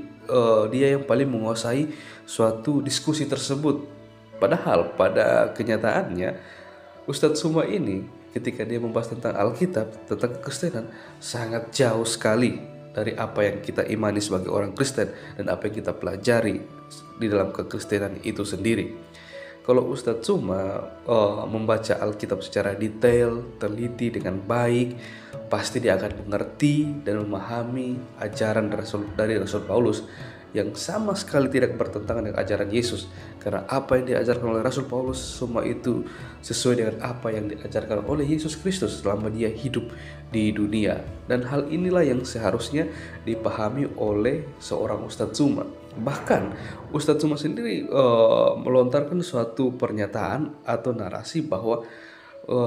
Speaker 1: dia yang paling menguasai suatu diskusi tersebut. Padahal pada kenyataannya Ustadz Suma ini ketika dia membahas tentang Alkitab, tentang kekristenan, sangat jauh sekali dari apa yang kita imani sebagai orang Kristen dan apa yang kita pelajari di dalam kekristenan itu sendiri. Kalau Ustadz Suma membaca Alkitab secara detail, teliti dengan baik, pasti dia akan mengerti dan memahami ajaran dari Rasul Paulus yang sama sekali tidak bertentangan dengan ajaran Yesus. Karena apa yang diajarkan oleh Rasul Paulus semua itu sesuai dengan apa yang diajarkan oleh Yesus Kristus selama dia hidup di dunia. Dan hal inilah yang seharusnya dipahami oleh seorang Ustadz Suma. Bahkan Ustadz Suma sendiri melontarkan suatu pernyataan atau narasi bahwa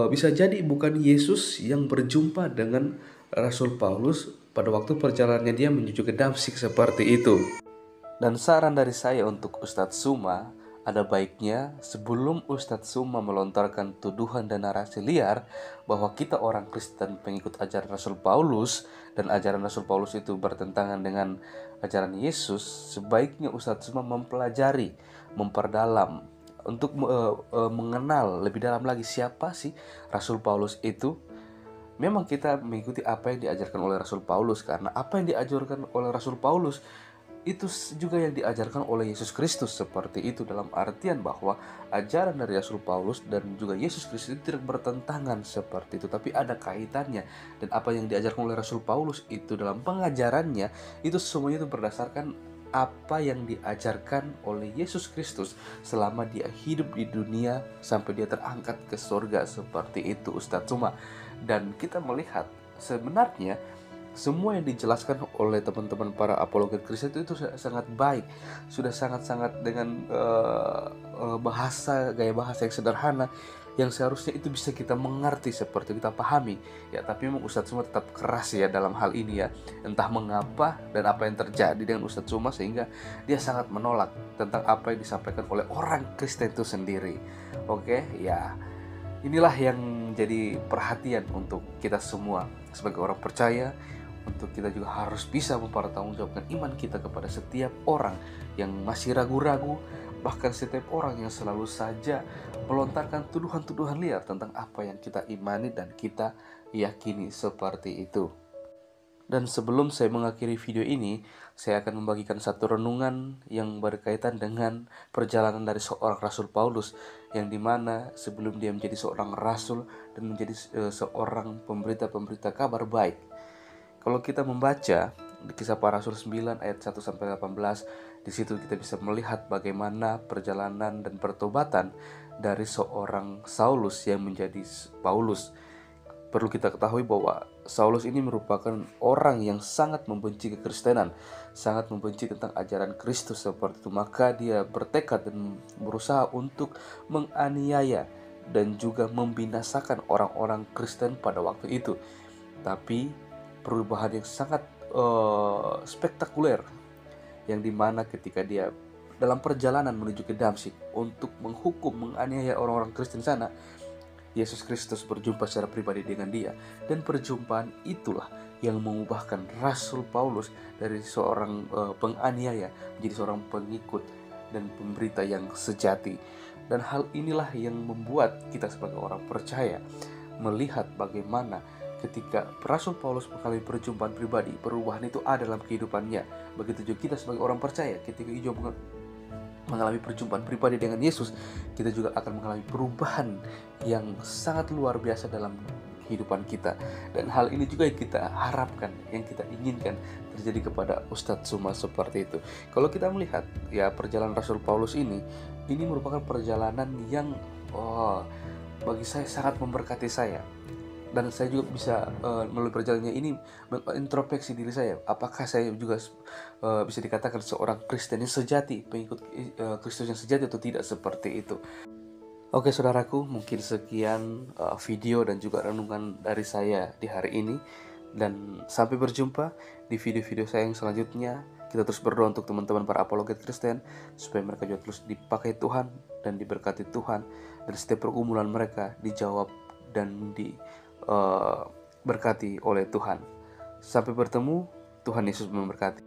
Speaker 1: bisa jadi bukan Yesus yang berjumpa dengan Rasul Paulus pada waktu perjalanannya dia menuju ke Damsyik seperti itu. Dan saran dari saya untuk Ustadz Suma ada baiknya sebelum Ustadz Suma melontarkan tuduhan dan narasi liar bahwa kita orang Kristen pengikut ajaran Rasul Paulus dan ajaran Rasul Paulus itu bertentangan dengan ajaran Yesus, sebaiknya Ustadz Suma mempelajari, memperdalam untuk mengenal lebih dalam lagi siapa sih Rasul Paulus itu. Memang kita mengikuti apa yang diajarkan oleh Rasul Paulus, karena apa yang diajarkan oleh Rasul Paulus itu juga yang diajarkan oleh Yesus Kristus. Seperti itu, dalam artian bahwa ajaran dari Rasul Paulus dan juga Yesus Kristus itu tidak bertentangan seperti itu, tapi ada kaitannya. Dan apa yang diajarkan oleh Rasul Paulus itu dalam pengajarannya itu semuanya itu berdasarkan apa yang diajarkan oleh Yesus Kristus selama dia hidup di dunia sampai dia terangkat ke surga. Seperti itu Ustadz Suma. Dan kita melihat sebenarnya semua yang dijelaskan oleh teman-teman para apologet Kristen itu sangat baik, sudah sangat-sangat dengan gaya bahasa yang sederhana, yang seharusnya itu bisa kita mengerti, seperti kita pahami ya. Tapi memang Ustadz Suma tetap keras ya dalam hal ini ya, entah mengapa dan apa yang terjadi dengan Ustadz Suma sehingga dia sangat menolak tentang apa yang disampaikan oleh orang Kristen itu sendiri. Oke ya, inilah yang jadi perhatian untuk kita semua sebagai orang percaya, untuk kita juga harus bisa mempertanggungjawabkan iman kita kepada setiap orang yang masih ragu-ragu, bahkan setiap orang yang selalu saja melontarkan tuduhan-tuduhan liar tentang apa yang kita imani dan kita yakini, seperti itu. Dan sebelum saya mengakhiri video ini, saya akan membagikan satu renungan yang berkaitan dengan perjalanan dari seorang Rasul Paulus, yang dimana sebelum dia menjadi seorang rasul dan menjadi seorang pemberita kabar baik. Kalau kita membaca di Kisah Para Rasul 9 ayat 1-18, di situ kita bisa melihat bagaimana perjalanan dan pertobatan dari seorang Saulus yang menjadi Paulus. Perlu kita ketahui bahwa Saulus ini merupakan orang yang sangat membenci kekristenan, sangat membenci tentang ajaran Kristus seperti itu. Maka dia bertekad dan berusaha untuk menganiaya dan juga membinasakan orang-orang Kristen pada waktu itu. Tapi perubahan yang sangat spektakuler, yang dimana ketika dia dalam perjalanan menuju ke Damsyik untuk menghukum, menganiaya orang-orang Kristen sana, Yesus Kristus berjumpa secara pribadi dengan dia. Dan perjumpaan itulah yang mengubahkan Rasul Paulus dari seorang penganiaya menjadi seorang pengikut dan pemberita yang sejati. Dan hal inilah yang membuat kita sebagai orang percaya melihat bagaimana ketika Rasul Paulus mengalami perjumpaan pribadi, perubahan itu ada dalam kehidupannya. Begitu juga kita sebagai orang percaya, ketika kita mengalami perjumpaan pribadi dengan Yesus, kita juga akan mengalami perubahan yang sangat luar biasa dalam kehidupan kita. Dan hal ini juga yang kita harapkan, yang kita inginkan terjadi kepada Ustadz Suma, seperti itu. Kalau kita melihat ya perjalanan Rasul Paulus ini merupakan perjalanan yang bagi saya sangat memberkati saya. Dan saya juga bisa melalui perjalanannya ini mengintrospeksi diri saya. Apakah saya juga bisa dikatakan seorang Kristen yang sejati, pengikut Kristus yang sejati atau tidak, seperti itu. Oke saudaraku, mungkin sekian video dan juga renungan dari saya di hari ini. Dan sampai berjumpa di video-video saya yang selanjutnya. Kita terus berdoa untuk teman-teman para apologet Kristen, supaya mereka juga terus dipakai Tuhan dan diberkati Tuhan. Dan setiap pergumulan mereka dijawab dan berkati oleh Tuhan. Sampai bertemu, Tuhan Yesus memberkati.